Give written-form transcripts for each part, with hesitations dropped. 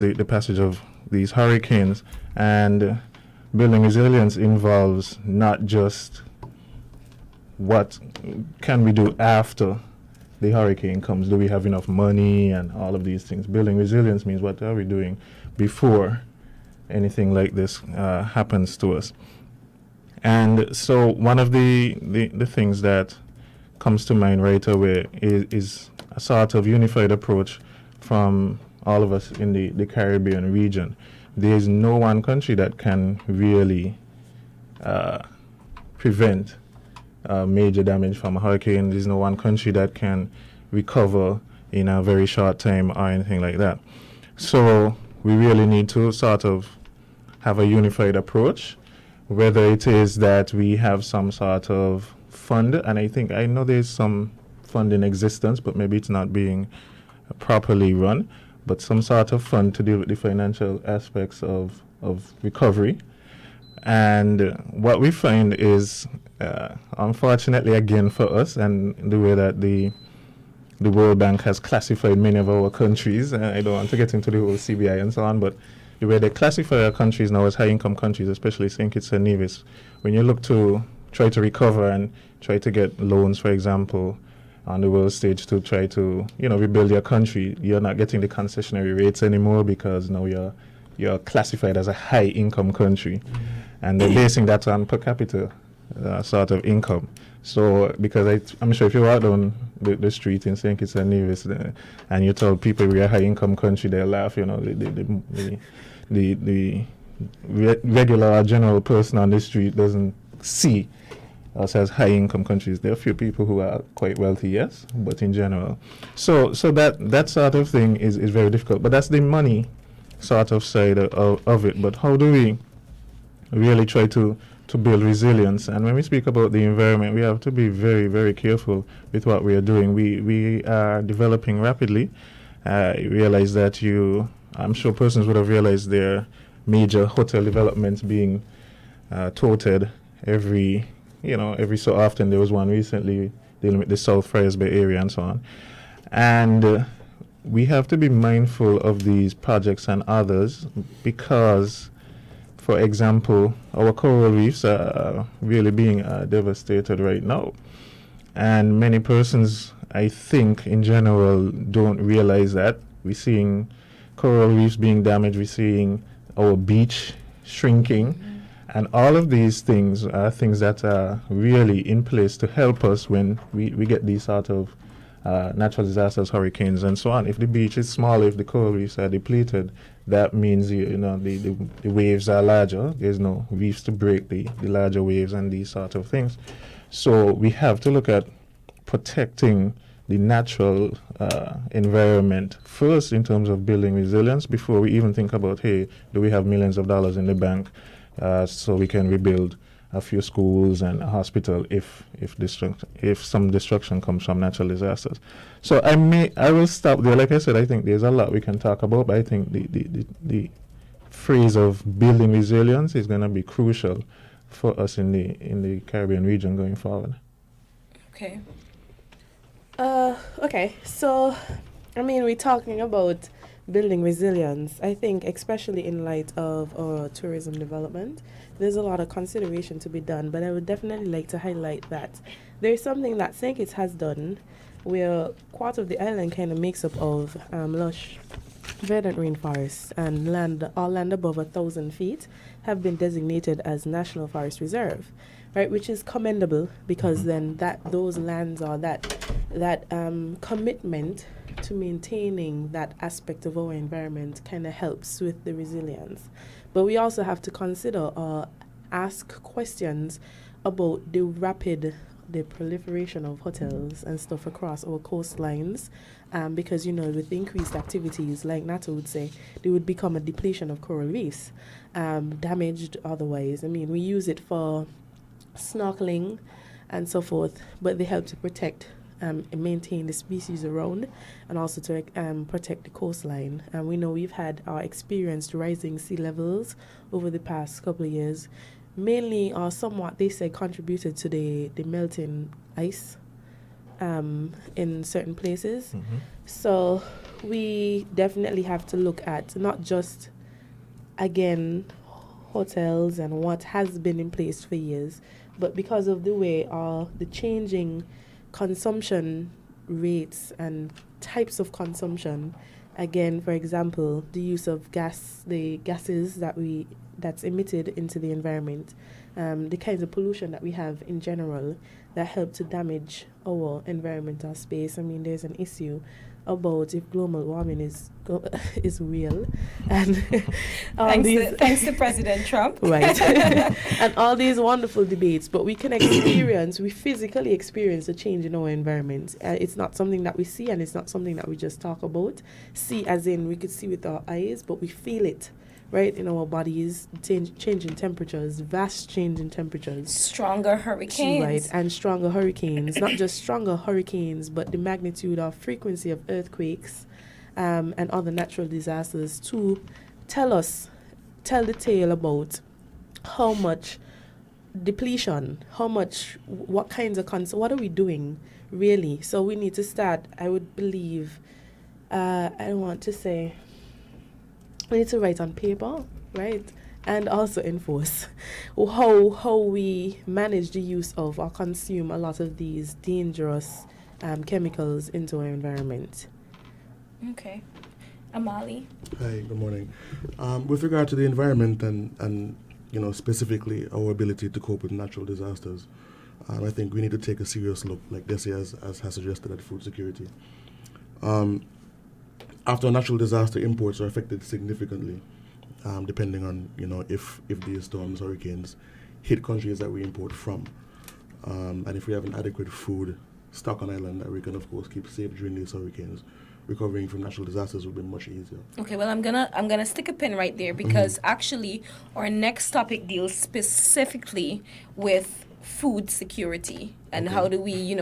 the passage of these hurricanes, and building resilience involves not just what can we do after the hurricane comes. Do we have enough money and all of these things? Building resilience means what are we doing before anything like this happens to us. And so one of the things that comes to mind right away is a sort of unified approach from all of us in the Caribbean region. There is no one country that can really prevent major damage from a hurricane. There's no one country that can recover in a very short time or anything like that. So we really need to sort of have a unified approach, whether it is that we have some sort of fund, and I know there's some fund in existence, but maybe it's not being properly run, but some sort of fund to deal with the financial aspects of recovery. And what we find is, unfortunately, again for us, and the way that the World Bank has classified many of our countries, I don't want to get into the whole CBI and so on, but the way they classify our countries now as high-income countries, especially St. Kitts and Nevis, when you look to try to recover and try to get loans, for example, on the world stage to try to, rebuild your country, you're not getting the concessionary rates anymore because now you're classified as a high-income country. And they're basing that on per capita sort of income. So, because I'm sure if you walk down the street in St. Kitts and Nevis and you tell people we're a high-income country, they'll laugh, the regular or general person on the street doesn't see us as high-income countries. There are a few people who are quite wealthy, yes, but in general. So that sort of thing is very difficult. But that's the money sort of side of it. But how do we really try to build resilience? And when we speak about the environment, we have to be very, very careful with what we are doing. We are developing rapidly. I realize that I'm sure persons would have realized there are major hotel developments being touted every so often. There was one recently dealing with the South Friars Bay area and so on. And we have to be mindful of these projects and others because, for example, our coral reefs are really being devastated right now. And many persons, I think, in general, don't realize that. We're seeing coral reefs being damaged. We're seeing our beach shrinking. And all of these things are things that are really in place to help us when we get these sort of natural disasters, hurricanes, and so on. If the beach is small, if the coral reefs are depleted, that means the waves are larger. There's no reefs to break the larger waves and these sort of things. So we have to look at protecting the natural environment first in terms of building resilience before we even think about, hey, do we have millions of dollars in the bank so we can rebuild a few schools and a hospital if some destruction comes from natural disasters. So I will stop there. Like I said, I think there's a lot we can talk about, but I think the phrase of building resilience is going to be crucial for us in the Caribbean region going forward. Okay. Okay. So, we're talking about building resilience. I think, especially in light of our tourism development, there's a lot of consideration to be done, but I would definitely like to highlight that there's something that St. Kitts has done where part of the island kind of makes up of lush verdant rainforests, and all land above 1,000 feet have been designated as National Forest Reserve, right? Which is commendable because then those lands or that commitment to maintaining that aspect of our environment kind of helps with the resilience. But we also have to consider or ask questions about the proliferation of hotels and stuff across our coastlines, because with increased activities, like Nato would say, there would become a depletion of coral reefs, damaged otherwise. We use it for snorkeling and so forth, but they help to protect and maintain the species around, and also to protect the coastline. And we know we've had our experienced rising sea levels over the past couple of years, mainly or somewhat, they say, contributed to the melting ice in certain places. So we definitely have to look at not just, again, hotels and what has been in place for years, but because of the way the changing consumption rates and types of consumption. Again, for example, the use of the gases that's emitted into the environment, the kinds of pollution that we have in general that help to damage our environmental space. I mean, there's an issue about if global warming is real, and thanks to President Trump, right, and all these wonderful debates. But we can we physically experience a change in our environment. It's not something that we see, and it's not something that we just talk about. See, as in we could see with our eyes, but we feel it. Right, in our bodies, change in temperatures, vast change in temperatures. Stronger hurricanes. Right, and stronger hurricanes. Not just stronger hurricanes, but the magnitude of frequency of earthquakes and other natural disasters to tell the tale about how much depletion, what kinds of what are we doing, really? So we need to start, I would believe, I don't want to say, we need to write on paper, right, and also enforce how we manage the use of or consume a lot of these dangerous chemicals into our environment. Okay. Amali? Hi, good morning. With regard to the environment and specifically our ability to cope with natural disasters, I think we need to take a serious look, like Desi has suggested, at food security. After a natural disaster, imports are affected significantly, depending on if these storms, hurricanes, hit countries that we import from, and if we have an adequate food stock on island that we can of course keep safe during these hurricanes, recovering from natural disasters will be much easier. Okay, well I'm gonna stick a pin right there because actually our next topic deals specifically with food security and how do we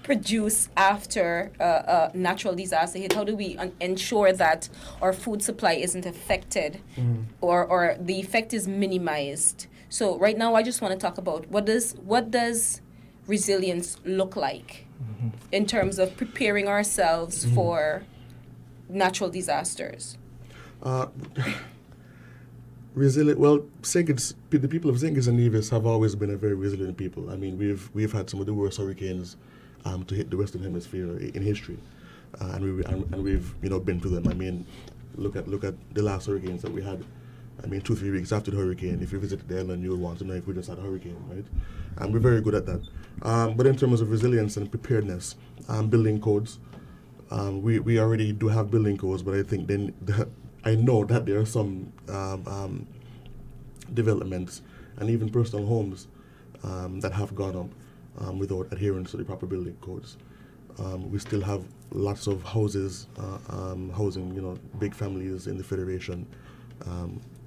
produce after a natural disaster hit. How do we ensure that our food supply isn't affected or the effect is minimized? So right now I just want to talk about what does resilience look like in terms of preparing ourselves for natural disasters. Resilient. Well, the people of St. Kitts and Nevis have always been a very resilient people. I mean, we've had some of the worst hurricanes to hit the Western Hemisphere in history, and we've been through them. I mean, look at the last hurricanes that we had. I mean, 2-3 weeks after the hurricane, if you visited the island, you'll want to know if we just had a hurricane, right? And we're very good at that. But in terms of resilience and preparedness, building codes, we already do have building codes, but I think I know that there are some developments and even personal homes that have gone up without adherence to the proper building codes. We still have lots of houses, housing, big families in the Federation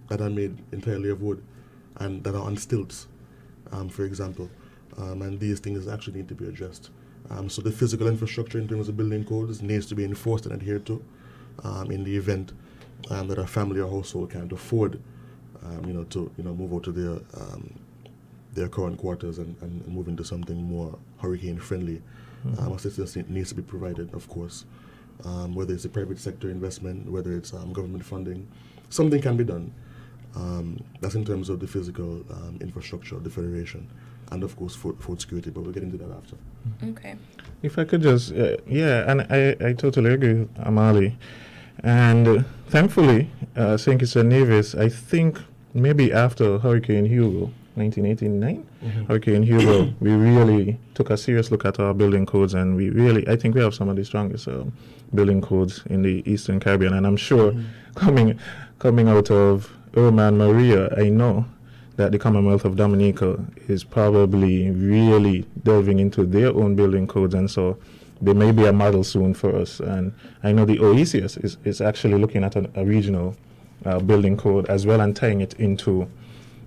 that are made entirely of wood and that are on stilts, for example. And these things actually need to be addressed. So the physical infrastructure in terms of building codes needs to be enforced and adhered to in the event that a family or household can't afford, to move out to their current quarters and move into something more hurricane friendly. Assistance needs to be provided, of course, whether it's a private sector investment, whether it's government funding, something can be done. That's in terms of the physical infrastructure of the Federation, and of course food security. But we'll get into that after. Okay. If I could just, and I totally agree with Amali. And thankfully, St. Kitts and Nevis, I think maybe after Hurricane Hugo, 1989, Hurricane Hugo, we really took a serious look at our building codes, and I think we have some of the strongest building codes in the Eastern Caribbean. And I'm sure coming out of Irma and Maria, I know that the Commonwealth of Dominica is probably really delving into their own building codes, and so there may be a model soon for us. And I know the OECS is actually looking at a regional building code as well and tying it into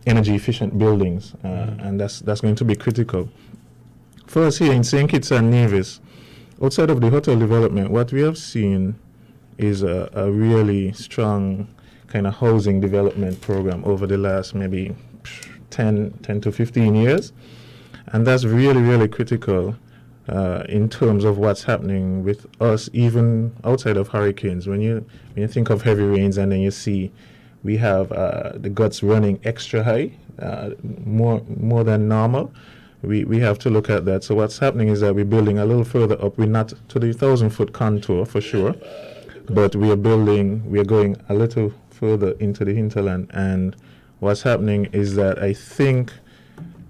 energy efficient buildings, and that's going to be critical. For us here in St. Kitts and Nevis, outside of the hotel development, what we have seen is a really strong kind of housing development program over the last maybe 10 to 15 years. And that's really, really critical in terms of what's happening with us, even outside of hurricanes. When you think of heavy rains and then you see we have the guts running extra high, more than normal, we have to look at that. So what's happening is that we're building a little further up. We're not to the 1,000-foot contour for sure, but we are going a little further into the hinterland. And what's happening is that I think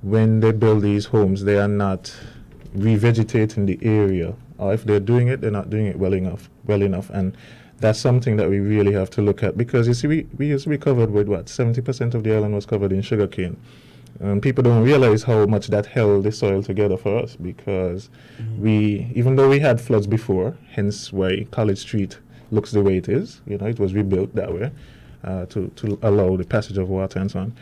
when they build these homes, they are not revegetating the area, or if they're doing it, they're not doing it well enough. And that's something that we really have to look at, because you see, we used to be covered with 70% of the island was covered in sugarcane. And people don't realize how much that held the soil together for us, because even though we had floods before, hence why College Street looks the way it is, it was rebuilt that way to allow the passage of water and so on.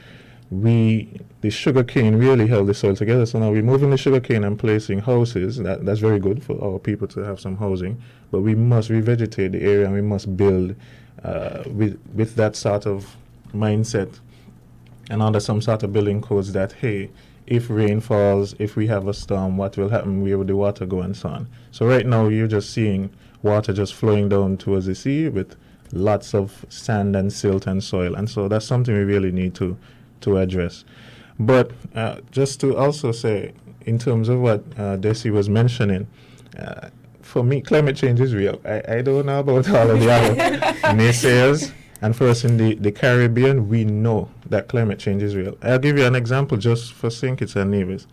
The sugar cane really held the soil together. So now we're moving the sugar cane and placing houses. That's very good for our people to have some housing, but we must revegetate the area, and we must build with that sort of mindset and under some sort of building codes that, hey, if rain falls, if we have a storm, what will happen, where will the water go, and so on. So right now you're just seeing water just flowing down towards the sea with lots of sand and silt and soil, and so that's something we really need to address. But just to also say, in terms of what Desi was mentioning, for me, climate change is real. I don't know about all of the other naysayers. And for us in the Caribbean, we know that climate change is real. I'll give you an example just for St. Kitts and Nevis.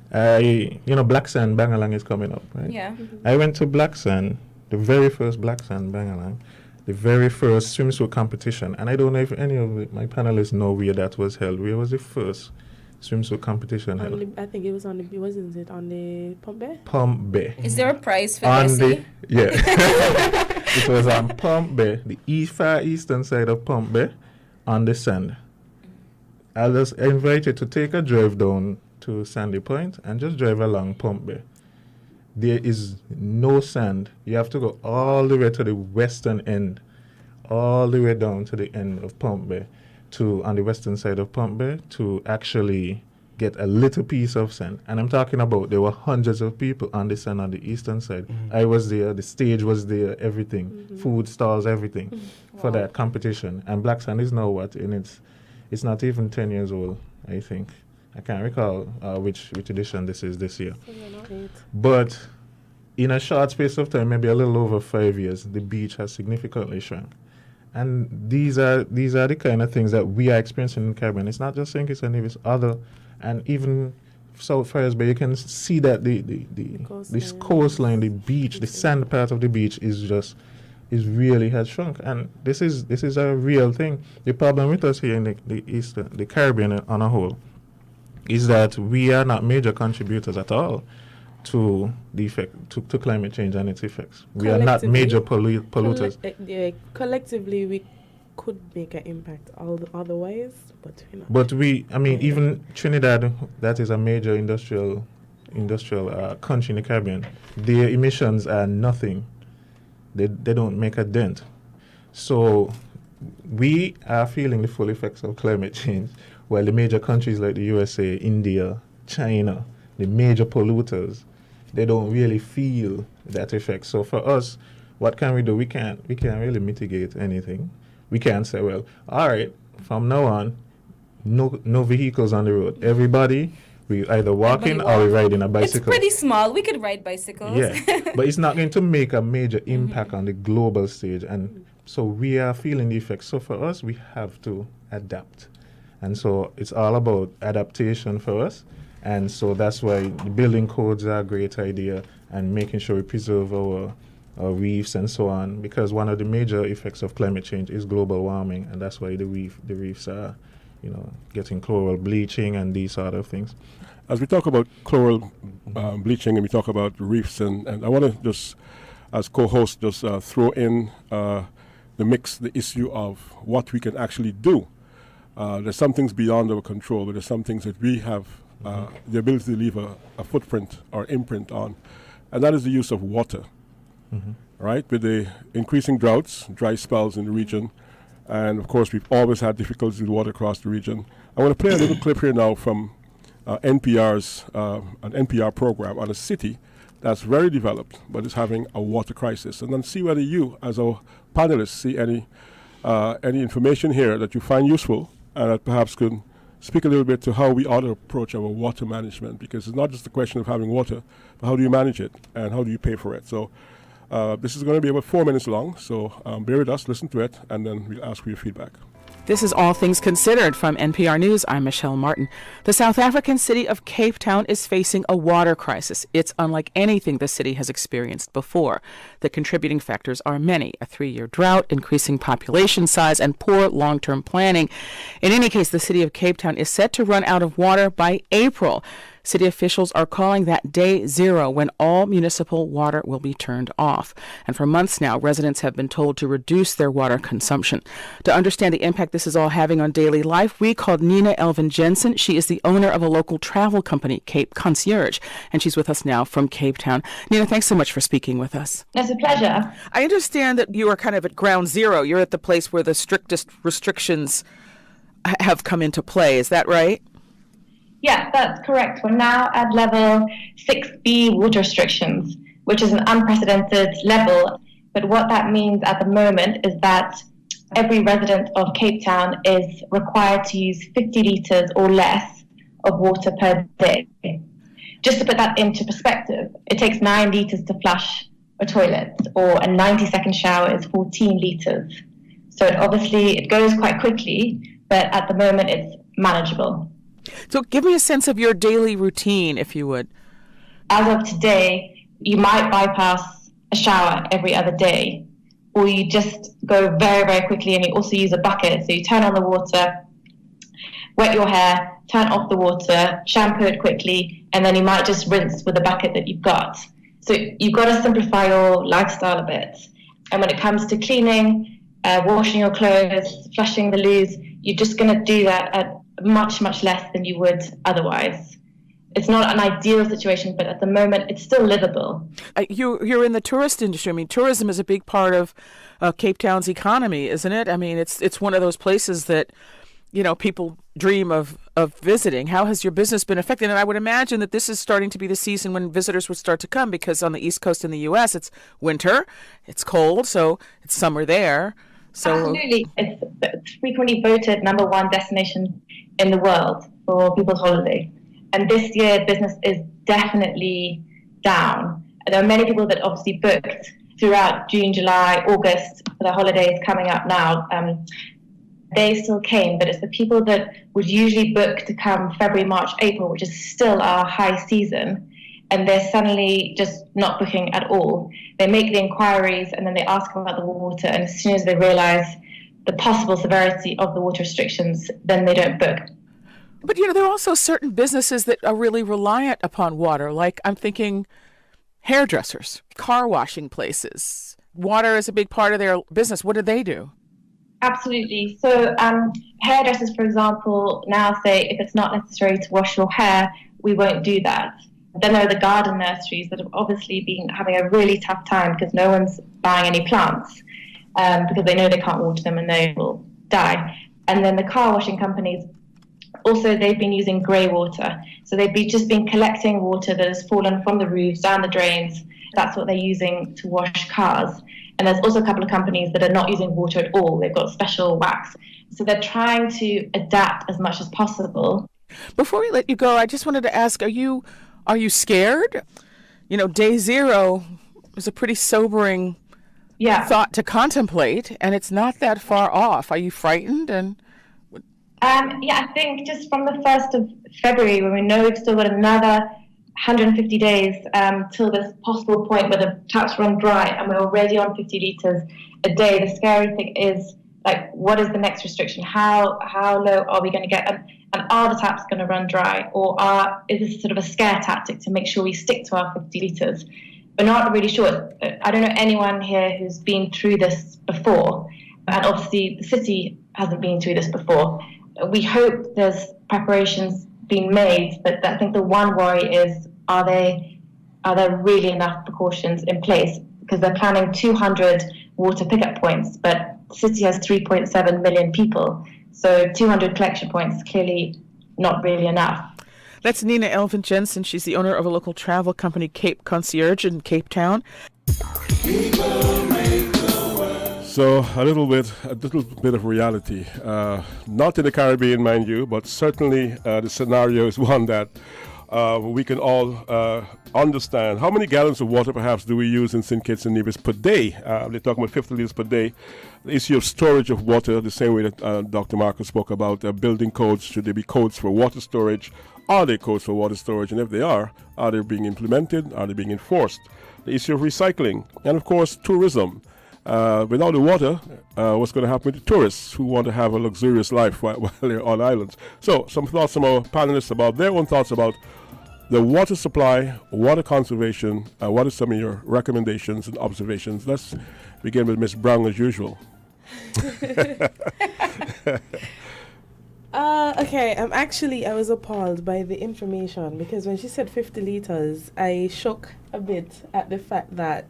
Black Sand Bangalang is coming up, right? Yeah. I went to Black Sand, the very first Black Sand Bangalang, the very first swimsuit competition. And I don't know if any of my panelists know where that was held. Where was the first swimsuit competition held? I think it was on the Pump Bay? Pump Bay. Is there a prize for On Desi? It was on Pump Bay, the far eastern side of Pump Bay, on the sand. I'll just invite you to take a drive down to Sandy Point and just drive along Pump Bay. There is no sand. You have to go all the way to the western end, all the way down to the end of Pump Bay, on the western side of Pump Bay, to actually get a little piece of sand. And I'm talking about there were hundreds of people on the sand on the eastern side. I was there, the stage was there, everything, food stalls, everything for that competition. And Black Sand is now it's not even 10 years old, I think. I can't recall which edition this is this year. But in a short space of time, maybe a little over 5 years, the beach has significantly shrunk. And these are the kind of things that we are experiencing in the Caribbean. It's not just St. Kitts and Nevis, and even South Fires Bay. You can see that this coastline, the beach, the sand part of the beach is really has shrunk. And this is a real thing. The problem with us here in the Caribbean on a whole is that we are not major contributors at all to the effect to climate change and its effects. We are not major polluters. Collectively, we could make an impact otherwise, but we're not. But even Trinidad, that is a major industrial country in the Caribbean, their emissions are nothing. They don't make a dent. So we are feeling the full effects of climate change, while the major countries like the USA, India, China, the major polluters, they don't really feel that effect. So for us, what can we do? We can't really mitigate anything. We can't say, well, all right, from now on, no vehicles on the road. Everybody, we either walking or we riding a bicycle. It's pretty small. We could ride bicycles. Yeah, but it's not going to make a major impact on the global stage. And so we are feeling the effects. So for us, we have to adapt. And so it's all about adaptation for us. And so that's why the building codes are a great idea, and making sure we preserve our reefs and so on, because one of the major effects of climate change is global warming, and that's why the reefs are, getting chloral bleaching and these sort of things. As we talk about chloral bleaching and we talk about reefs, and I want to just, as co-host, just throw in the mix the issue of what we can actually do. There's some things beyond our control, but there's some things that we have the ability to leave a footprint or imprint on, and that is the use of water. Right? With the increasing droughts, dry spells in the region, and of course we've always had difficulties with water across the region. I want to play a little clip here now from NPR's an NPR program on a city that's very developed but is having a water crisis, and then see whether you, as our panelists, see any information here that you find useful and that perhaps could speak a little bit to how we ought to approach our water management, because it's not just a question of having water, but how do you manage it and how do you pay for it? So this is going to be about 4 minutes long, so bear with us, listen to it, and then we'll ask for your feedback. This is All Things Considered from NPR News. I'm Michelle Martin. The South African city of Cape Town is facing a water crisis. It's unlike anything the city has experienced before. The contributing factors are many: a 3-year drought, increasing population size, and poor long-term planning. In any case, the city of Cape Town is set to run out of water by April. City officials are calling that day zero, when all municipal water will be turned off. And for months now, residents have been told to reduce their water consumption. To understand the impact this is all having on daily life, we called Nina Elvin Jensen. She is the owner of a local travel company, Cape Concierge, and she's with us now from Cape Town. Nina, thanks so much for speaking with us. It's a pleasure. I understand that you are kind of at ground zero. You're at the place where the strictest restrictions have come into play. Is that right? Yeah, that's correct. We're now at level 6B water restrictions, which is an unprecedented level. But what that means at the moment is that every resident of Cape Town is required to use 50 litres or less of water per day. Just to put that into perspective, it takes 9 litres to flush a toilet, or a 90-second shower is 14 litres. So it goes quite quickly, but at the moment it's manageable. So give me a sense of your daily routine, if you would. As of today, you might bypass a shower every other day, or you just go very, very quickly and you also use a bucket. So you turn on the water, wet your hair, turn off the water, shampoo it quickly, and then you might just rinse with the bucket that you've got. So you've got to simplify your lifestyle a bit. And when it comes to cleaning, washing your clothes, flushing the loos, you're just going to do that at much, much less than you would otherwise. It's not an ideal situation, but at the moment, it's still livable. You're in the tourist industry. I mean, tourism is a big part of Cape Town's economy, isn't it? I mean, it's one of those places that, you know, people dream of visiting. How has your business been affected? And I would imagine that this is starting to be the season when visitors would start to come, because on the East Coast in the U.S., it's winter, it's cold, so it's summer there. So absolutely. It's frequently voted #1 destination in the world for people's holiday. And this year, business is definitely down. There are many people that obviously booked throughout June, July, August for their holidays coming up now. They still came, but it's the people that would usually book to come February, March, April, which is still our high season, and they're suddenly just not booking at all. They make the inquiries and then they ask about the water, and as soon as they realize the possible severity of the water restrictions, then they don't book. But, you know, there are also certain businesses that are really reliant upon water, like I'm thinking hairdressers, car washing places. Water is a big part of their business. What do they do? Absolutely. So hairdressers, for example, now say if it's not necessary to wash your hair, we won't do that. Then there are the garden nurseries that have obviously been having a really tough time because no one's buying any plants because they know they can't water them and they will die. And then the car washing companies, also they've been using grey water. So they've just been collecting water that has fallen from the roofs, down the drains. That's what they're using to wash cars. And there's also a couple of companies that are not using water at all. They've got special wax. So they're trying to adapt as much as possible. Before we let you go, I just wanted to ask, are you scared? You know, day zero is a pretty sobering thought to contemplate, and it's not that far off. Are you frightened? I think just from the 1st of February, when we know we've still got another 150 days till this possible point where the taps run dry and we're already on 50 litres a day, the scary thing is, like, what is the next restriction? How low are we going to get? And are the taps going to run dry? Or is this sort of a scare tactic to make sure we stick to our 50 litres? We're not really sure. I don't know anyone here who's been through this before. And obviously the city hasn't been through this before. We hope there's preparations being made, but I think the one worry is, are there really enough precautions in place? Because they're planning 200 water pickup points, but the city has 3.7 million people. So 200 collection points is clearly not really enough. That's Nina Elvin Jensen. She's the owner of a local travel company, Cape Concierge, in Cape Town. So a little bit of reality. Not in the Caribbean, mind you, but certainly the scenario is one that we can all understand. How many gallons of water perhaps do we use in St. Kitts and Nevis per day? They're talking about 50 liters per day. The issue of storage of water, the same way that Dr. Marcus spoke about building codes. Should there be codes for water storage? Are there codes for water storage? And if they are they being implemented? Are they being enforced? The issue of recycling. And of course, tourism. Without the water, what's going to happen to tourists who want to have a luxurious life while they're on islands? So, some thoughts from our panelists about their own thoughts about the water supply, water conservation. What are some of your recommendations and observations? Let's begin with Ms. Brown as usual. Okay, I was appalled by the information because when she said 50 liters, I shook a bit at the fact that,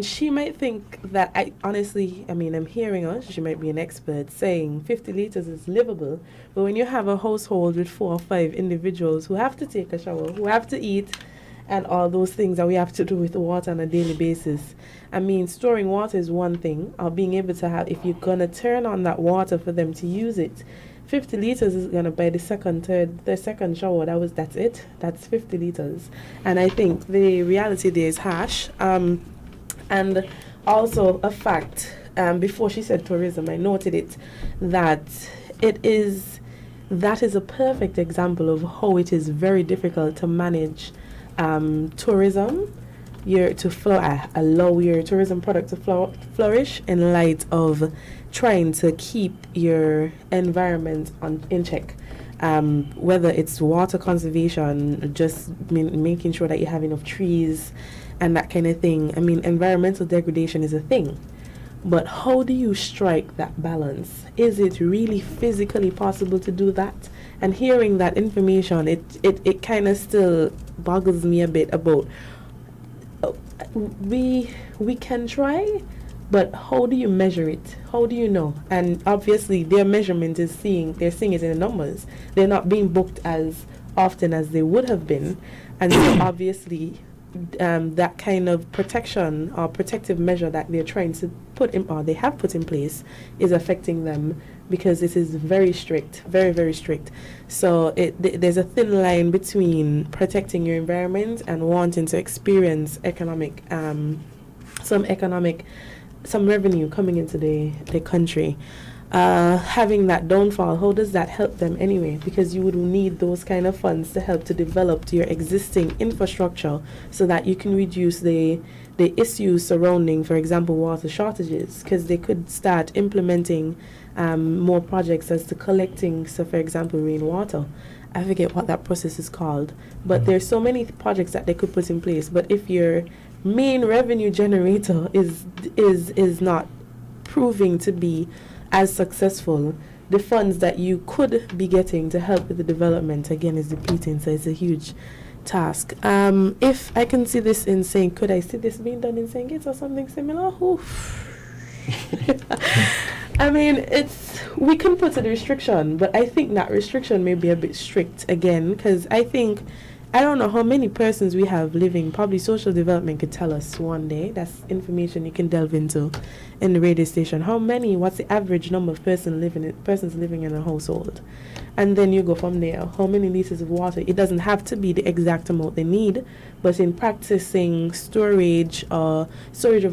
she might think that I'm hearing her, she might be an expert, saying 50 liters is livable, but when you have a household with 4 or 5 individuals who have to take a shower, who have to eat, and all those things that we have to do with the water on a daily basis. Storing water is one thing, or being able to have, if you're going to turn on that water for them to use it, 50 liters is going to buy the second shower. That's it. That's 50 liters. And I think the reality there is harsh. And also a fact, before she said tourism, I noted it, that is a perfect example of how it is very difficult to manage tourism, allow your tourism product to flourish in light of trying to keep your environment in check. Whether it's water conservation, just making sure that you have enough trees and that kind of thing. Environmental degradation is a thing. But how do you strike that balance? Is it really physically possible to do that? And hearing that information, it kind of still boggles me a bit about we can try, but how do you measure it? How do you know? And obviously their measurement they're seeing it in the numbers. They're not being booked as often as they would have been. And so obviously that kind of protection or protective measure that they're trying to put in, or they have put in place, is affecting them because it is very strict, very, very strict. So there's a thin line between protecting your environment and wanting to experience some revenue coming into the country. Having that downfall, how does that help them anyway? Because you would need those kind of funds to help to develop your existing infrastructure so that you can reduce the issues surrounding, for example, water shortages, because they could start implementing more projects as to collecting, so for example, rainwater. I forget what that process is called, but there's so many projects that they could put in place. But if your main revenue generator is not proving to be as successful, the funds that you could be getting to help with the development again is depleting. So it's a huge task. If I can see this could I see this being done in St. Kitts or something similar? We can put a restriction, but I think that restriction may be a bit strict again, because I don't know how many persons we have living. Probably social development could tell us one day. That's information you can delve into in the radio station. What's the average number of persons living in a household? And then you go from there. How many liters of water? It doesn't have to be the exact amount they need, but in practicing storage of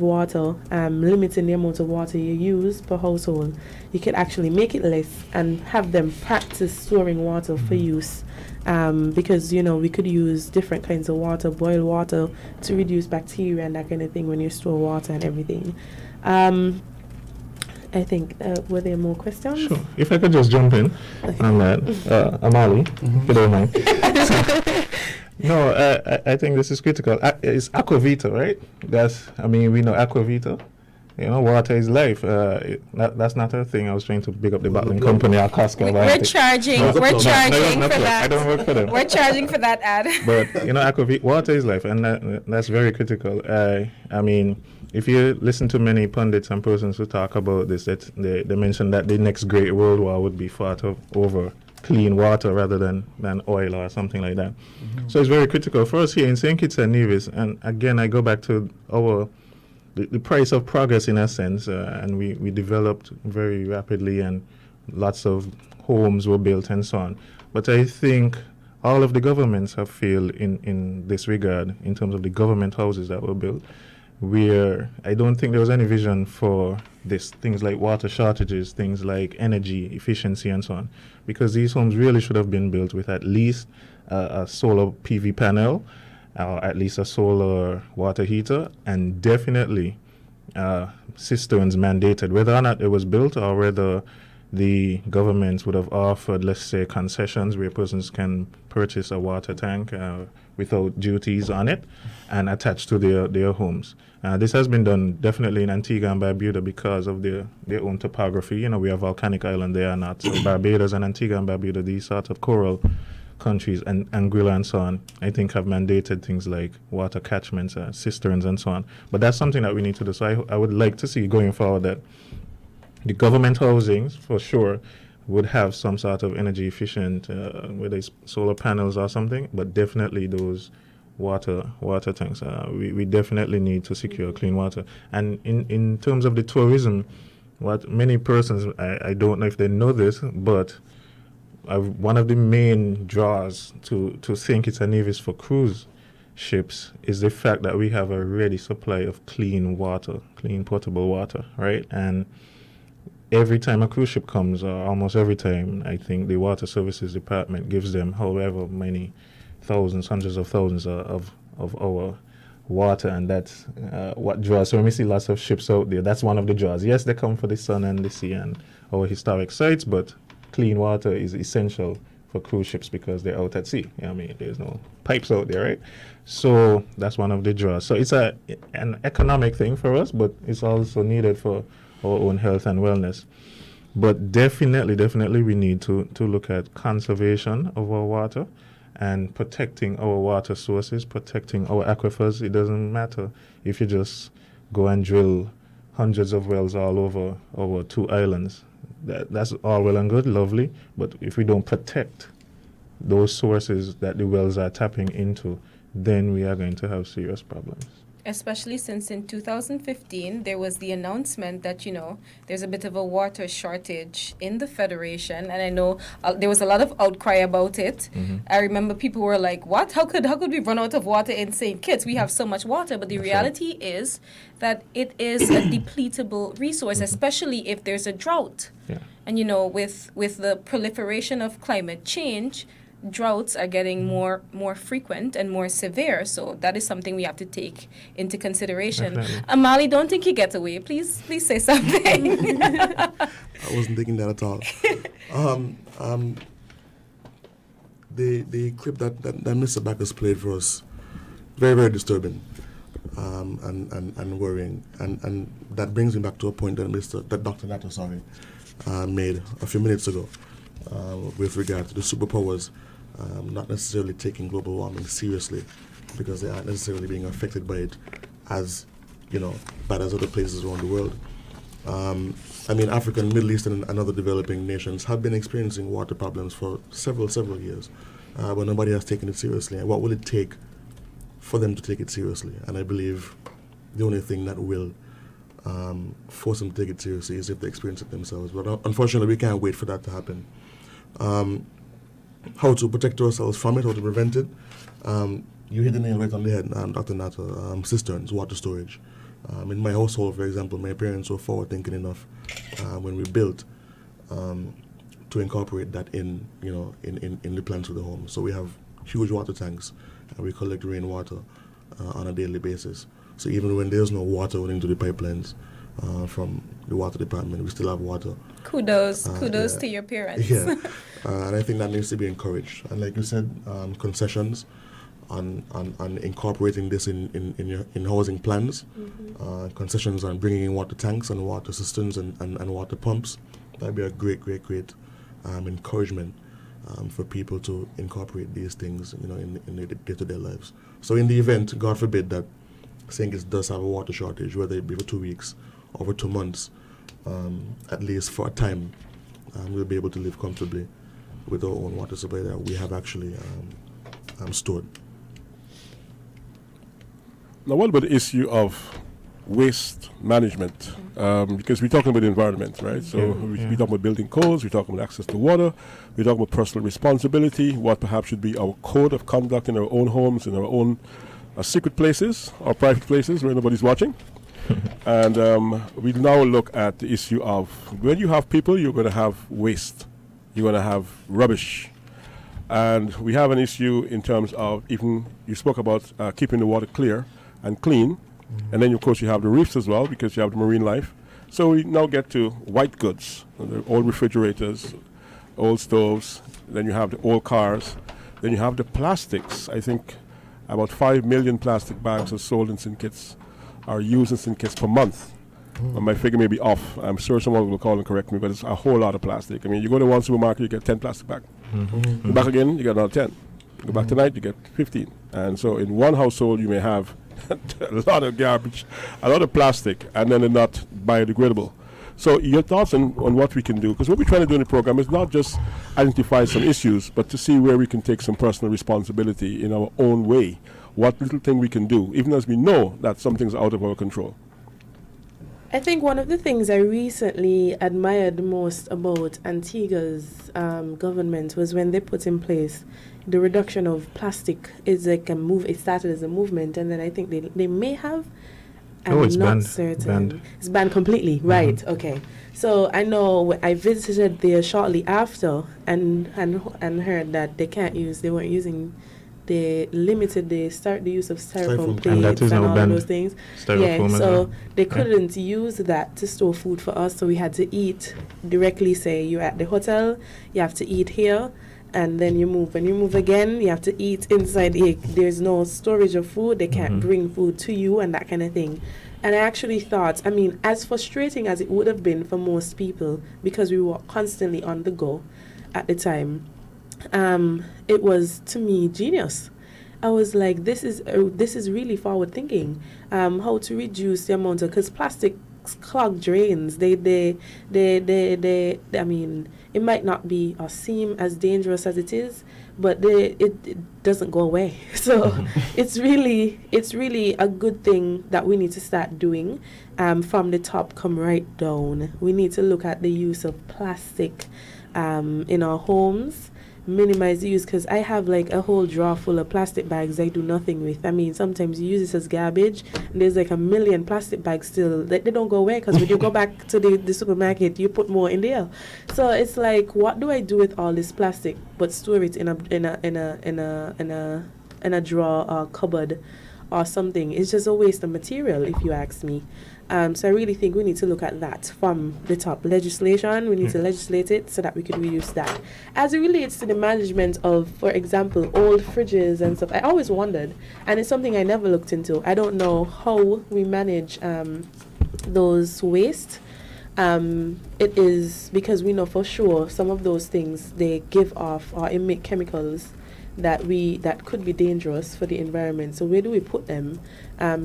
water, limiting the amount of water you use per household, you can actually make it less and have them practice storing water for use. Because we could use different kinds of water, boil water to reduce bacteria and that kind of thing when you store water and everything. I think were there more questions? Sure. If I could just jump in on that, Amali, if you don't mind. No, I think this is critical. It's Aquavita, right? We know Aquavita. Water is life. That's not a thing. I was trying to big up the bottling company, Akaska. We're charging for that. I don't work for them. We're charging for that ad. But Aquavita, water is life, and that's very critical. If you listen to many pundits and persons who talk about this, they mention that the next great world war would be fought over clean water rather than oil or something like that. So it's very critical for us here in St. Kitts and Nevis. And again, I go back to the price of progress in a sense, and we developed very rapidly, and lots of homes were built and so on. But I think all of the governments have failed in this regard in terms of the government houses that were built, where I don't think there was any vision for this, things like water shortages, things like energy efficiency and so on, because these homes really should have been built with at least a solar PV panel, or at least a solar water heater, and definitely cisterns mandated, whether or not it was built or whether the governments would have offered, let's say, concessions where persons can purchase a water tank without duties on it and attach to their homes. This has been done definitely in Antigua and Barbuda because of their own topography. You know, we have volcanic island there, not so Barbados and Antigua and Barbuda, these sort of coral countries, and Anguilla and so on, I think have mandated things like water catchments, cisterns and so on. But that's something that we need to do. So I would like to see going forward that the government housings, for sure, would have some sort of energy efficient, whether it's solar panels or something, but definitely those water tanks. We definitely need to secure clean water. And in terms of the tourism, what many persons, I don't know if they know this, but one of the main draws to St. Kitts and Nevis for cruise ships is the fact that we have a ready supply of clean water, clean potable water, right? And every time a cruise ship comes, or almost every time, I think the Water Services Department gives them however many thousands, hundreds of thousands of our water, and that's what draws. So when we see lots of ships out there, that's one of the draws. Yes, they come for the sun and the sea and our historic sites, but clean water is essential for cruise ships because they're out at sea. You know what I mean? There's no pipes out there, right? So that's one of the draws. So it's an economic thing for us, but it's also needed for our own health and wellness. But definitely we need to look at conservation of our water and protecting our water sources, protecting our aquifers. It doesn't matter if you just go and drill hundreds of wells all over our 2 islands. That's all well and good, lovely, but if we don't protect those sources that the wells are tapping into, then we are going to have serious problems. Especially since in 2015 there was the announcement that, you know, there's a bit of a water shortage in the Federation, and I know there was a lot of outcry about it. I remember people were like, what? How could we run out of water in St. Kitts? We have so much water. But the reality is that it is a depletable resource, especially if there's a drought. Yeah. And, you know, with the proliferation of climate change, droughts are getting more frequent and more severe. So that is something we have to take into consideration. Definitely. Amali, don't think you get away. Please say something. I wasn't thinking that at all. The clip that Mr. Backus played for us, very, very disturbing, and worrying, and that brings me back to a point that Dr. Nato made a few minutes ago, with regard to the superpowers not necessarily taking global warming seriously, because they aren't necessarily being affected by it as, you know, bad as other places around the world. I mean, African, Middle Eastern, and other developing nations have been experiencing water problems for several years, but nobody has taken it seriously. And what will it take for them to take it seriously? And I believe the only thing that will force them to take it seriously is if they experience it themselves. But unfortunately, we can't wait for that to happen. How to protect ourselves from it, how to prevent it. You hit the nail right on the head, Dr. Nato. Cisterns, water storage. In my household, for example, my parents were forward-thinking enough when we built to incorporate that in the plans of the home. So we have huge water tanks, and we collect rainwater on a daily basis. So even when there's no water running to the pipelines from the water department, we still have water. Kudos to your parents. Yeah, and I think that needs to be encouraged. And like you said, concessions on incorporating this in housing plans, concessions on bringing in water tanks and water cisterns and water pumps. That'd be a great encouragement for people to incorporate these things, you know, in their day-to-day lives. So in the event, God forbid, that St. Kitts does have a water shortage, whether it be for 2 weeks or for 2 months, at least for a time, we'll be able to live comfortably with our own water supply that we have actually stored. Now, what about the issue of waste management? Because we're talking about the environment, right? So we're talking about building codes, we're talking about access to water, we're talking about personal responsibility, what perhaps should be our code of conduct in our own homes, in our own secret places or private places where nobody's watching. And we now look at the issue of when you have people, you're going to have waste, you're going to have rubbish. And we have an issue in terms of even, you spoke about keeping the water clear and clean. And then, of course, you have the reefs as well because you have the marine life. So we now get to white goods, the old refrigerators, old stoves. Then you have the old cars. Then you have the plastics. I think about 5 million plastic bags are sold in St. Kitts, are used in St. Kitts per month. And my figure may be off. I'm sure someone will call and correct me, but it's a whole lot of plastic. I mean, you go to one supermarket, you get 10 plastic bags. Go back again, you get another 10. Go back tonight, you get 15. And so in one household, you may have a lot of garbage, a lot of plastic, and then they're not biodegradable. So your thoughts on what we can do, because what we're trying to do in the program is not just identify some issues, but to see where we can take some personal responsibility in our own way, what little thing we can do, even as we know that some things are out of our control. I think one of the things I recently admired most about Antigua's government was when they put in place the reduction of plastic. It's like a move. It started as a movement, and then I think they may have. It's not banned. certain. It's banned completely, right? Okay. So I know I visited there shortly after, and heard that they weren't using. They limited the use of styrofoam plates And that is and now all banned. those things. Styrofoam as so well. they couldn't use that to store food for us, so we had to eat directly. Say you're at the hotel, you have to eat here, and then you move. When you move again, you have to eat inside here. There's no storage of food. They can't bring food to you and that kind of thing. And I actually thought, I mean, as frustrating as it would have been for most people, because we were constantly on the go at the time, it was, to me, genius. I was like, this is really forward thinking. How to reduce the amount of, because plastic clog drains. They I mean, it might not be or seem as dangerous as it is, but it doesn't go away. So it's really a good thing that we need to start doing. From the top, come right down. We need to look at the use of plastic in our homes. Minimize the use, because I have like a whole drawer full of plastic bags I do nothing with. I mean, sometimes you use this as garbage, and there's like a million plastic bags still that they don't go away, because when you go back to the supermarket, you put more in there. So it's like, what do I do with all this plastic? But store it in a drawer or cupboard or something. It's just a waste of material, if you ask me. So I really think we need to look at that from the top. Legislation, we need to legislate it so that we can reduce that. As it relates to the management of, for example, old fridges and stuff, I always wondered, and it's something I never looked into. I don't know how we manage those waste. It is because we know for sure some of those things, they give off or emit chemicals that could be dangerous for the environment. So where do we put them?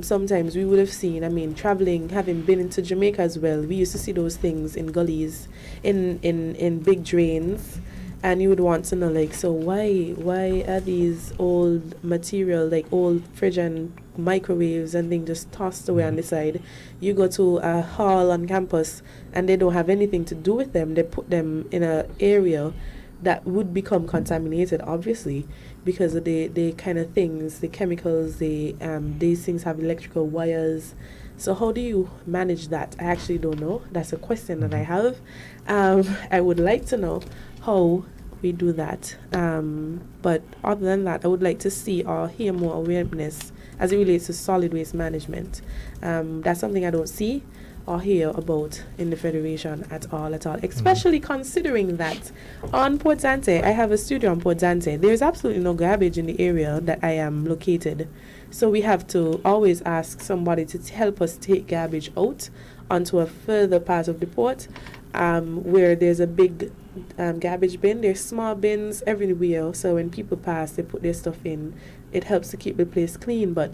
Sometimes we would have seen, I mean, traveling, having been into Jamaica as well, we used to see those things in gullies, in big drains, and you would want to know, like, so why are these old material, like old fridge and microwaves and things, just tossed away on the side? You go to a hall on campus and they don't have anything to do with them. They put them in an area that would become contaminated, obviously, because of the kind of things, the chemicals, these things have electrical wires. So how do you manage that? I actually don't know. That's a question that I have. I would like to know how we do that. But other than that, I would like to see or hear more awareness as it relates to solid waste management. That's something I don't see or hear about in the Federation at all, especially considering that on Port Zante, I have a studio on Port Zante. There's absolutely no garbage in the area that I am located. So we have to always ask somebody to help us take garbage out onto a further part of the port, where there's a big garbage bin. There's small bins everywhere, so when people pass, they put their stuff in. It helps to keep the place clean, but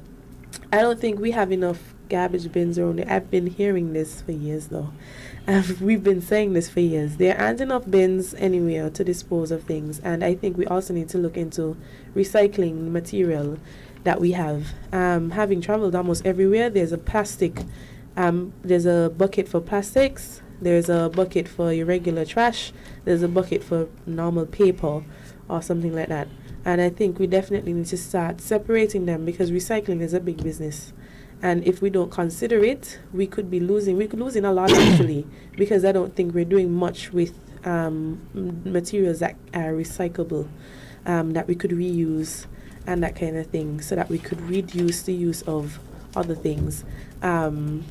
I don't think we have enough garbage bins around here. I've been hearing this for years, though. We've been saying this for years. There aren't enough bins anywhere to dispose of things, and I think we also need to look into recycling material that we have. Having traveled almost everywhere, there's a plastic. There's a bucket for plastics. There's a bucket for your regular trash. There's a bucket for normal paper or something like that. And I think we definitely need to start separating them because recycling is a big business. And if we don't consider it, we could be losing. We could lose in a lot actually, because I don't think we're doing much with materials that are recyclable, that we could reuse and that kind of thing, so that we could reduce the use of other things. Well,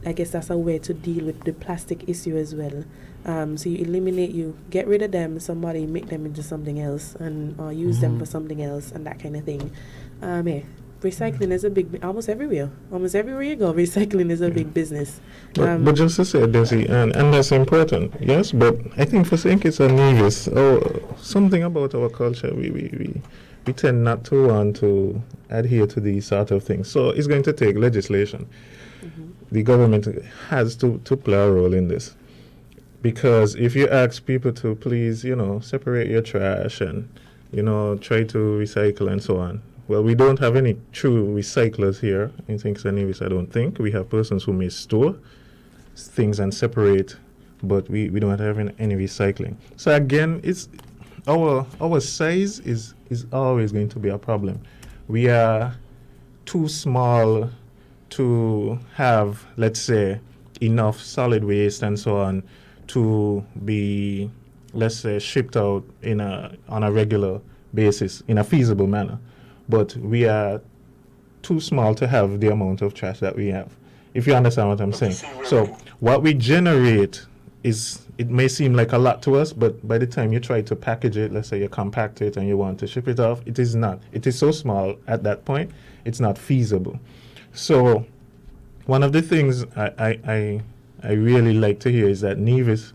I guess that's a way to deal with the plastic issue as well. So you get rid of them, somebody make them into something else, and or use them for something else, and that kind of thing. Yeah. Recycling is a big, almost everywhere you go, recycling is a big business. But just to say, Desi, and that's important, yes, but I think for St. Kitts and Nevis, something about our culture, we tend not to want to adhere to these sort of things. So it's going to take legislation. The government has to play a role in this. Because if you ask people to please, separate your trash and, try to recycle and so on, well, we don't have any true recyclers here in St. Kitts and Nevis, I don't think. We have persons who may store things and separate, but we don't have any recycling. So again, it's our size is always going to be a problem. We are too small to have, let's say, enough solid waste and so on to be, let's say, shipped out on a regular basis in a feasible manner. But we are too small to have the amount of trash that we have, if you understand what I'm saying. So what we generate it may seem like a lot to us, but by the time you try to package it, let's say you compact it and you want to ship it off, it is not. It is so small at that point, it's not feasible. So one of the things I really like to hear is that Nevis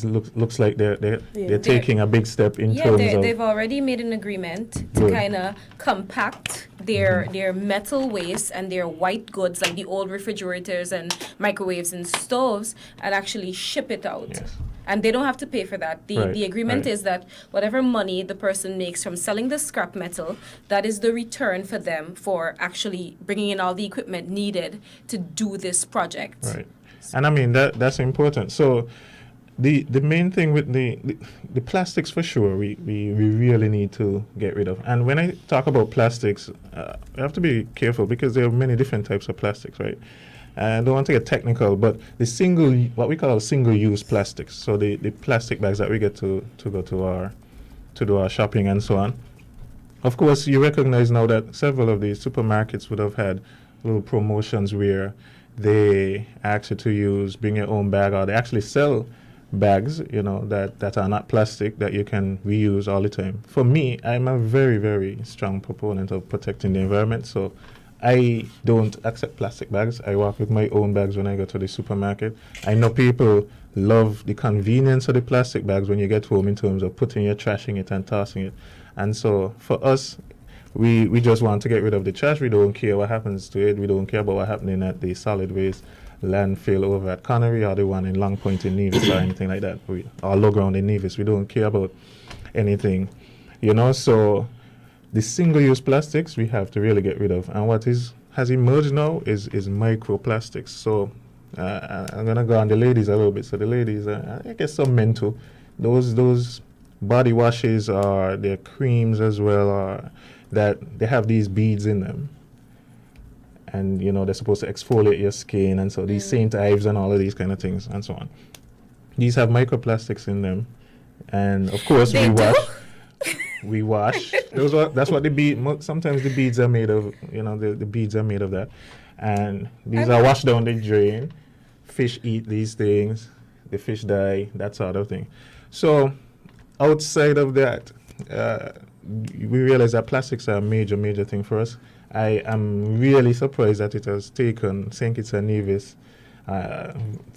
looks like they're taking a big step in terms of... they've already made an agreement to kind of compact their metal waste and their white goods, like the old refrigerators and microwaves and stoves, and actually ship it out. Yes. And they don't have to pay for that. The agreement is that whatever money the person makes from selling the scrap metal, that is the return for them for actually bringing in all the equipment needed to do this project. Right. And I mean, that's important. So the main thing with the plastics, for sure, we really need to get rid of. And when I talk about plastics, we have to be careful because there are many different types of plastics, right? I don't want to get technical, but what we call single-use plastics, so the plastic bags that we get to go to do our shopping and so on. Of course, you recognize now that several of these supermarkets would have had little promotions where they ask you to bring your own bag, or they actually sell bags, that are not plastic, that you can reuse all the time. For me, I'm a very, very strong proponent of protecting the environment, so I don't accept plastic bags. I work with my own bags when I go to the supermarket. I know people love the convenience of the plastic bags when you get home in terms of putting your trash in it and tossing it. And so for us, we just want to get rid of the trash. We don't care what happens to it. We don't care about what happening at the solid waste landfill over at Connery or the one in Long Point in Nevis or anything like that, or low ground in Nevis. We don't care about anything, so the single-use plastics we have to really get rid of. And what has emerged now is microplastics. So I'm going to go on the ladies a little bit. So the ladies, I guess some men too, those body washes or their creams as well, or that they have these beads in them. And, they're supposed to exfoliate your skin, and so these St. Ives and all of these kind of things and so on. These have microplastics in them. And, of course, we wash. That's what the bead. Sometimes the beads are made of. The beads are made of that, and these are washed down the drain. Fish eat these things. The fish die. That sort of thing. So, outside of that, we realize that plastics are a major thing for us. I am really surprised that it has taken St. Kitts and Nevis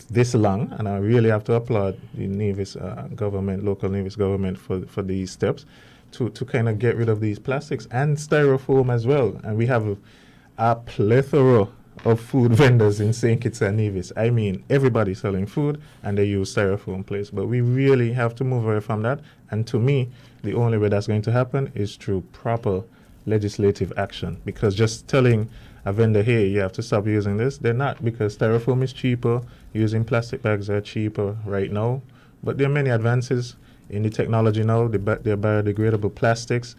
this long, and I really have to applaud the Nevis government, local Nevis government, for these steps to kind of get rid of these plastics and styrofoam as well. And we have a plethora of food vendors in St. Kitts and Nevis. I mean, everybody's selling food and they use styrofoam plates. But we really have to move away from that. And to me, the only way that's going to happen is through proper legislative action. Because just telling a vendor, hey, you have to stop using this, they're not, because styrofoam is cheaper, using plastic bags are cheaper right now. But there are many advances in the technology now. They're biodegradable plastics.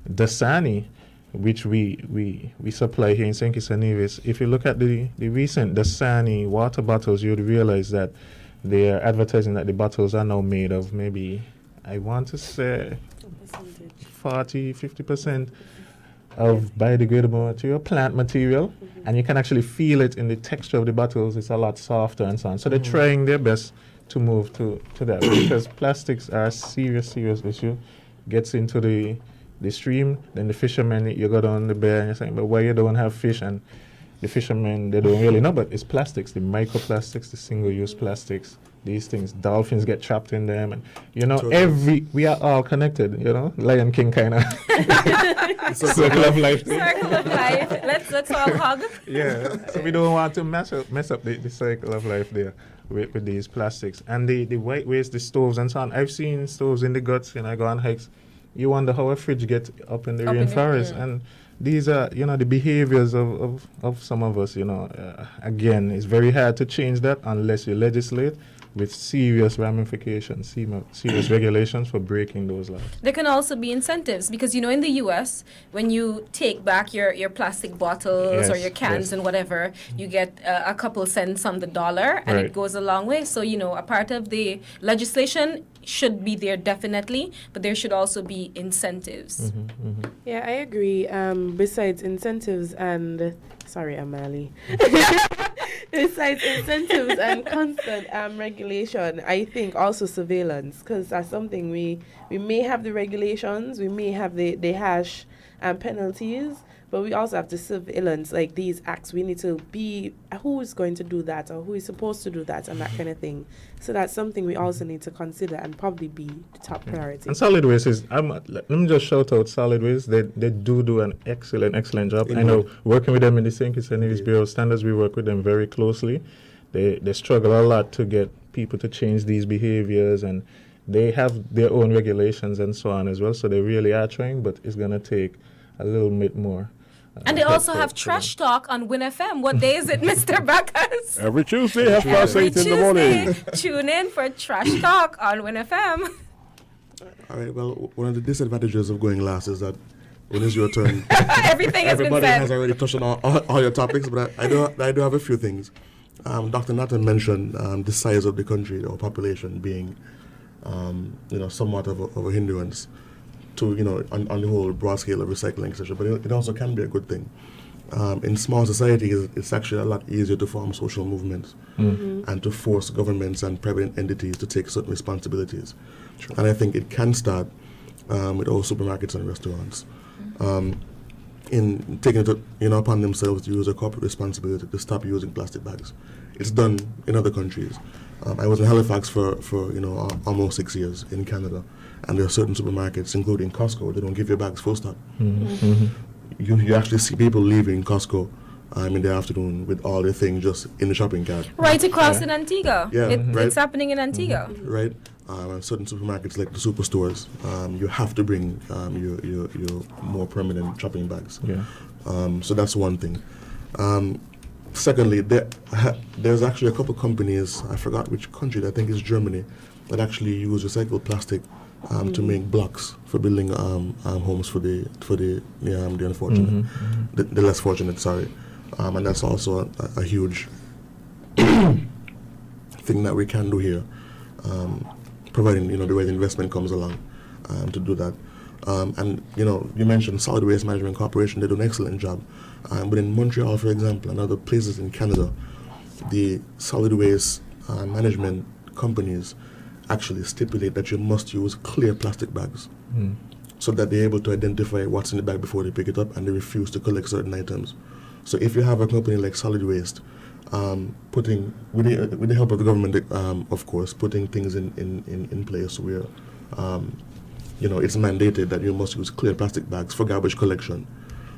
Dasani, which we supply here in St. Kitts and Nevis, if you look at the recent Dasani water bottles, you would realize that they are advertising that the bottles are now made of maybe, I want to say, 40-50% of biodegradable material, plant material, and you can actually feel it in the texture of the bottles. It's a lot softer and so on. So they're trying their best to move to that, because plastics are a serious issue. Gets into the stream, then the fishermen, you go down the bay and you're saying, but why you don't have fish? And the fishermen, they don't really know, but it's plastics, the microplastics, the single-use plastics, these things. Dolphins get trapped in them, and we are all connected, Lion King kind of circle of life. Circle of life. Let's all hug. Yeah, so we don't want to mess up the cycle of life there with these plastics. And the white waste, the stoves and so on. I've seen stoves in the guts, I go on hikes. You wonder how a fridge gets up in the rainforest. And these are, the behaviors of some of us, again, it's very hard to change that unless you legislate with serious ramifications, serious regulations for breaking those laws. There can also be incentives because, in the U.S., when you take back your plastic bottles or your cans and whatever, you get a couple cents on the dollar, and it goes a long way. So, a part of the legislation should be there definitely, but there should also be incentives. Yeah, I agree. Besides incentives and... Sorry, Amali. Besides incentives and constant regulation, I think also surveillance, because that's something we may have the regulations, we may have the harsh penalties, but we also have the surveillance, like these acts. We need to be who is going to do that or who is supposed to do that and that kind of thing. So that's something we also need to consider and probably be the top priority. And solid waste is, let me just shout out solid waste. They do an excellent job. I know, working with them in the St. Kitts and Nevis Bureau of Standards, we work with them very closely. They struggle a lot to get people to change these behaviors, and they have their own regulations and so on as well. So they really are trying, but it's going to take a little bit more. And they also have Trash Talk on Win FM. What day is it, Mr. Bacchus? Every Tuesday, 8:30 in the morning. Tune in for Trash Talk on Win FM. All right, well, one of the disadvantages of going last is that when it's your turn, Everything has been everybody said. has already touched on all your topics, but I do have a few things. Dr. Nathan mentioned the size of the country or population being, somewhat of a hindrance to, on the whole broad scale of recycling, etc. But it also can be a good thing. In small societies, it's actually a lot easier to form social movements and to force governments and private entities to take certain responsibilities. Sure. And I think it can start with all supermarkets and restaurants in taking it upon themselves to use a corporate responsibility to stop using plastic bags. It's done in other countries. I was in Halifax for almost 6 years in Canada, and there are certain supermarkets, including Costco, they don't give you bags full stop. You actually see people leaving Costco in the afternoon with all their things just in the shopping cart. Right across in Antigua. Yeah, It's happening in Antigua. Right. And certain supermarkets like the superstores, you have to bring your more permanent shopping bags. Yeah. So that's one thing. Secondly, there's actually a couple companies, I forgot which country, I think it's Germany, that actually use recycled plastic to make blocks for building homes for the unfortunate, the less fortunate. Sorry, and that's also a huge thing that we can do here, providing the right investment comes along to do that. And you mentioned Solid Waste Management Corporation; they do an excellent job. But in Montreal, for example, and other places in Canada, the solid waste management companies actually stipulate that you must use clear plastic bags so that they're able to identify what's in the bag before they pick it up, and they refuse to collect certain items. So if you have a company like Solid Waste putting, with the help of the government, of course, putting things in place where it's mandated that you must use clear plastic bags for garbage collection.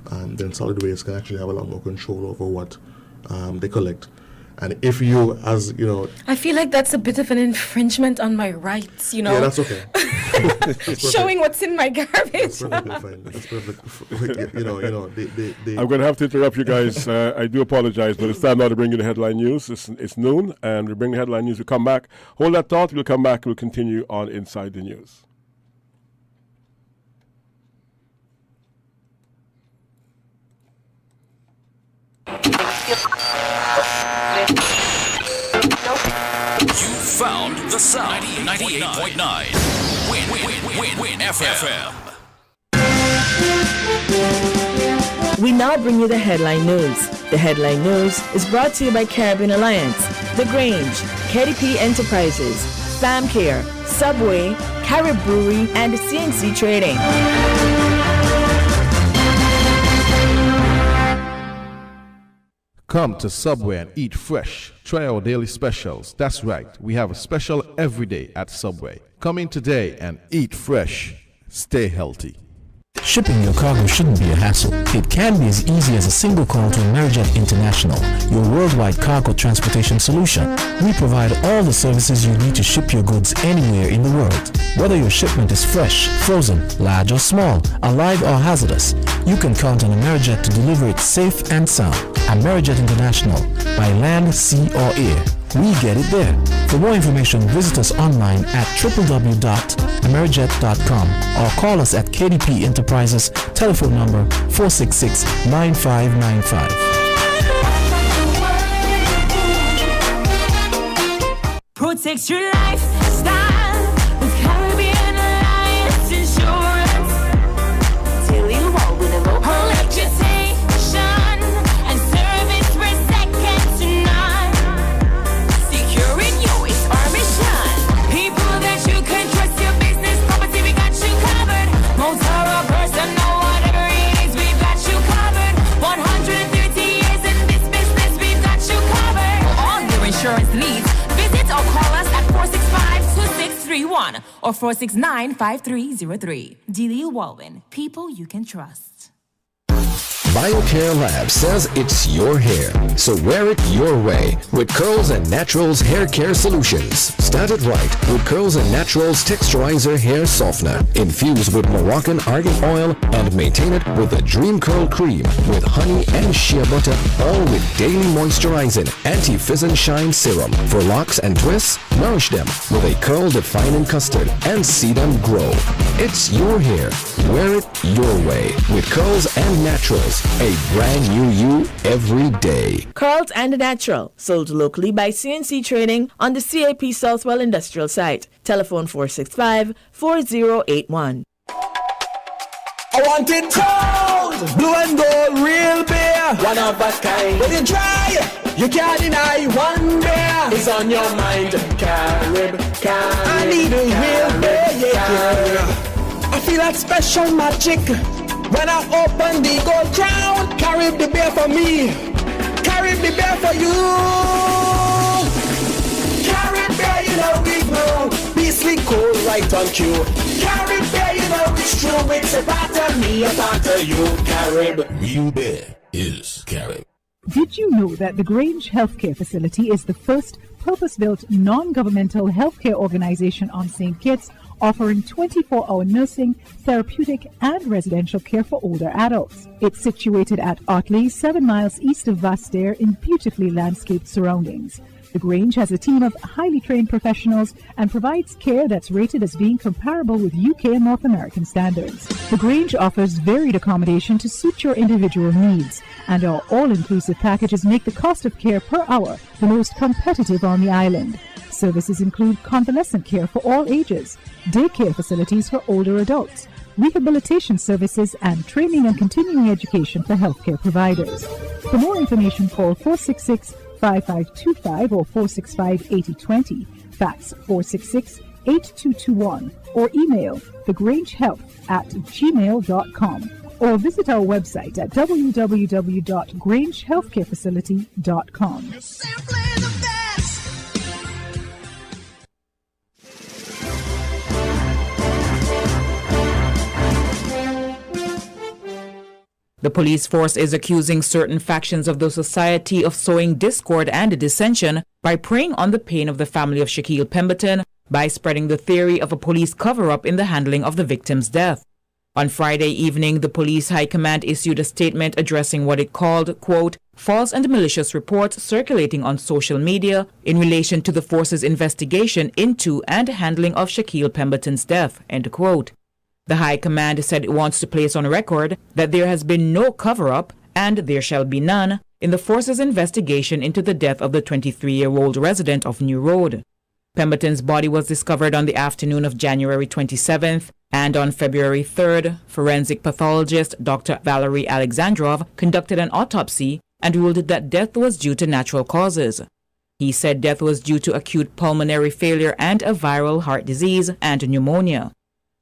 Then solid waste can actually have a lot more control over what they collect. And if you, I feel like that's a bit of an infringement on my rights, Yeah, that's okay. Showing what's in my garbage. That's perfectly fine. That's perfect. I'm going to have to interrupt you guys. I do apologize, but it's time now to bring you the headline news. It's noon, and we bring the headline news. We'll come back. Hold that thought. We'll come back. We'll continue on Inside the News. You found the sound. 98.9. Win FM. We now bring you the headline news. The headline news is brought to you by Caribbean Alliance, The Grange, KDP Enterprises, FamCare, Subway, Carib Brewery, and CNC Trading. Come to Subway and eat fresh. Try our daily specials. That's right, we have a special every day at Subway. Come in today and eat fresh. Stay healthy. Shipping your cargo shouldn't be a hassle. It can be as easy as a single call to Amerijet International, your worldwide cargo transportation solution. We provide all the services you need to ship your goods anywhere in the world. Whether your shipment is fresh, frozen, large or small, alive or hazardous, you can count on Amerijet to deliver it safe and sound. Amerijet International, by land, sea or air. We get it there. For more information, visit us online at www.amerijet.com or call us at KDP Enterprises, telephone number 466-9595. Protect your lifestyle with Caribbean Alliance Insurance. Daily Walden and reputation and service for second to none. Securing you is our mission. People that you can trust, your business, property, we got you covered. Motor or personal, whatever it is, we've got you covered. 130 years in this business, we've got you covered. For all your insurance needs, visit or call us at 465-2631 or 469-5303. Delia Walwyn, people you can trust. BioCare Lab says it's your hair, so wear it your way with Curls and Naturals Hair Care Solutions. Start it right with Curls and Naturals Texturizer Hair Softener, infused with Moroccan argan oil, and maintain it with a Dream Curl Cream with honey and shea butter, all with daily moisturizing anti-fizz and shine serum. For locks and twists, nourish them with a curl-defining custard and see them grow. It's your hair. Wear it your way with Curls and Naturals. A brand new you every day. Curls and Natural, sold locally by CNC Trading on the CAP Southwell Industrial Site. Telephone 465-4081. I want it cold, blue and gold, real beer, one of a kind. When you dry, you can't deny one beer is on your mind. Carib. I need a real beer, yeah. I feel like special magic when I open the gold crown. Carib the beer for me, Carib the beer for you. Carib beer, you know we grow, beastly cold right on cue. Carib beer, you know it's true, it's a part of me, a part of you. Carib, Real beer is Carib. Did you know that the Grange Healthcare Facility is the first purpose-built non-governmental healthcare organization on St. Kitts, offering 24-hour nursing, therapeutic, and residential care for older adults? It's situated at Otley, 7 miles east of Vastair in beautifully landscaped surroundings. The Grange has a team of highly trained professionals and provides care that's rated as being comparable with UK and North American standards. The Grange offers varied accommodation to suit your individual needs, and our all-inclusive packages make the cost of care per hour the most competitive on the island. Services include convalescent care for all ages, daycare facilities for older adults, rehabilitation services, and training and continuing education for healthcare providers. For more information, call 466-5525 or 465-8020, fax 466-8221, or email thegrangehealth@gmail.com, or visit our website at www.grangehealthcarefacility.com. The police force is accusing certain factions of the society of sowing discord and dissension by preying on the pain of the family of Shaquille Pemberton by spreading the theory of a police cover-up in the handling of the victim's death. On Friday evening, the police high command issued a statement addressing what it called, quote, false and malicious reports circulating on social media in relation to the force's investigation into and handling of Shaquille Pemberton's death, end quote. The high command said it wants to place on record that there has been no cover-up, and there shall be none, in the force's investigation into the death of the 23-year-old resident of New Road. Pemberton's body was discovered on the afternoon of January 27th, and on February 3rd, forensic pathologist Dr. Valery Alexandrov conducted an autopsy and ruled that death was due to natural causes. He said death was due to acute pulmonary failure and a viral heart disease and pneumonia.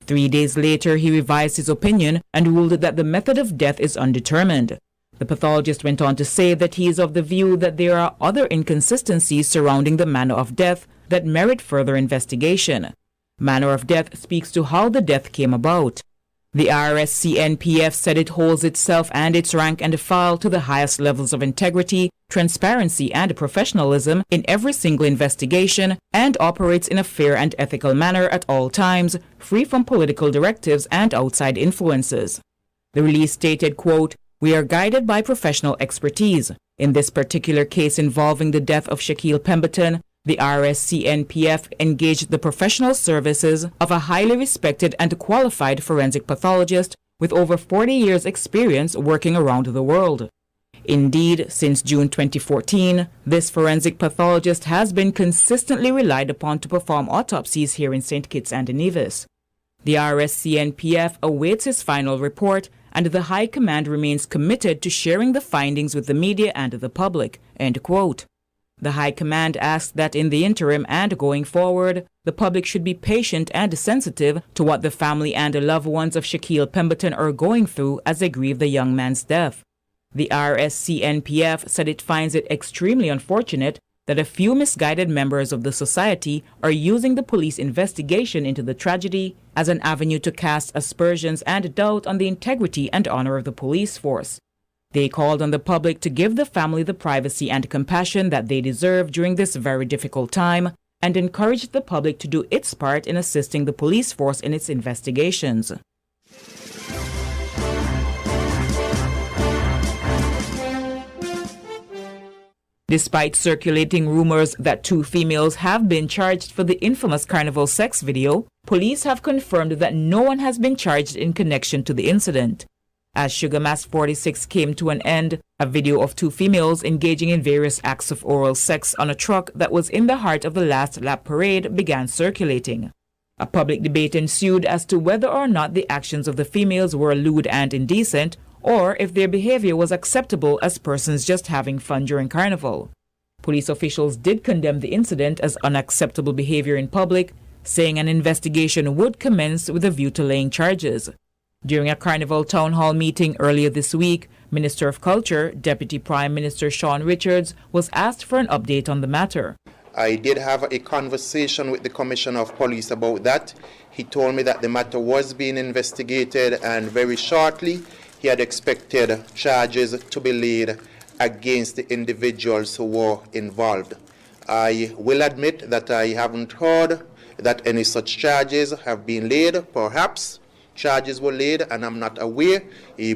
3 days later, he revised his opinion and ruled that the method of death is undetermined. The pathologist went on to say that he is of the view that there are other inconsistencies surrounding the manner of death that merit further investigation. Manner of death speaks to how the death came about. The RSCNPF said it holds itself and its rank and file to the highest levels of integrity, transparency, and professionalism in every single investigation and operates in a fair and ethical manner at all times, free from political directives and outside influences. The release stated, quote, we are guided by professional expertise. In this particular case involving the death of Shaquille Pemberton, the RSCNPF engaged the professional services of a highly respected and qualified forensic pathologist with over 40 years' experience working around the world. Indeed, since June 2014, this forensic pathologist has been consistently relied upon to perform autopsies here in St. Kitts and Nevis. The RSCNPF awaits his final report, and the High Command remains committed to sharing the findings with the media and the public, end quote. The High Command asked that in the interim and going forward, the public should be patient and sensitive to what the family and loved ones of Shaquille Pemberton are going through as they grieve the young man's death. The RSCNPF said it finds it extremely unfortunate that a few misguided members of the society are using the police investigation into the tragedy as an avenue to cast aspersions and doubt on the integrity and honor of the police force. They called on the public to give the family the privacy and compassion that they deserve during this very difficult time and encouraged the public to do its part in assisting the police force in its investigations. Despite circulating rumors that 2 females have been charged for the infamous carnival sex video, police have confirmed that no one has been charged in connection to the incident. As Sugar Mass 46 came to an end, a video of 2 females engaging in various acts of oral sex on a truck that was in the heart of the last lap parade began circulating. A public debate ensued as to whether or not the actions of the females were lewd and indecent, or if their behavior was acceptable as persons just having fun during Carnival. Police officials did condemn the incident as unacceptable behavior in public, saying an investigation would commence with a view to laying charges. During a Carnival Town Hall meeting earlier this week, Minister of Culture, Deputy Prime Minister Sean Richards, was asked for an update on the matter. I did have a conversation with the Commissioner of Police about that. He told me that the matter was being investigated and very shortly he had expected charges to be laid against the individuals who were involved. I will admit that I haven't heard that any such charges have been laid. Perhaps charges were laid and I'm not aware,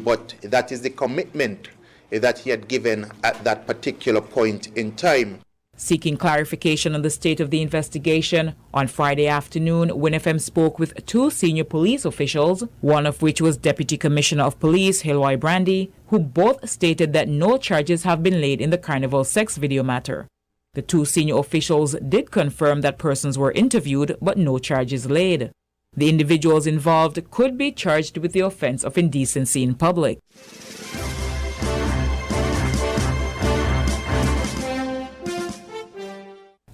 but that is the commitment that he had given at that particular point in time. Seeking clarification on the state of the investigation, on Friday afternoon, WinFM spoke with 2 senior police officials, one of which was Deputy Commissioner of Police Hilroy Brandy, who both stated that no charges have been laid in the Carnival sex video matter. The 2 senior officials did confirm that persons were interviewed, but no charges laid. The individuals involved could be charged with the offense of indecency in public.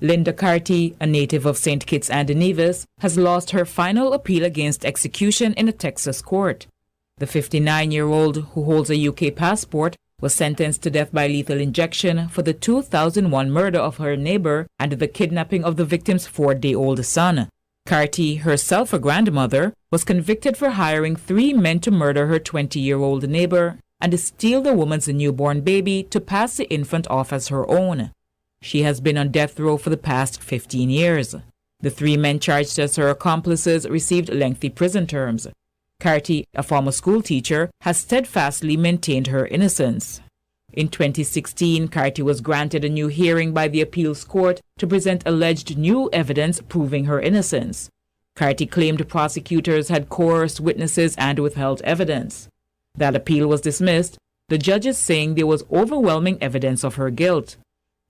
Linda Carty, a native of St. Kitts and Nevis, has lost her final appeal against execution in a Texas court. The 59-year-old, who holds a UK passport, was sentenced to death by lethal injection for the 2001 murder of her neighbor and the kidnapping of the victim's 4-day-old son. Carty, herself a grandmother, was convicted for hiring 3 men to murder her 20-year-old neighbor and steal the woman's newborn baby to pass the infant off as her own. She has been on death row for the past 15 years. The 3 men charged as her accomplices received lengthy prison terms. Carty, a former school teacher, has steadfastly maintained her innocence. In 2016, Carty was granted a new hearing by the appeals court to present alleged new evidence proving her innocence. Carty claimed prosecutors had coerced witnesses and withheld evidence. That appeal was dismissed, the judges saying there was overwhelming evidence of her guilt.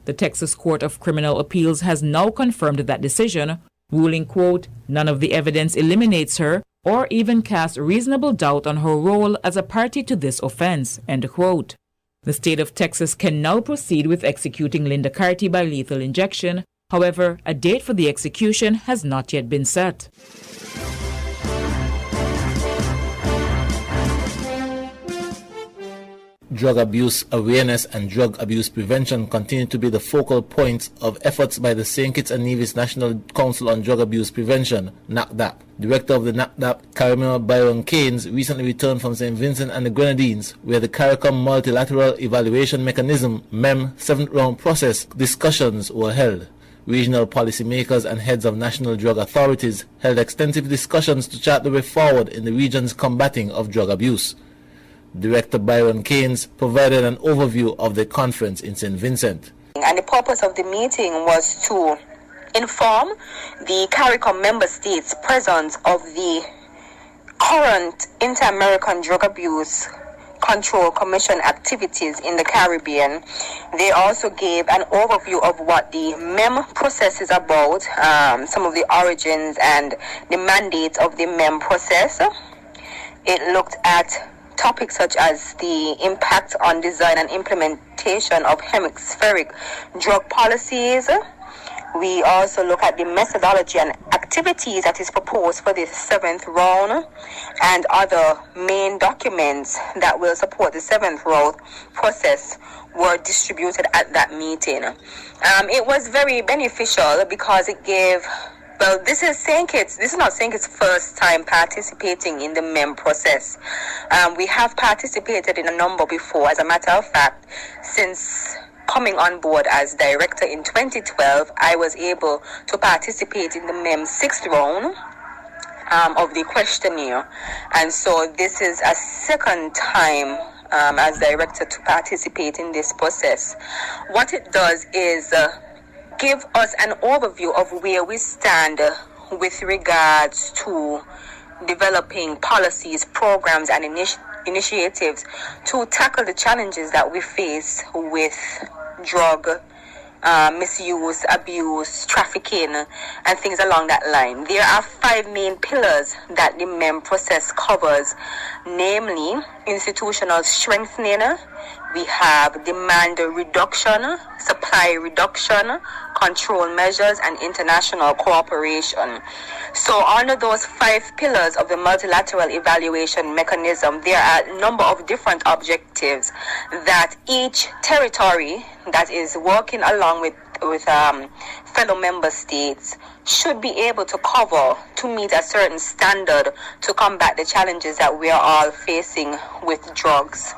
The Texas Court of Criminal Appeals has now confirmed that decision, ruling, quote, "None of the evidence eliminates her or even casts reasonable doubt on her role as a party to this offense," end quote. The state of Texas can now proceed with executing Linda Carty by lethal injection. However, a date for the execution has not yet been set. Drug abuse awareness and drug abuse prevention continue to be the focal points of efforts by the St. Kitts and Nevis National Council on Drug Abuse Prevention, NACDAP. Director of the NACDAP, Carmel Byron Keynes, recently returned from St. Vincent and the Grenadines, where the CARICOM Multilateral Evaluation Mechanism, MEM, 7th round process discussions were held. Regional policymakers and heads of national drug authorities held extensive discussions to chart the way forward in the region's combating of drug abuse. Director Byron Keynes provided an overview of the conference in St. Vincent. And the purpose of the meeting was to inform the CARICOM member states present of the current Inter-American Drug Abuse Control Commission activities in the Caribbean. They also gave an overview of what the MEM process is about, some of the origins and the mandates of the MEM process. It looked at topics such as the impact on design and implementation of hemispheric drug policies. We also look at the methodology and activities that is proposed for the 7th round and other main documents that will support the 7th round process were distributed at that meeting. It was very beneficial because it gave this is not St. Kitts' first time participating in the MEM process. We have participated in a number before. As a matter of fact, since coming on board as director in 2012, I was able to participate in the MEM 6th round of the questionnaire. And so this is a second time as director to participate in this process. What it does is give us an overview of where we stand with regards to developing policies, programs, and initiatives to tackle the challenges that we face with drug misuse, abuse, trafficking, and things along that line. There are 5 main pillars that the MEM process covers, namely institutional strengthening, we have demand reduction, supply reduction, control measures, and international cooperation. So under those 5 pillars of the multilateral evaluation mechanism, there are a number of different objectives that each territory that is working along with fellow member states should be able to cover to meet a certain standard to combat the challenges that we are all facing with drugs.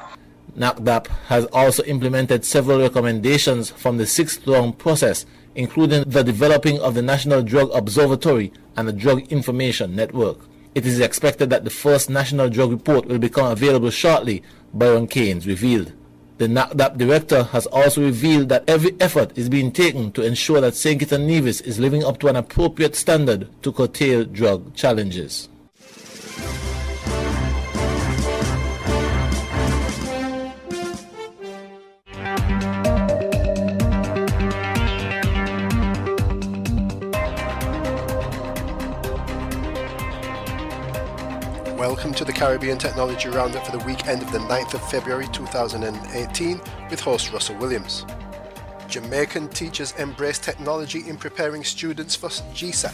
NACDAP has also implemented several recommendations from the 6th round process, including the developing of the National Drug Observatory and the Drug Information Network. It is expected that the first National Drug Report will become available shortly, Byron Keynes revealed. The NACDAP director has also revealed that every effort is being taken to ensure that St. Kitts and Nevis is living up to an appropriate standard to curtail drug challenges. Welcome to the Caribbean Technology Roundup for the weekend of the 9th of February 2018 with host Russell Williams. Jamaican teachers embrace technology in preparing students for GSAT.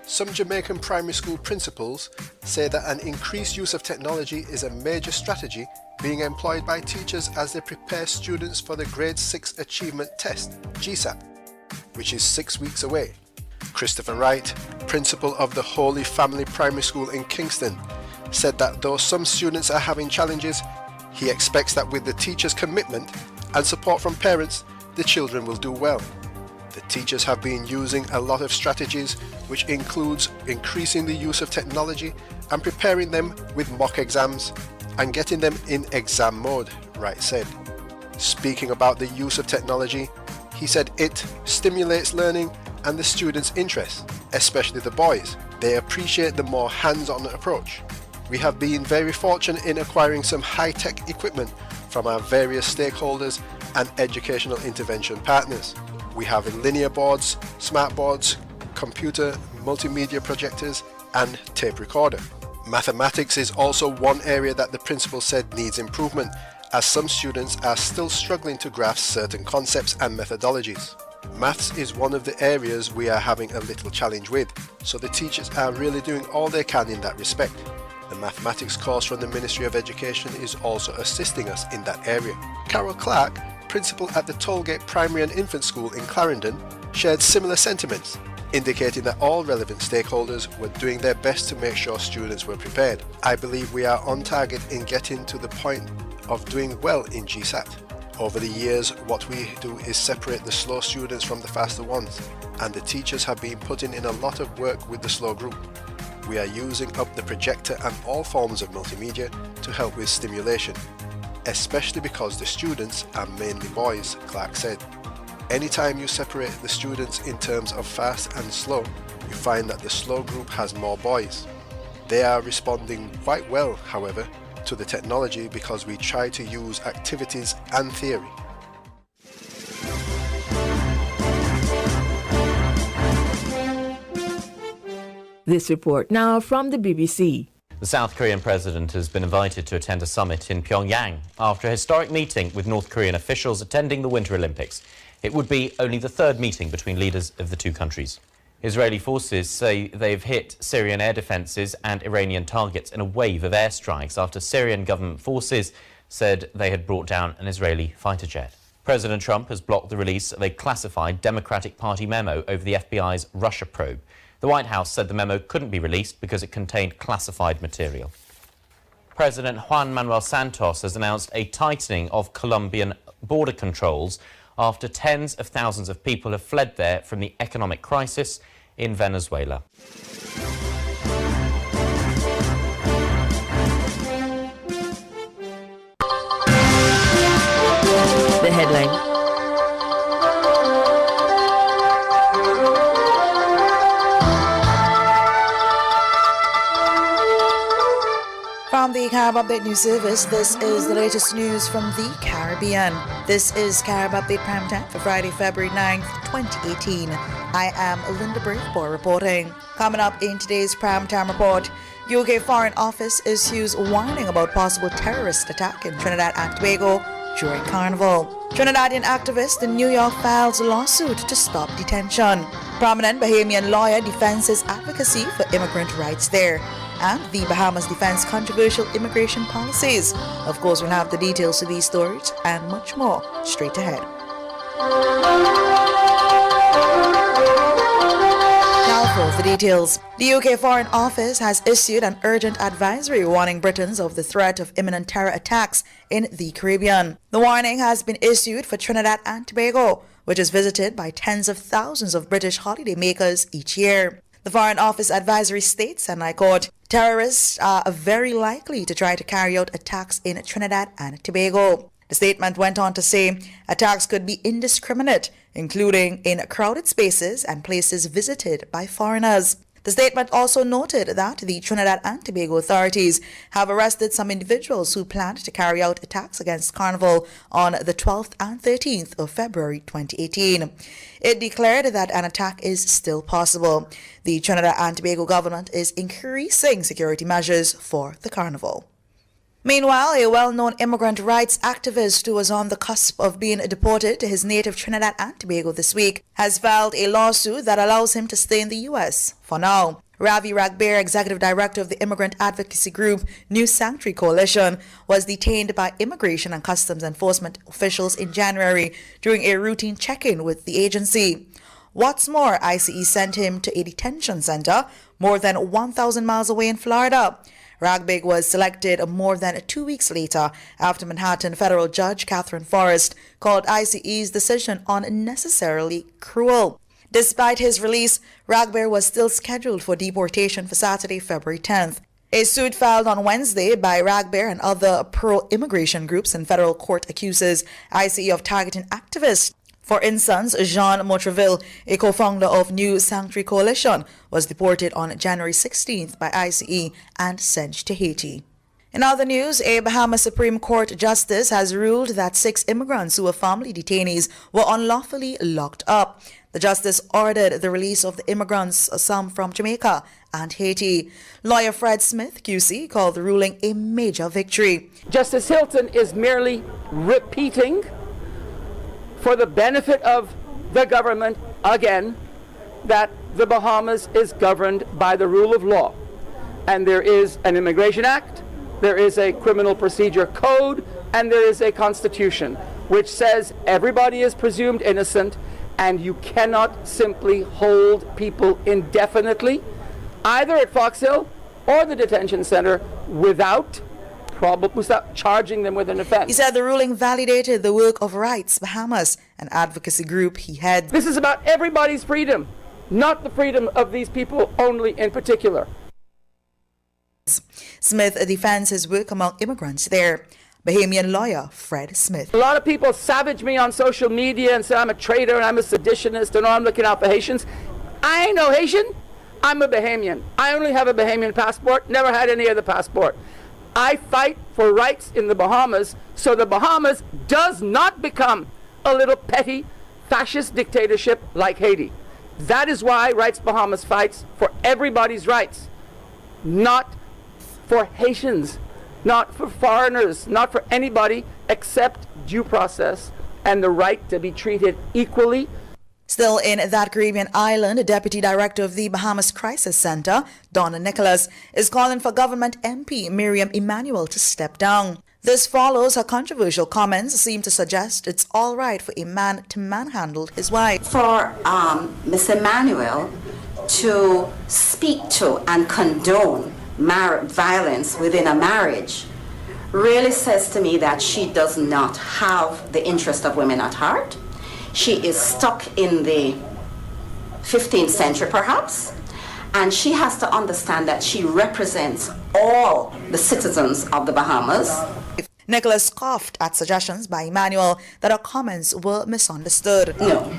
Some Jamaican primary school principals say that an increased use of technology is a major strategy being employed by teachers as they prepare students for the Grade 6 Achievement Test, GSAT, which is 6 weeks away. Christopher Wright, principal of the Holy Family Primary School in Kingston, said that though some students are having challenges, He expects that with the teachers' commitment and support from parents, the children will do well. The teachers have been using a lot of strategies, which includes increasing the use of technology and preparing them with mock exams and getting them in exam mode, Wright said. Speaking about the use of technology, he said it stimulates learning and the students' interest, especially the boys. They appreciate the more hands-on approach. We have been very fortunate in acquiring some high-tech equipment from our various stakeholders and educational intervention partners. We have linear boards, smart boards, computer, multimedia projectors, and tape recorder. Mathematics is also one area that the principal said needs improvement, as some students are still struggling to grasp certain concepts and methodologies. Maths is one of the areas we are having a little challenge with, so the teachers are really doing all they can in that respect. The mathematics course from the Ministry of Education is also assisting us in that area. Carol Clark, principal at the Tollgate Primary and Infant School in Clarendon, shared similar sentiments, indicating that all relevant stakeholders were doing their best to make sure students were prepared. I believe we are on target in getting to the point of doing well in GSAT. Over the years, what we do is separate the slow students from the faster ones, and the teachers have been putting in a lot of work with the slow group. We are using up the projector and all forms of multimedia to help with stimulation, especially because the students are mainly boys, Clark said. Anytime you separate the students in terms of fast and slow, you find that the slow group has more boys. They are responding quite well, however, to the technology because we try to use activities and theory. This report now from the BBC. The South Korean president has been invited to attend a summit in Pyongyang after a historic meeting with North Korean officials attending the Winter Olympics. It would be only the third meeting between leaders of the two countries. Israeli forces say they've hit Syrian air defences and Iranian targets in a wave of airstrikes after Syrian government forces said they had brought down an Israeli fighter jet. President Trump has blocked the release of a classified Democratic Party memo over the FBI's Russia probe. The White House said the memo couldn't be released because it contained classified material. President Juan Manuel Santos has announced a tightening of Colombian border controls after tens of thousands of people have fled there from the economic crisis in Venezuela. The headline. From the Carib Update News Service, this is the latest news from the Caribbean. This is Carib Update Prime Time for Friday, February 9th, 2018. I am Linda Braithwaite reporting. Coming up in today's Prime Time report, UK Foreign Office issues warning about possible terrorist attack in Trinidad and Tobago during Carnival. Trinidadian activist in New York files a lawsuit to stop detention. Prominent Bahamian lawyer defends his advocacy for immigrant rights there. And the Bahamas defends controversial immigration policies. Of course, we'll have the details to these stories and much more straight ahead. Now for the details. The UK Foreign Office has issued an urgent advisory warning Britons of the threat of imminent terror attacks in the Caribbean. The warning has been issued for Trinidad and Tobago, which is visited by tens of thousands of British holidaymakers each year. The Foreign Office advisory states, and I quote, terrorists are very likely to try to carry out attacks in Trinidad and Tobago. The statement went on to say attacks could be indiscriminate, including in crowded spaces and places visited by foreigners. The statement also noted that the Trinidad and Tobago authorities have arrested some individuals who planned to carry out attacks against Carnival on the 12th and 13th of February 2018. It declared that an attack is still possible. The Trinidad and Tobago government is increasing security measures for the Carnival. Meanwhile, a well-known immigrant rights activist who was on the cusp of being deported to his native Trinidad and Tobago this week has filed a lawsuit that allows him to stay in the U.S. for now. Ravi Ragbir, executive director of the immigrant advocacy group New Sanctuary Coalition, was detained by Immigration and Customs Enforcement officials in January during a routine check-in with the agency. What's more, ICE sent him to a detention center more than 1,000 miles away in Florida. Ragbig was selected more than 2 weeks later after Manhattan federal judge Catherine Forrest called ICE's decision unnecessarily cruel. Despite his release, Ragbir was still scheduled for deportation for Saturday, February 10th. A suit filed on Wednesday by Ragbir and other pro-immigration groups in federal court accuses ICE of targeting activists. For instance, Jean Motreville, a co-founder of New Sanctuary Coalition, was deported on January 16th by ICE and sent to Haiti. In other news, a Bahamas Supreme Court justice has ruled that 6 immigrants who were formerly detainees were unlawfully locked up. The justice ordered the release of the immigrants, some from Jamaica and Haiti. Lawyer Fred Smith, QC, called the ruling a major victory. Justice Hilton is merely repeating, for the benefit of the government, again, that the Bahamas is governed by the rule of law. And there is an Immigration Act, there is a Criminal Procedure Code, and there is a Constitution, which says everybody is presumed innocent, and you cannot simply hold people indefinitely, either at Fox Hill or the detention center, without charging them with an offense. He said the ruling validated the work of Rights Bahamas, an advocacy group he heads. This is about everybody's freedom, not the freedom of these people only in particular. Smith defends his work among immigrants there. Bahamian lawyer Fred Smith. A lot of people savage me on social media and say I'm a traitor and I'm a seditionist and I'm looking out for Haitians. I ain't no Haitian. I'm a Bahamian. I only have a Bahamian passport, never had any other passport. I fight for rights in the Bahamas so the Bahamas does not become a little petty fascist dictatorship like Haiti. That is why Rights Bahamas fights for everybody's rights, not for Haitians, not for foreigners, not for anybody except due process and the right to be treated equally. Still in that Caribbean island, the Deputy Director of the Bahamas Crisis Center, Donna Nicholas, is calling for government MP Miriam Emanuel to step down. This follows her controversial comments seem to suggest it's all right for a man to manhandle his wife. For Ms. Emanuel to speak to and condone violence within a marriage really says to me that she does not have the interest of women at heart. She is stuck in the 15th century perhaps, and she has to understand that she represents all the citizens of the Bahamas. Nicholas scoffed at suggestions by Emanuel that her comments were misunderstood. No,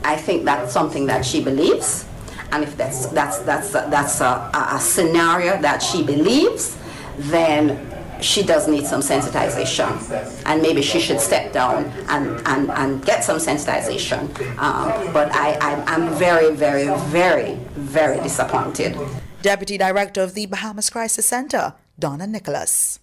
I think that's something that she believes, and if that's a scenario that she believes, then she does need some sensitization, and maybe she should step down and get some sensitization. But I'm very, very, very, very disappointed. Deputy Director of the Bahamas Crisis Center, Donna Nicholas.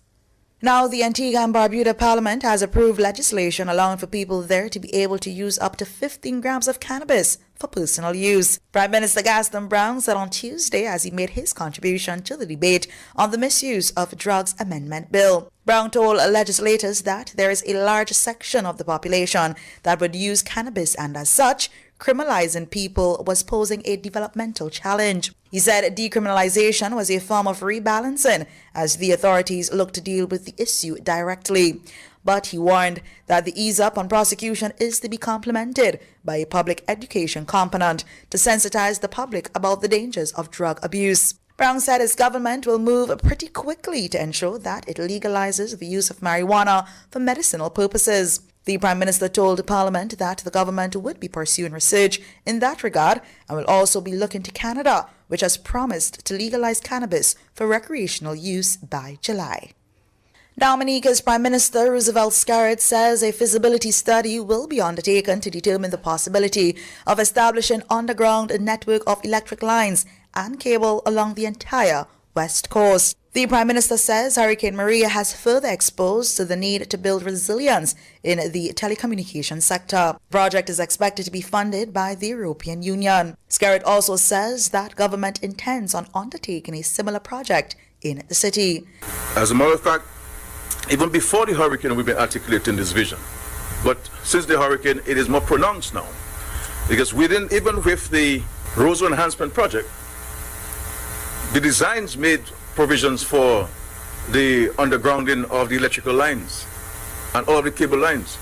Now, the Antigua and Barbuda Parliament has approved legislation allowing for people there to be able to use up to 15 grams of cannabis for personal use. Prime Minister Gaston Brown said on Tuesday as he made his contribution to the debate on the Misuse of Drugs Amendment Bill. Brown told legislators that there is a large section of the population that would use cannabis, and as such, criminalizing people was posing a developmental challenge. He said decriminalization was a form of rebalancing as the authorities look to deal with the issue directly. But he warned that the ease up on prosecution is to be complemented by a public education component to sensitize the public about the dangers of drug abuse. Brown said his government will move pretty quickly to ensure that it legalizes the use of marijuana for medicinal purposes. The Prime Minister told Parliament that the government would be pursuing research in that regard and will also be looking to Canada, which has promised to legalize cannabis for recreational use by July. Dominica's Prime Minister Roosevelt Scarrett says a feasibility study will be undertaken to determine the possibility of establishing an underground network of electric lines and cable along the entire West Coast. The Prime Minister says Hurricane Maria has further exposed to the need to build resilience in the telecommunications sector. The project is expected to be funded by the European Union. Scarrett also says that government intends on undertaking a similar project in the city. As a matter of fact, even before the hurricane, we've been articulating this vision. But since the hurricane, it is more pronounced now. Because even with the Roseau Enhancement Project, the designs made provisions for the undergrounding of the electrical lines and all of the cable lines.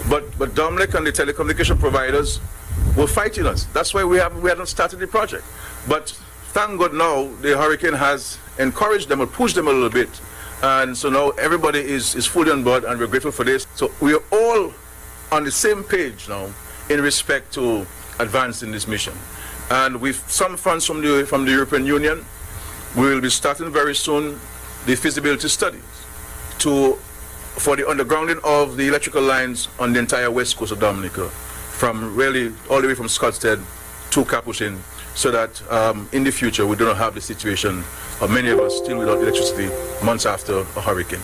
But Dominic and the telecommunication providers were fighting us. That's why we hadn't started the project. But thank God now the hurricane has encouraged them or pushed them a little bit. And so now everybody is fully on board, and we're grateful for this. So we are all on the same page now in respect to advancing this mission. And with some funds from the European Union, we will be starting very soon the feasibility studies for the undergrounding of the electrical lines on the entire west coast of Dominica, from really all the way from Scottsted to Capuchin, so that in the future we do not have the situation of many of us still without electricity months after a hurricane.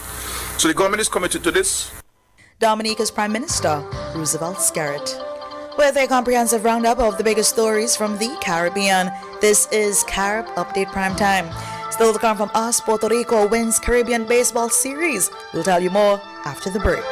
So the government is committed to this. Dominica's Prime Minister, Roosevelt Skerritt. With a comprehensive roundup of the biggest stories from the Caribbean, this is Carib Update Primetime. Still to come from us, Puerto Rico wins Caribbean Baseball Series. We'll tell you more after the break.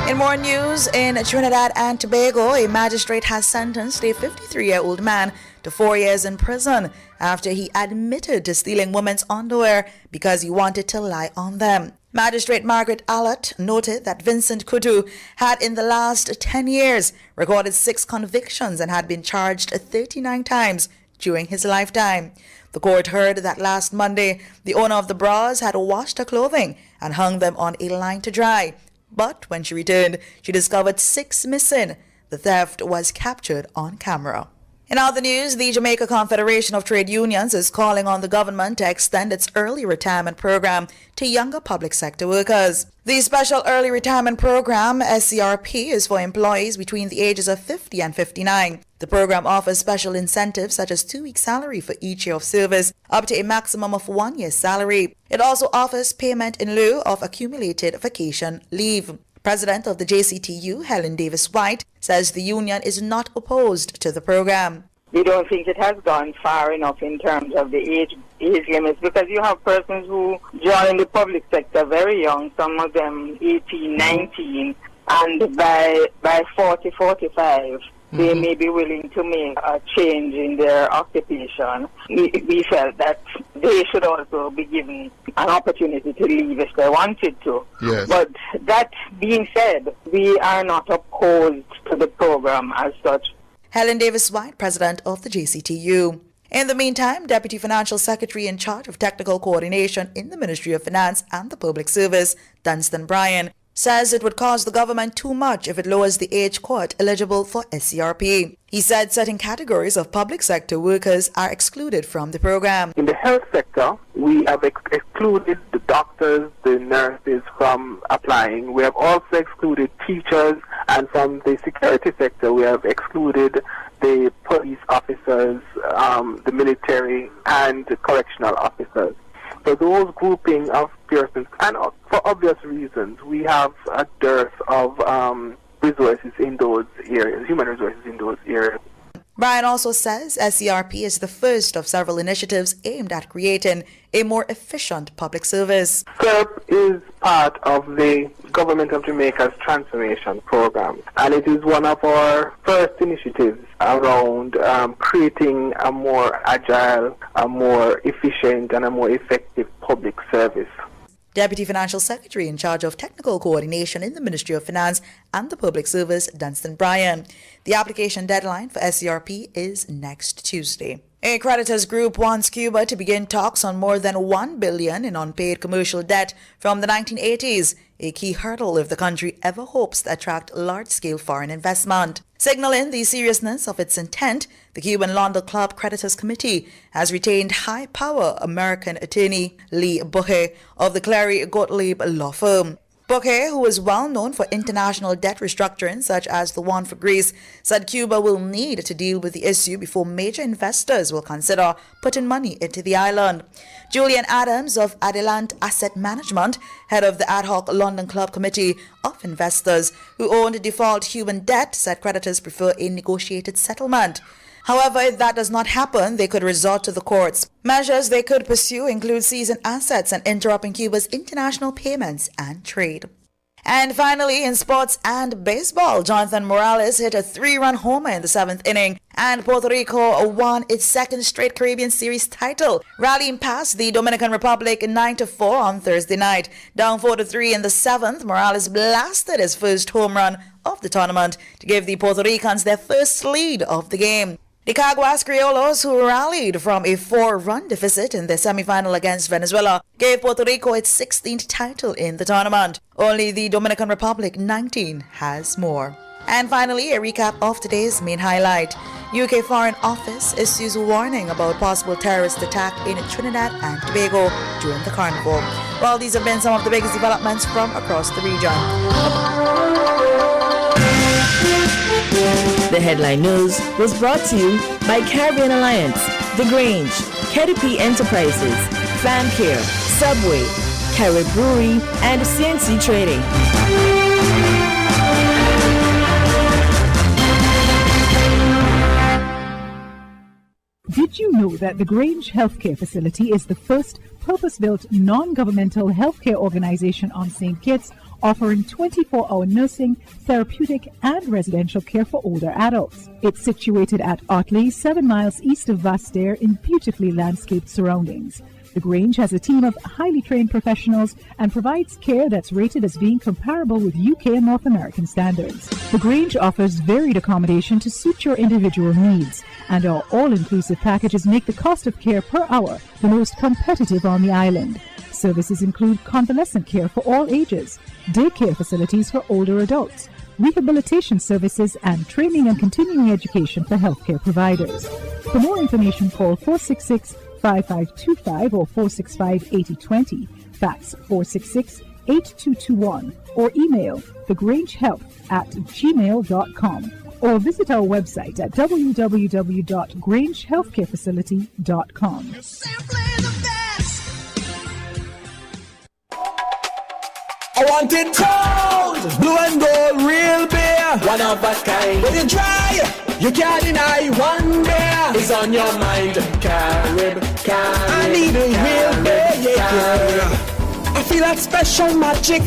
In more news, in Trinidad and Tobago, a magistrate has sentenced a 53-year-old man to 4 years in prison after he admitted to stealing women's underwear because he wanted to lie on them. Magistrate Margaret Allott noted that Vincent Kudu had in the last 10 years recorded 6 convictions and had been charged 39 times during his lifetime. The court heard that last Monday, the owner of the bras had washed her clothing and hung them on a line to dry. But when she returned, she discovered 6 missing. The theft was captured on camera. In other news, the Jamaica Confederation of Trade Unions is calling on the government to extend its early retirement program to younger public sector workers. The Special Early Retirement Program, SCRP, is for employees between the ages of 50 and 59. The program offers special incentives such as 2 weeks' salary for each year of service, up to a maximum of 1 year's salary. It also offers payment in lieu of accumulated vacation leave. President of the JCTU, Helen Davis White, says the union is not opposed to the program. We don't think it has gone far enough in terms of the age limits, because you have persons who join the public sector very young, some of them 18, 19, and by 40, 45, they may be willing to make a change in their occupation. We felt that they should also be given an opportunity to leave if they wanted to. Yes. But that being said, we are not opposed to the program as such. Helen Davis White, president of the JCTU. In the meantime, Deputy Financial Secretary in charge of technical coordination in the Ministry of Finance and the Public Service, Dunstan Bryan, says it would cost the government too much if it lowers the age court eligible for SCRP. He said certain categories of public sector workers are excluded from the program. In the health sector, we have excluded the doctors, the nurses from applying. We have also excluded teachers, and from the security sector, we have excluded the police officers, the military, and the correctional officers. So those grouping of persons, and for obvious reasons, we have a dearth of resources in those areas, human resources in those areas. Bryan also says SCRP is the first of several initiatives aimed at creating a more efficient public service. SCRP is part of the Government of Jamaica's transformation program, and it is one of our first initiatives around creating a more agile, a more efficient, and a more effective public service. Deputy Financial Secretary in charge of technical coordination in the Ministry of Finance and the Public Service, Dunstan Bryan. The application deadline for SCRP is next Tuesday. A creditors group wants Cuba to begin talks on more than $1 billion in unpaid commercial debt from the 1980s, a key hurdle if the country ever hopes to attract large-scale foreign investment. Signaling the seriousness of its intent, the Cuban London Club Creditors Committee has retained high-power American attorney Lee Buche of the Clary Gottlieb law firm. Buche, who is well known for international debt restructuring such as the one for Greece, said Cuba will need to deal with the issue before major investors will consider putting money into the island. Julian Adams of Adelant Asset Management, head of the ad hoc London Club Committee of Investors who owned default Cuban debt, said creditors prefer a negotiated settlement. However, if that does not happen, they could resort to the courts. Measures they could pursue include seizing assets and interrupting Cuba's international payments and trade. And finally, in sports and baseball, Jonathan Morales hit a 3-run homer in the 7th inning, and Puerto Rico won its second straight Caribbean Series title, rallying past the Dominican Republic 9-4 on Thursday night. Down 4-3 in the 7th, Morales blasted his first home run of the tournament to give the Puerto Ricans their first lead of the game. The Caguas Criollos, who rallied from a 4-run deficit in their semifinal against Venezuela, gave Puerto Rico its 16th title in the tournament. Only the Dominican Republic 19 has more. And finally, a recap of today's main highlight. UK Foreign Office issues a warning about possible terrorist attack in Trinidad and Tobago during the carnival. Well, these have been some of the biggest developments from across the region. The headline news was brought to you by Caribbean Alliance, The Grange, KDP Enterprises, FamCare, Subway, Carib Brewery, and CNC Trading. Did you know that the Grange Healthcare Facility is the first purpose-built non-governmental healthcare organization on St. Kitts, offering 24-hour nursing, therapeutic, and residential care for older adults? It's situated at Otley, 7 miles east of Vastair in beautifully landscaped surroundings. The Grange has a team of highly trained professionals and provides care that's rated as being comparable with UK and North American standards. The Grange offers varied accommodation to suit your individual needs, and our all-inclusive packages make the cost of care per hour the most competitive on the island. Services include convalescent care for all ages, daycare facilities for older adults, rehabilitation services, and training and continuing education for healthcare providers. For more information, call 466-5525 or 465-8020, fax 466-8221, or email thegrangehealth@gmail.com, or visit our website at www.grangehealthcarefacility.com. I want it cold, blue and gold, real beer, one of a kind. When you try, you can't deny one beer is on your mind. Carib. I need a real beer, yeah. I feel that special magic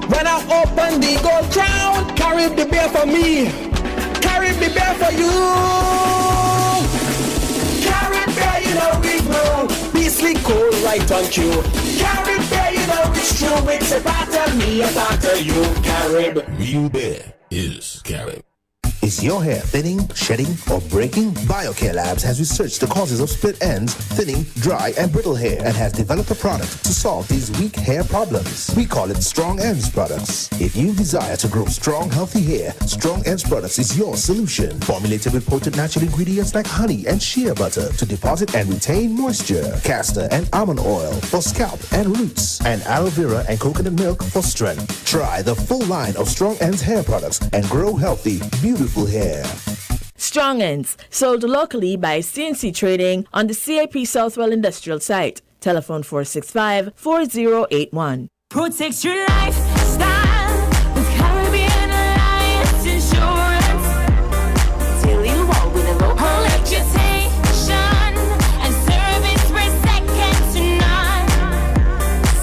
when I open the gold crown. Carib the beer for me, Carib the beer for you. Carib beer, you know we grow, beastly cold right on cue. Carib beer, you know it's true, it's a part of me, a part of you. Carib. Real beer is Carib. Is your hair thinning, shedding, or breaking? BioCare Labs has researched the causes of split ends, thinning, dry, and brittle hair, and has developed a product to solve these weak hair problems. We call it Strong Ends Products. If you desire to grow strong, healthy hair, Strong Ends Products is your solution. Formulated with potent natural ingredients like honey and shea butter to deposit and retain moisture, castor and almond oil for scalp and roots, and aloe vera and coconut milk for strength. Try the full line of Strong Ends hair products and grow healthy, beautiful hair. Strong Ends, sold locally by CNC Trading on the CIP Southwell Industrial Site. Telephone 465-4081. Protect your lifestyle with Caribbean Alliance Insurance. Till you walk with a local reputation and service for second to none.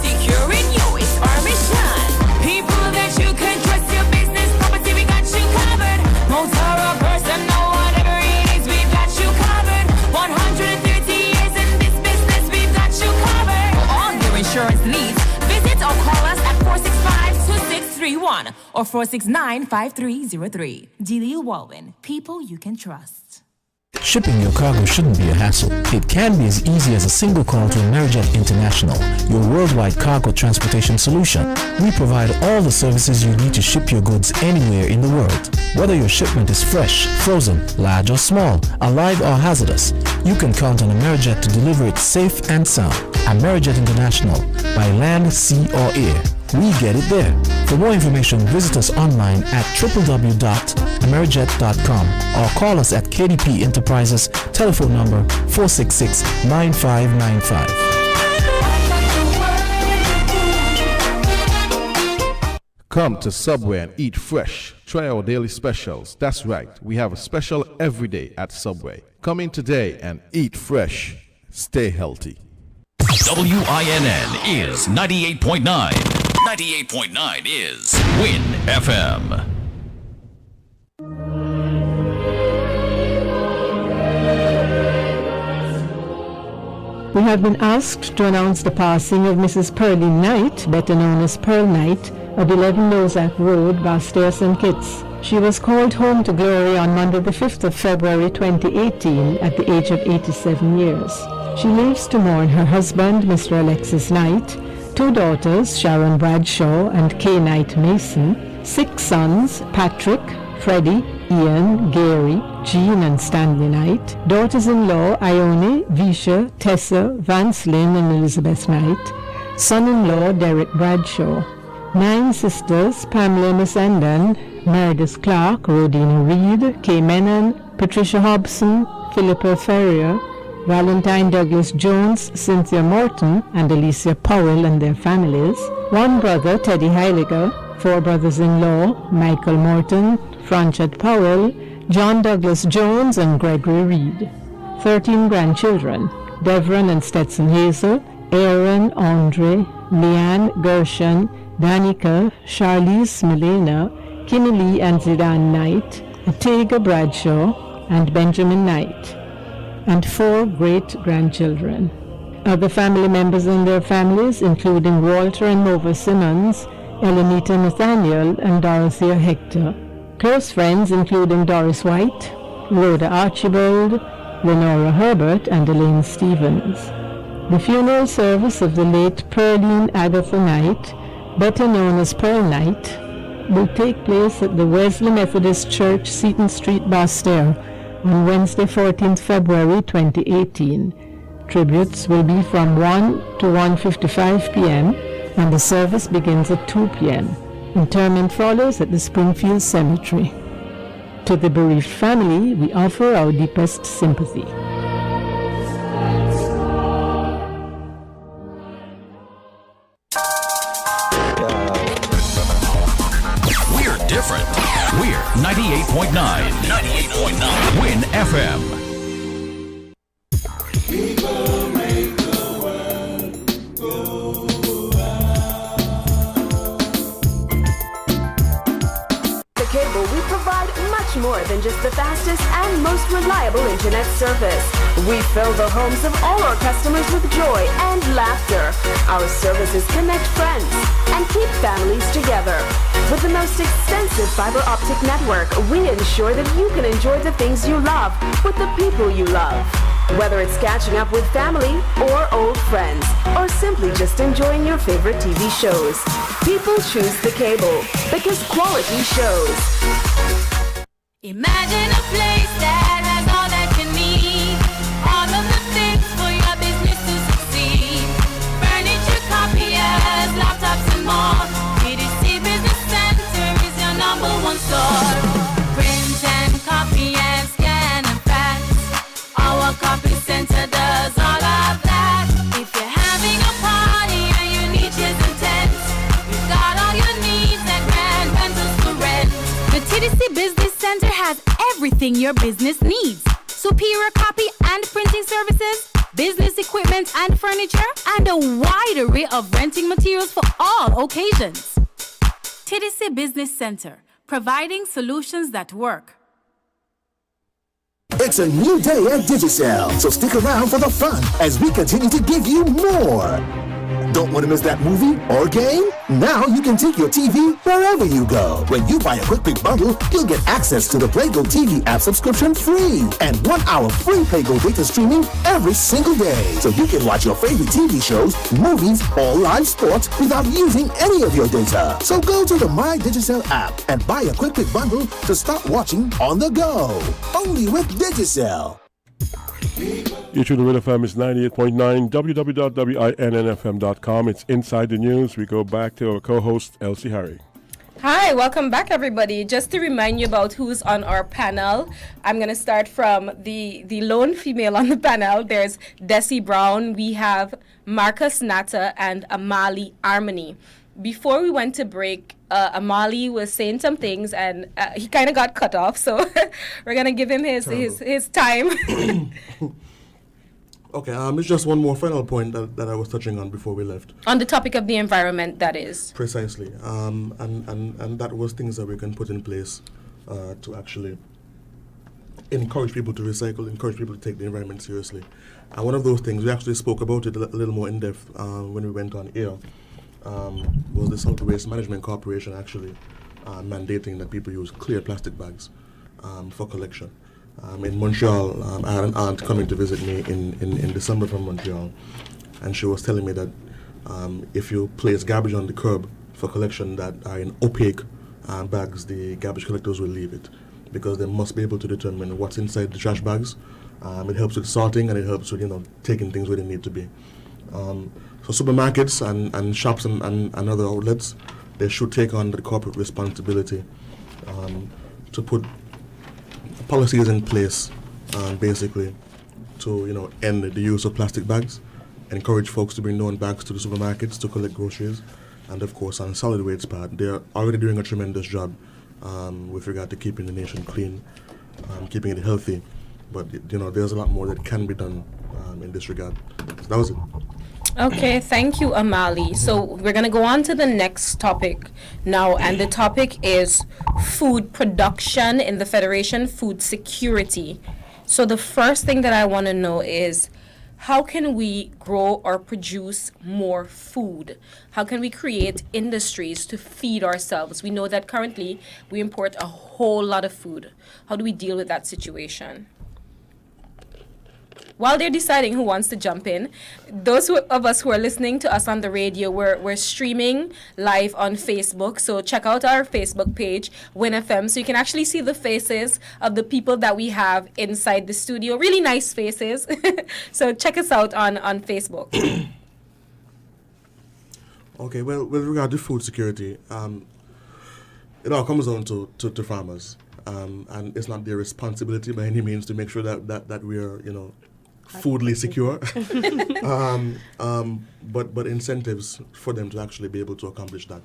Securing you is our mission. People that you can trust, your business, property, we got you covered. Motor or personal, whatever it is, we've got you covered. 130 years in this business, we've got you covered. For all your insurance needs, visit or call us at 465-2631 or 469-5303. Delia Walwyn, people you can trust. Shipping your cargo shouldn't be a hassle. It can be as easy as a single call to Amerijet International, your worldwide cargo transportation solution. We provide all the services you need to ship your goods anywhere in the world. Whether your shipment is fresh, frozen, large or small, alive or hazardous, you can count on Amerijet to deliver it safe and sound. Amerijet International, by land, sea or air. We get it there. For more information, visit us online at www.amerijet.com or call us at KDP Enterprises, telephone number 466-9595. Come to Subway and eat fresh. Try our daily specials. That's right, we have a special every day at Subway. Come in today and eat fresh. Stay healthy. WINN is 98.9. 98.9 is Win FM. We have been asked to announce the passing of Mrs. Pearline Knight, better known as Pearl Knight, of 11 Lozak Road, Basseterre, St. Kitts. She was called home to glory on Monday the 5th of February 2018 at the age of 87 years. She leaves to mourn her husband, Mr. Alexis Knight, 2 daughters, Sharon Bradshaw and Kay Knight Mason, 6 sons, Patrick, Freddie, Ian, Gary, Jean and Stanley Knight, daughters-in-law Ione, Visha, Tessa, Vance Lynn and Elizabeth Knight, son-in-law Derek Bradshaw, 9 sisters, Pamela Missenden, Meredith Clark, Rodina Reed, Kay Menon, Patricia Hobson, Philippa Ferrier, Valentine Douglas Jones, Cynthia Morton, and Alicia Powell and their families, 1 brother, Teddy Heiliger, 4 brothers-in-law, Michael Morton, Franchard Powell, John Douglas Jones, and Gregory Reed, 13 grandchildren, Devron and Stetson Hazel, Aaron, Andre, Leanne, Gershon, Danica, Charlize, Milena, Kinney Lee and Zidane Knight, Atega Bradshaw, and Benjamin Knight, and 4 great-grandchildren. Other family members and their families, including Walter and Nova Simmons, Elenita Nathaniel, and Dorothea Hector. Close friends including Doris White, Rhoda Archibald, Lenora Herbert, and Elaine Stevens. The funeral service of the late Pearline Agatha Knight, better known as Pearl Knight, will take place at the Wesley Methodist Church, Seaton Street, Basseterre, on Wednesday, 14th February 2018. Tributes will be from 1 to 1:55 p.m. and the service begins at 2 p.m. Interment follows at the Springfield Cemetery. To the bereaved family, we offer our deepest sympathy. We're different. We're 98.9. 98.9. Win FM. People make the world go The Cable, we provide much more than just the fastest and most reliable internet service. We fill the homes of all our customers with joy and laughter. Our services connect friends and keep families together. With the most extensive fiber optic network, we ensure that you can enjoy the things you love with the people you love. Whether it's catching up with family or old friends, or simply just enjoying your favorite TV shows, people choose the Cable because quality shows. Imagine a place that has all that you need. All of the things for your business to succeed. Furniture, copiers, laptops and more. TDC Business Center is your #1 store. Print and copy and scan and fax. Our copy center does all of that. If you're having a party and you need chairs and tents, we've got all your needs at Grand Rentals for rent. The TDC Business Center has everything your business needs. Superior copy and printing services, business equipment and furniture, and a wide array of renting materials for all occasions. TDC Business Center, providing solutions that work. It's a new day at Digicel, so stick around for the fun as we continue to give you more. Don't want to miss that movie or game? Now you can take your TV wherever you go. When you buy a Quick Pick bundle, you'll get access to the PlayGo TV app subscription free and 1 hour free PlayGo data streaming every single day. So you can watch your favorite TV shows, movies, or live sports without using any of your data. So go to the My Digicel app and buy a Quick Pick bundle to start watching on the go. Only with Digicel. You tune to Win FM is 98.9, www.winnfm.com. It's Inside the News. We go back to our co-host, Elsie Harry. Hi, welcome back, everybody. Just to remind you about who's on our panel, I'm going to start from the lone female on the panel. There's Desi Brown, we have Marcus Natta, and Amali Armani. Before we went to break, Amali was saying some things, and he kind of got cut off, so we're going to give him his time. Okay, it's just one more final point that I was touching on before we left. On the topic of the environment, that is. Precisely. And that was things that we can put in place to actually encourage people to recycle, encourage people to take the environment seriously. And one of those things, we actually spoke about it a little more in depth when we went on air, was the Solid Waste Management Corporation actually mandating that people use clear plastic bags for collection. In Montreal, I had an aunt coming to visit me in December from Montreal, and she was telling me that if you place garbage on the curb for collection that are in opaque bags, the garbage collectors will leave it because they must be able to determine what's inside the trash bags. It helps with sorting and it helps with taking things where they need to be. So supermarkets and shops and other outlets, they should take on the corporate responsibility to put policies in place, basically, to end the use of plastic bags, encourage folks to bring their own bags to the supermarkets to collect groceries, and of course on solid waste part, they're already doing a tremendous job with regard to keeping the nation clean, keeping it healthy. But there's a lot more that can be done in this regard. So that was it. Okay, thank you, Amali. So we're going to go on to the next topic now, and the topic is food production in the Federation, food security. So the first thing that I want to know is, how can we grow or produce more food? How can we create industries to feed ourselves? We know that currently we import a whole lot of food. How do we deal with that situation? While they're deciding who wants to jump in, those of us who are listening to us on the radio, we're streaming live on Facebook. So check out our Facebook page, Win FM, so you can actually see the faces of the people that we have inside the studio. Really nice faces. So check us out on Facebook. Okay, well, with regard to food security, it all comes down to farmers. And it's not their responsibility by any means to make sure that we are, foodly secure, but incentives for them to actually be able to accomplish that.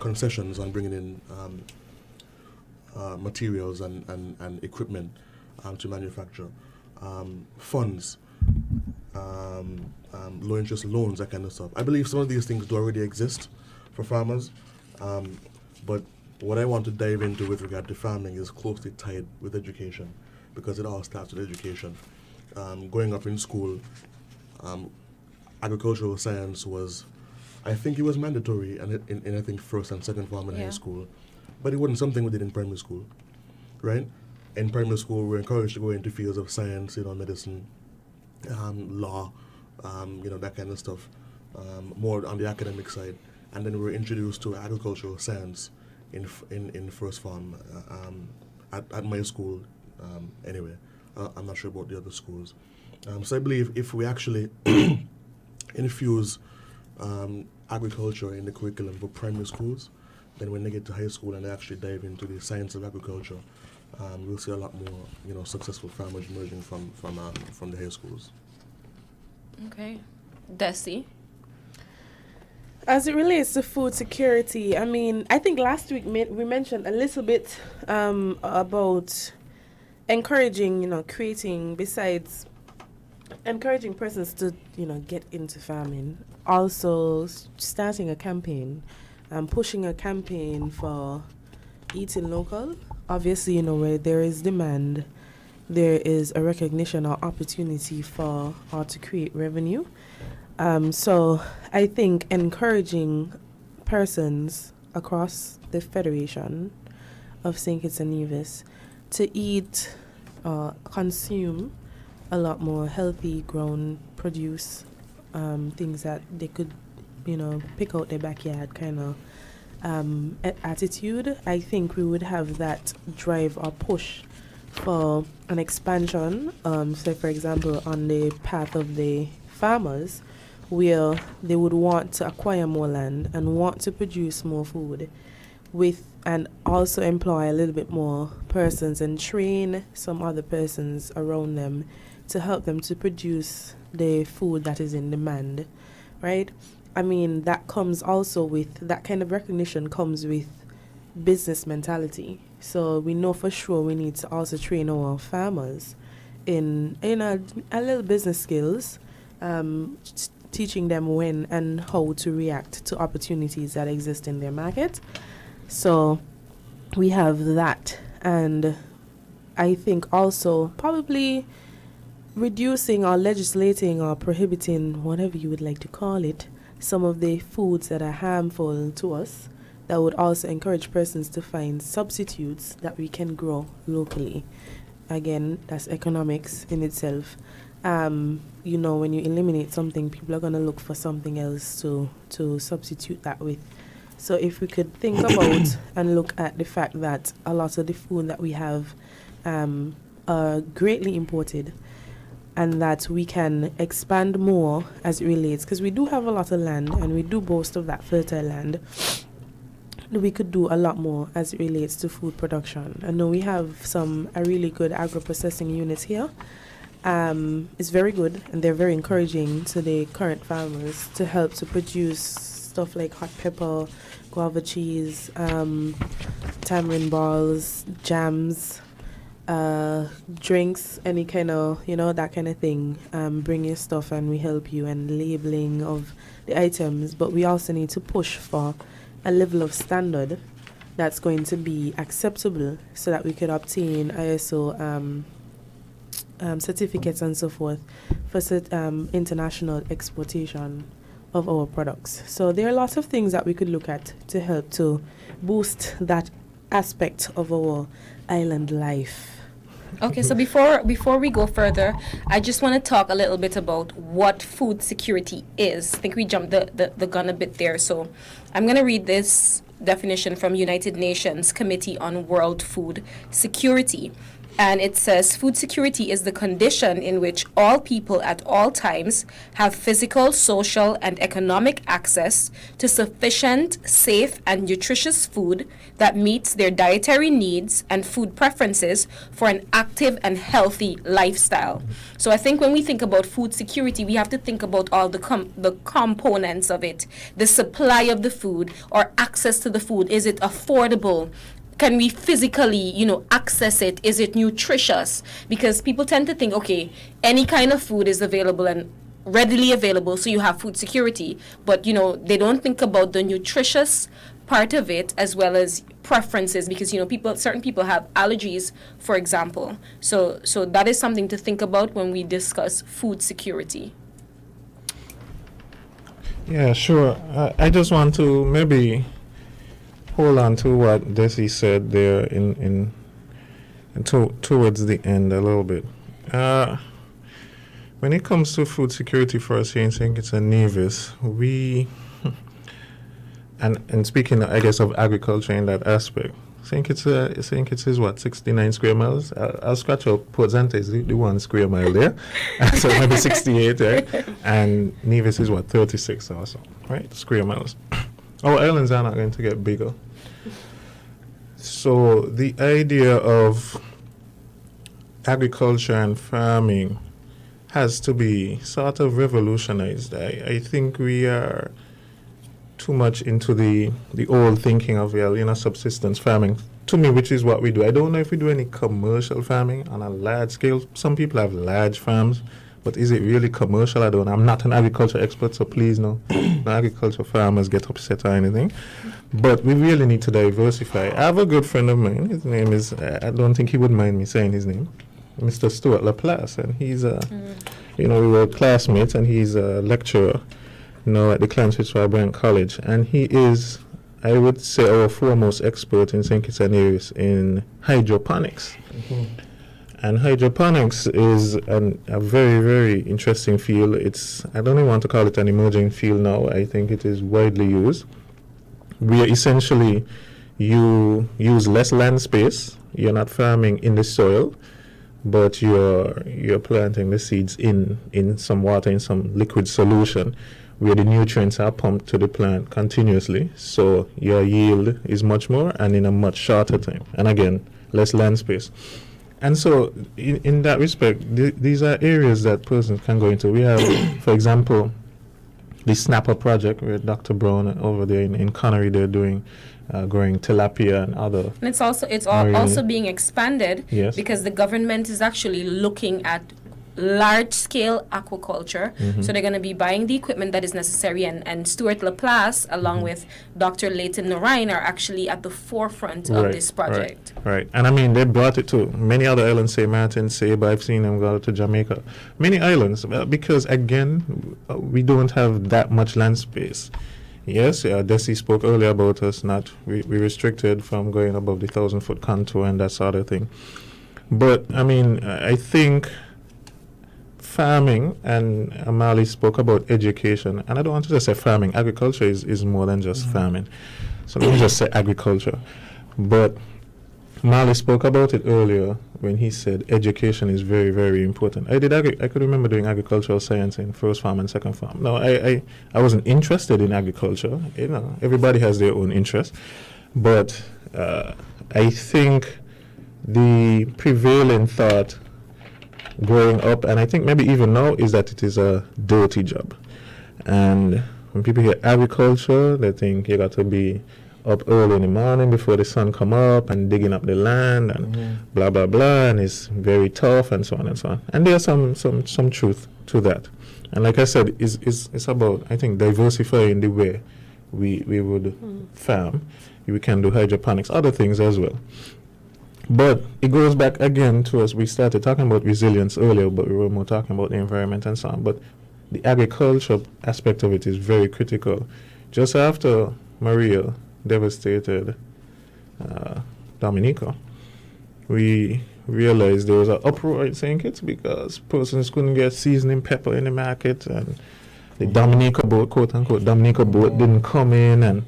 Concessions on bringing in materials and equipment to manufacture. Funds, low interest loans, that kind of stuff. I believe some of these things do already exist for farmers, but what I want to dive into with regard to farming is closely tied with education, because it all starts with education. Growing up in school, agricultural science was, I think it was mandatory in I think first and second form in high school, but it wasn't something we did in primary school, right? In primary school, we're encouraged to go into fields of science, medicine, law, that kind of stuff, more on the academic side, and then we were introduced to agricultural science in first form at my school, anyway. I'm not sure about the other schools. So I believe if we actually infuse agriculture in the curriculum for primary schools, then when they get to high school and they actually dive into the science of agriculture, we'll see a lot more, successful farmers emerging from the high schools. Okay. Desi? As it relates to food security, I think last week we mentioned a little bit about encouraging, creating, besides encouraging persons to, get into farming, also starting a campaign, pushing a campaign for eating local. Obviously, where there is demand, there is a recognition or opportunity for or to create revenue. So I think encouraging persons across the Federation of St. Kitts and Nevis to eat or consume a lot more healthy grown produce, things that they could, pick out their backyard kind of attitude. I think we would have that drive or push for an expansion, say for example on the path of the farmers, where they would want to acquire more land and want to produce more food and also employ a little bit more persons and train some other persons around them to help them to produce the food that is in demand, right? That comes also with, that kind of recognition comes with business mentality. So we know for sure we need to also train our farmers in a little business skills, teaching them when and how to react to opportunities that exist in their market. So we have that, and I think also probably reducing or legislating or prohibiting, whatever you would like to call it, some of the foods that are harmful to us, that would also encourage persons to find substitutes that we can grow locally. Again, that's economics in itself. You know, when you eliminate something, people are going to look for something else to substitute that with. So if we could think about and look at the fact that a lot of the food that we have are greatly imported, and that we can expand more as it relates, because we do have a lot of land and we do boast of that fertile land. We could do a lot more as it relates to food production. I know we have a really good agro-processing units here. It's very good, and they're very encouraging to the current farmers to help to produce stuff like hot pepper, guava cheese, tamarind balls, jams, drinks, any kind of, that kind of thing. Bring your stuff and we help you, and labeling of the items. But we also need to push for a level of standard that's going to be acceptable, so that we could obtain ISO certificates and so forth for international exportation of our products. So there are lots of things that we could look at to help to boost that aspect of our island life. Okay, so before we go further, I just want to talk a little bit about what food security is. I think we jumped the gun a bit there. So I'm going to read this definition from United Nations Committee on World Food Security. And it says, food security is the condition in which all people at all times have physical, social, and economic access to sufficient, safe, and nutritious food that meets their dietary needs and food preferences for an active and healthy lifestyle. So I think when we think about food security, we have to think about all the components of it. The supply of the food, or access to the food. Is it affordable? Can we physically, access it? Is it nutritious? Because people tend to think, okay, any kind of food is available and readily available, so you have food security. But, they don't think about the nutritious part of it, as well as preferences, because, certain people have allergies, for example. So that is something to think about when we discuss food security. Yeah, sure. I just want to maybe hold on to what Desi said there towards the end a little bit. When it comes to food security for us here in St. Kitts and Nevis, we, and speaking, I guess, of agriculture in that aspect, St. Kitts is what, 69 square miles? I'll scratch out Port Zante is the 1 square mile there, so maybe 68, right? And Nevis is what, 36 or so, right? Square miles. Our islands are not going to get bigger. So the idea of agriculture and farming has to be sort of revolutionized. I think we are too much into the old thinking of, subsistence farming, to me, which is what we do. I don't know if we do any commercial farming on a large scale. Some people have large farms, but is it really commercial? I don't know. I'm not an agriculture expert, so please no agriculture farmers get upset or anything. But we really need to diversify. I have a good friend of mine. His name is, I don't think he would mind me saying his name, Mr. Stuart Laplace. And he's, we were classmates, and he's a lecturer, at the Clarence Fitzgerald College. And he is, I would say, our foremost expert in St. Kitts and Nevis in hydroponics. Mm-hmm. And hydroponics is a very, very interesting field. I don't even want to call it an emerging field now. I think it is widely used. Where essentially you use less land space. You're not farming in the soil, but you're planting the seeds in some water, in some liquid solution, where the nutrients are pumped to the plant continuously. So your yield is much more, and in a much shorter time. And again, less land space. And so, in that respect, these are areas that persons can go into. We have, for example, the Snapper project, where Dr. Brown over there in Connery, they're doing growing tilapia and other. And it's also marine- also being expanded Yes. because the government is actually looking at large-scale aquaculture. Mhm. So they're going to be buying the equipment that is necessary, and Stuart Laplace, along with Dr. Leighton Narain, are actually at the forefront of this project. Right. And I mean, they brought it to many other islands, St. Martin, Saba, I've seen them go to Jamaica. Many islands, because again, we don't have that much land space. Yes, Desi spoke earlier about us we restricted from going above the 1,000-foot contour and that sort of thing. But, I mean, I think farming, and Amali spoke about education, and I don't want to just say farming. Agriculture is more than just farming. So let me just say agriculture. But Mali spoke about it earlier when he said education is very, very important. I could remember doing agricultural science in first farm and second farm. No, I wasn't interested in agriculture. You know, everybody has their own interest. But I think the prevailing thought growing up, and I think maybe even now, is that it is a dirty job. And when people hear agriculture, they think you got to be up early in the morning before the sun come up and digging up the land and blah, blah, blah, and it's very tough and so on and so on. And there's some truth to that. And like I said, it's about, I think, diversifying the way we would farm. We can do hydroponics, other things as well. But it goes back again to us. We started talking about resilience earlier, but we were more talking about the environment and so on. But the agriculture aspect of it is very critical. Just after Maria devastated Dominica, we realized there was an uproar in St. Kitts because persons couldn't get seasoning pepper in the market, and the Dominica boat, quote unquote, Dominica boat didn't come in, and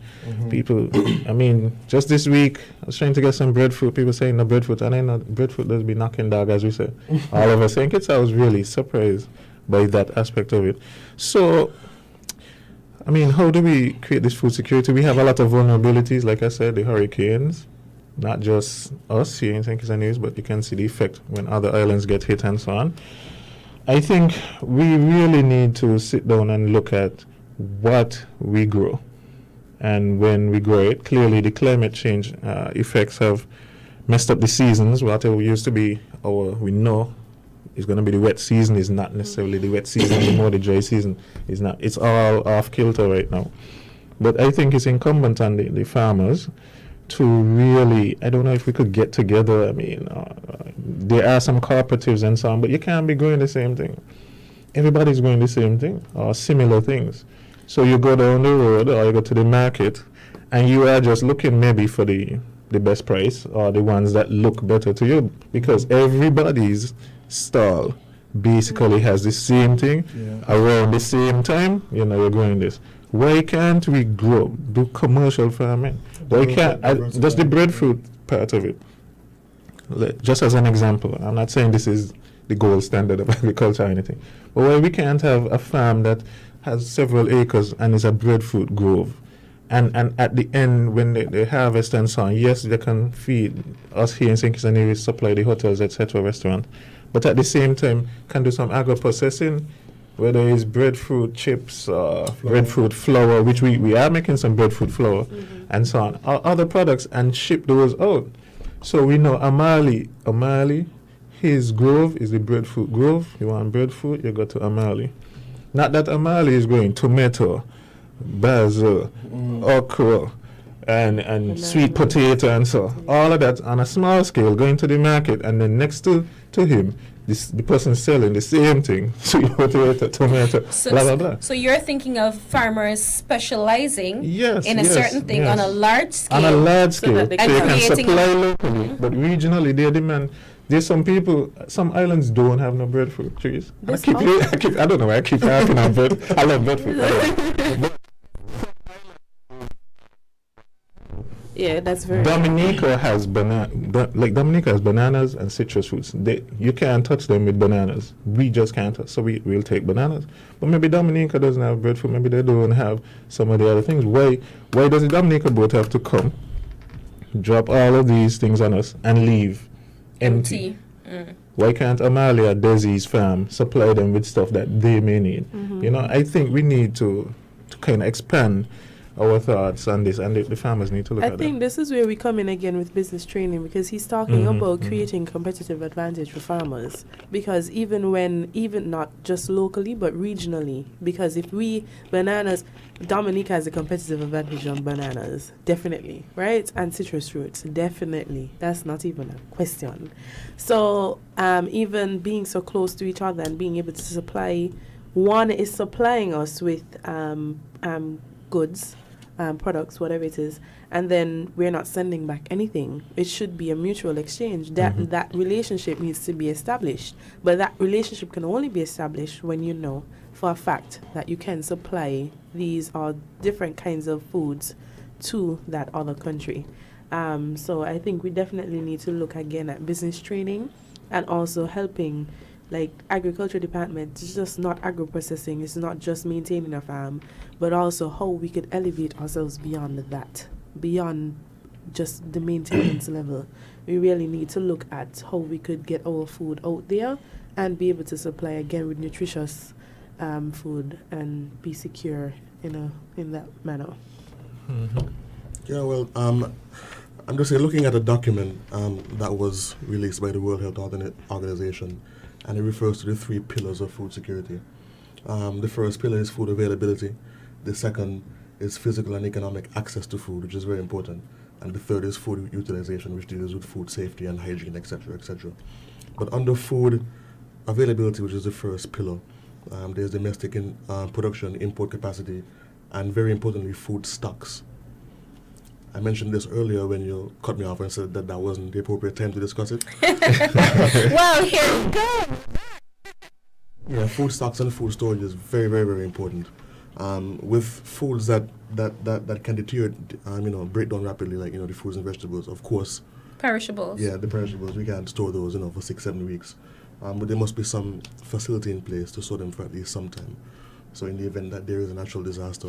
people, I mean, just this week, I was trying to get some breadfruit. People saying no breadfruit, and I know breadfruit does be knocking dog, as we say. All over St. Kitts, I was really surprised by that aspect of it. So, I mean, how do we create this food security? We have a lot of vulnerabilities, like I said, the hurricanes, not just us here in St. Kitts and Nevis, but you can see the effect when other islands get hit and so on. I think we really need to sit down and look at what we grow. And when we grow it, clearly the climate change effects have messed up the seasons. Whatever used to be we know is going to be the wet season is not necessarily the wet season anymore. The dry season is not. It's all off kilter right now. But I think it's incumbent on the farmers to really, I don't know if we could get together. I mean, there are some cooperatives and so on, but you can't be growing the same thing. Everybody's growing the same thing or similar things. So you go down the road or you go to the market and you are just looking maybe for the best price or the ones that look better to you, because everybody's stall basically has the same thing around the same time. You know, you're growing this. Why can't we do commercial farming? Why can't, just the breadfruit part of it. Just as an example, I'm not saying this is the gold standard of agriculture or anything, but why we can't have a farm that has several acres and is a breadfruit grove, and at the end when they harvest and so on, yes, they can feed us here in St. Kitts and Nevis, supply the hotels, etc., restaurant, but at the same time can do some agro-processing, whether it's breadfruit chips, breadfruit flour, which we are making some breadfruit flour, and so on, other products, and ship those out. So we know Amali, his grove is the breadfruit grove. You want breadfruit, you go to Amali. Not that Amali is growing tomato, basil, okra, and sweet potato and so. All of that on a small scale, going to the market, and then next to him, the person selling the same thing, sweet potato, tomato, blah, blah, blah. So you're thinking of farmers specializing in a Yes, certain thing yes. on a large scale. On a large scale. So So you can supply locally, but regionally they demand. There's some people, some islands don't have no breadfruit trees. I don't know why I keep harping on bread. I love breadfruit. Yeah, that's very. Dominica has Dominica has bananas and citrus fruits. You can't touch them with bananas. We just can't touch. So we'll take bananas. But maybe Dominica doesn't have breadfruit. Maybe they don't have some of the other things. Why does the Dominica boat have to come, drop all of these things on us, and leave empty? Why can't Amalia, Desi's farm, supply them with stuff that they may need? You know, I think we need to kind of expand our thoughts on this, and the farmers need to look I at think this is where we come in again with business training, because he's talking about creating competitive advantage for farmers. Because even not just locally but regionally, because if bananas, Dominica has a competitive advantage on bananas, definitely, right? And citrus fruits, definitely. That's not even a question. So even being so close to each other and being able to supply, one is supplying us with goods, products, whatever it is, and then we're not sending back anything. It should be a mutual exchange. That relationship needs to be established, but that relationship can only be established when you know for a fact that you can supply these or different kinds of foods to that other country. So I think we definitely need to look again at business training and also helping, like agriculture department. It's just not agro-processing, it's not just maintaining a farm, but also how we could elevate ourselves beyond that, beyond just the maintenance level. We really need to look at how we could get our food out there and be able to supply again with nutritious food and be secure in that manner. Yeah, well, I'm just looking at a document that was released by the World Health Organization, and it refers to the 3 pillars of food security. The first pillar is food availability. The second is physical and economic access to food, which is very important. And the third is food utilization, which deals with food safety and hygiene, etc., etc. But under food availability, which is the first pillar, there's domestic production, import capacity, and very importantly, food stocks. I mentioned this earlier when you cut me off and said that wasn't the appropriate time to discuss it. Well, here we go. Yeah, food stocks and food storage is very, very, very important. With foods that can deteriorate, break down rapidly, like the fruits and vegetables, of course. Perishables. Yeah, the perishables, we can't store those, for 6-7 weeks. But there must be some facility in place to store them for at least some time. So in the event that there is a natural disaster,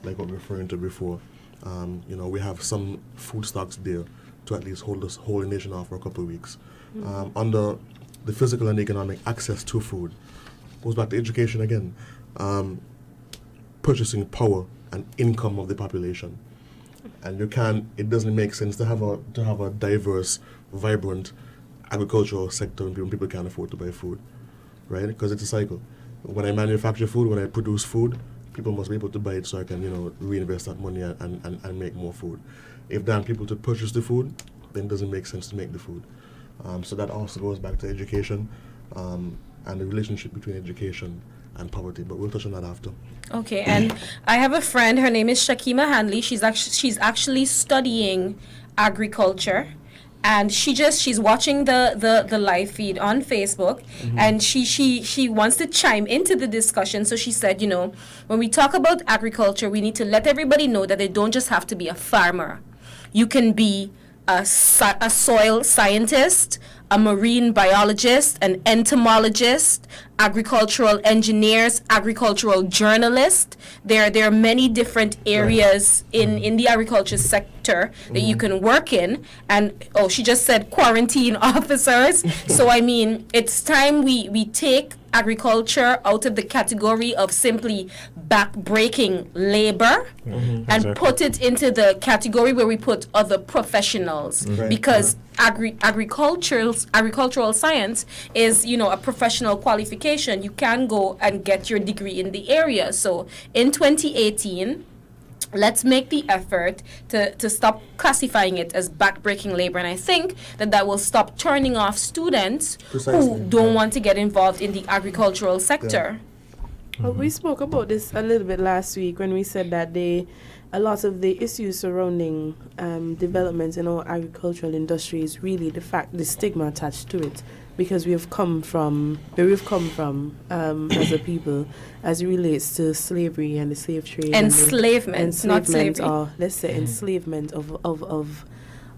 like what we were referring to before, we have some food stocks there to at least hold the nation off for a couple of weeks. Under the physical and economic access to food, goes back to education again, purchasing power and income of the population. And it doesn't make sense to have a diverse, vibrant agricultural sector when people can't afford to buy food, right? Because it's a cycle. When I manufacture food, when I produce food, people must be able to buy it so I can, reinvest that money and make more food. If there aren't people to purchase the food, then it doesn't make sense to make the food. So that also goes back to education and the relationship between education and poverty. But we'll touch on that after. Okay, and I have a friend. Her name is Shakima Handley. She's actually studying agriculture. And she's watching the live feed on Facebook, and she wants to chime into the discussion. So she said, when we talk about agriculture, we need to let everybody know that they don't just have to be a farmer. You can be a soil scientist, a marine biologist, an entomologist, agricultural engineers, agricultural journalists. There are many different areas in the agriculture sector that you can work in. And she just said quarantine officers. So it's time we take agriculture out of the category of simply back-breaking labor and put it into the category where we put other professionals, because agricultural science is a professional qualification. You can go and get your degree in the area. So in 2018, let's make the effort to stop classifying it as back-breaking labor. And I think that will stop turning off students who don't want to get involved in the agricultural sector. Well, we spoke about this a little bit last week when we said that a lot of the issues surrounding development in our agricultural industry is really the stigma attached to it, because we have come from where we've come from as a people as it relates to slavery and the slave trade. Enslavement, not slavery. Or let's say enslavement of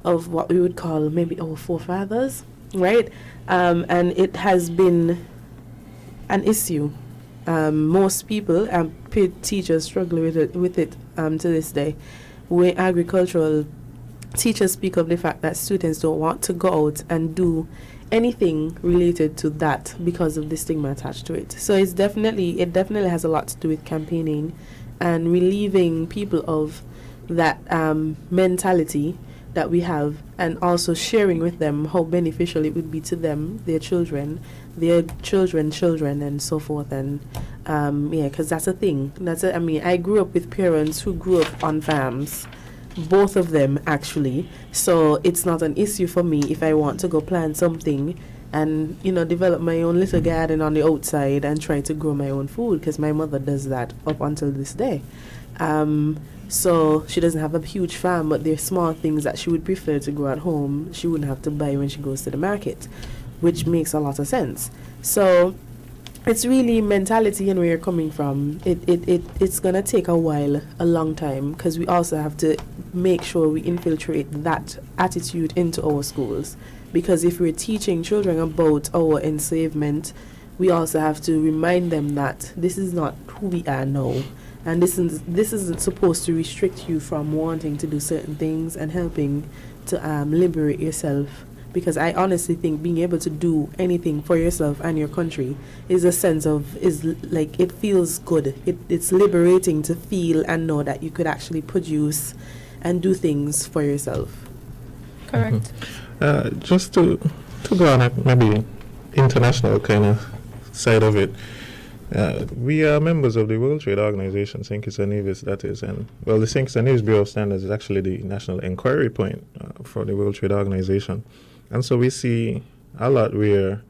what we would call maybe our forefathers, right? And it has been an issue. Most people, teachers struggle with it to this day. Where agricultural teachers speak of the fact that students don't want to go out and do anything related to that because of the stigma attached to it. So it definitely has a lot to do with campaigning and relieving people of that mentality that we have, and also sharing with them how beneficial it would be to them, their children, and so forth. And because that's a thing. I mean, I grew up with parents who grew up on farms, both of them actually. So it's not an issue for me if I want to go plant something and develop my own little garden on the outside and try to grow my own food, because my mother does that up until this day. So she doesn't have a huge farm, but there's small things that she would prefer to grow at home. She wouldn't have to buy when she goes to the market, which makes a lot of sense. So it's really mentality and where you're coming from. It's gonna take a while, a long time, because we also have to make sure we infiltrate that attitude into our schools. Because if we're teaching children about our enslavement, we also have to remind them that this is not who we are now. And this isn't supposed to restrict you from wanting to do certain things and helping to liberate yourself. Because I honestly think being able to do anything for yourself and your country is a sense of, it feels good. It's liberating to feel and know that you could actually produce and do things for yourself. Correct. Just to go on at maybe international kind of side of it, we are members of the World Trade Organization, St. Kitts and Nevis, that is. And, well, the St. Kitts and Nevis Bureau of Standards is actually the national inquiry point for the World Trade Organization. And so we see a lot where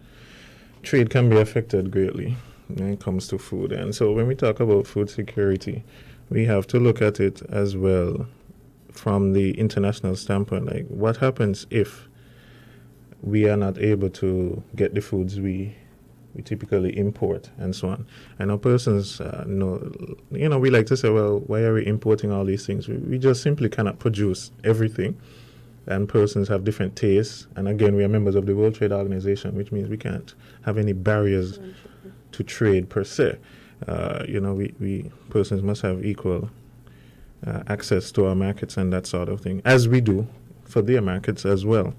trade can be affected greatly when it comes to food. And so when we talk about food security, we have to look at it as well from the international standpoint. Like, what happens if we are not able to get the foods we typically import and so on? I know persons we like to say, well, why are we importing all these things? We just simply cannot produce everything, and persons have different tastes. And again, we are members of the World Trade Organization, which means we can't have any barriers to trade per se. We persons must have equal access to our markets and that sort of thing, as we do for their markets as well.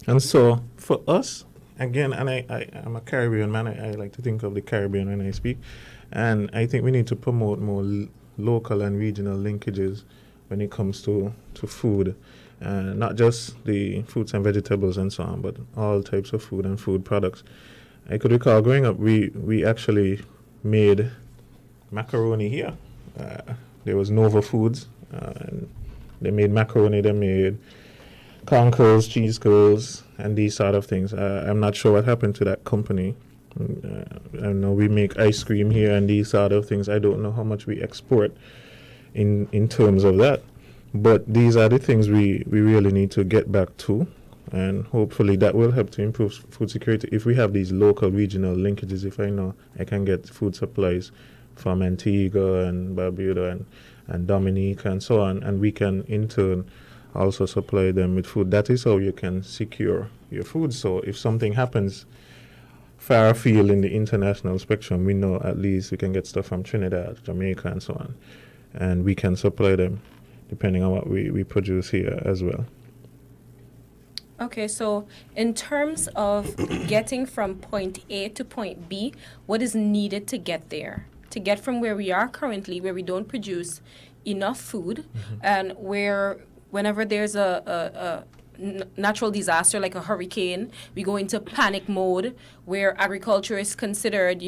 And so for us, again, and I'm a Caribbean man, I like to think of the Caribbean when I speak, and I think we need to promote more local and regional linkages when it comes to food, not just the fruits and vegetables and so on, but all types of food and food products. I could recall growing up, we actually made macaroni here. There was Nova Foods, and they made macaroni, they made corn curls, cheese curls, and these sort of things. I'm not sure what happened to that company. I know we make ice cream here and these sort of things. I don't know how much we export in terms of that. But these are the things we really need to get back to, and hopefully that will help to improve food security if we have these local regional linkages. If I know I can get food supplies from Antigua and Barbuda and Dominica and so on, and we can in turn also supply them with food. That is how you can secure your food. So if something happens far afield in the international spectrum, we know at least we can get stuff from Trinidad, Jamaica and so on, and we can supply them depending on what we produce here as well. Okay, so in terms of getting from point A to point B, what is needed to get there? To get from where we are currently, where we don't produce enough food, and where whenever there's a natural disaster like a hurricane, we go into panic mode where agriculture is considered,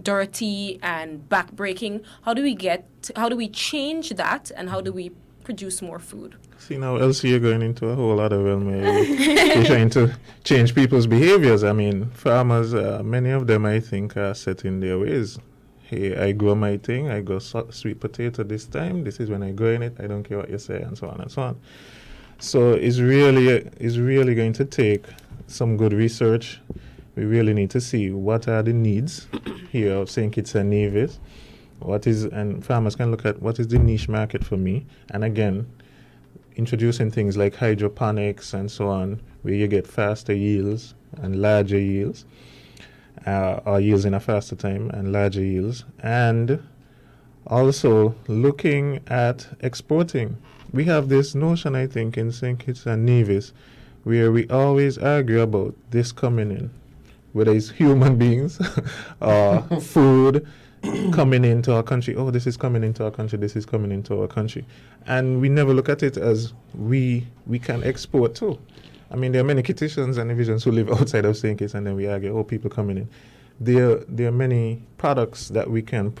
dirty and backbreaking. How do we change that, and how do we produce more food? See, now, Elsie, you're going into a whole other realm where you're trying to change people's behaviors. I mean, farmers, many of them, I think, are set in their ways. Hey, I grow my thing, I grow sweet potato this time, this is when I grow in it, I don't care what you say, and so on and so on. So it's really going to take some good research. We really need to see what are the needs here of St. Kitts and Nevis, and farmers can look at what is the niche market for me, and again, introducing things like hydroponics and so on, where you get faster yields and larger yields, or yields in a faster time and larger yields, and also looking at exporting. We have this notion, I think, in St. Kitts and Nevis, where we always argue about this coming in, whether it's human beings or food, coming into our country. Oh, this is coming into our country. This is coming into our country, and we never look at it as we can export too. I mean, there are many Kittitians and Evisions who live outside of St. Kitts, and then we argue, oh, people coming in. There are many products that we can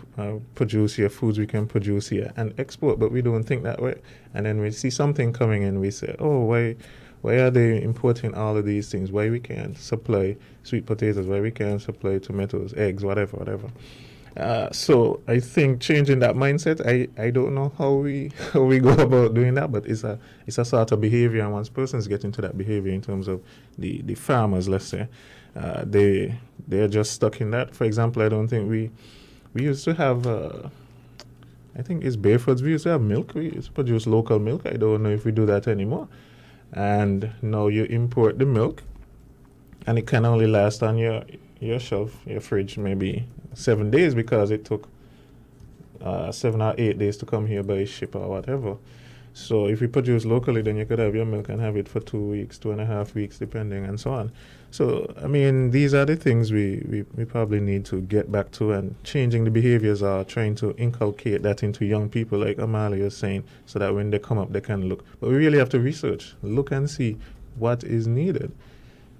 produce here, foods we can produce here and export, but we don't think that way. And then we see something coming in, we say, oh, why are they importing all of these things? Why we can't supply sweet potatoes? Why we can't supply tomatoes, eggs, whatever. So I think changing that mindset, I don't know how we go about doing that, but it's a sort of behavior, and once persons get into that behavior in terms of the farmers, let's say, they're just stuck in that. For example, I don't think we used to have I think it's Barefoots, we used to have milk. We used to produce local milk. I don't know if we do that anymore. And now you import the milk, and it can only last on your shelf, your fridge, maybe 7 days, because it took 7 or 8 days to come here by ship or whatever. So if you produce locally, then you could have your milk and have it for 2 weeks, 2.5 weeks, depending, and so on. So, I mean, these are the things we probably need to get back to, and changing the behaviors or trying to inculcate that into young people, like Amalia was saying, so that when they come up, they can look. But we really have to research, look and see what is needed.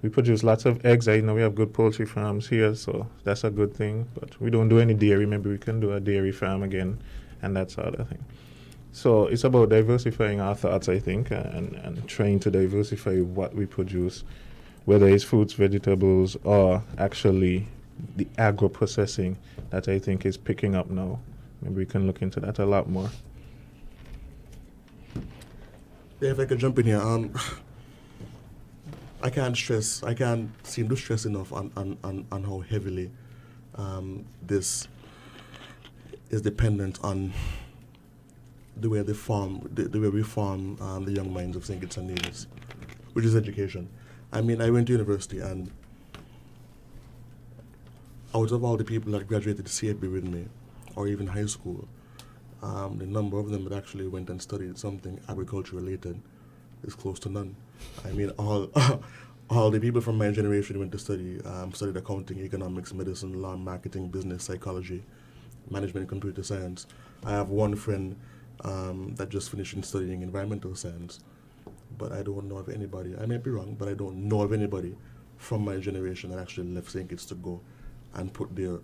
We produce lots of eggs. I know we have good poultry farms here, so that's a good thing. But we don't do any dairy. Maybe we can do a dairy farm again, and that sort of thing. So it's about diversifying our thoughts, I think, and trying to diversify what we produce, whether it's fruits, vegetables, or actually the agro-processing that I think is picking up now. Maybe we can look into that a lot more. Yeah, if I could jump in here, I can't seem to stress enough on how heavily this is dependent on the way we form the young minds of St. Kitts and Nevis, which is education. I mean, I went to university, and out of all the people that graduated CFB with me, or even high school, the number of them that actually went and studied something agriculture related is close to none. I mean, all the people from my generation went to studied accounting, economics, medicine, law, marketing, business, psychology, management, computer science. I have one friend that just finished studying environmental science, but I don't know of anybody, I may be wrong, but I don't know of anybody from my generation that actually left St. Kitts to go and put their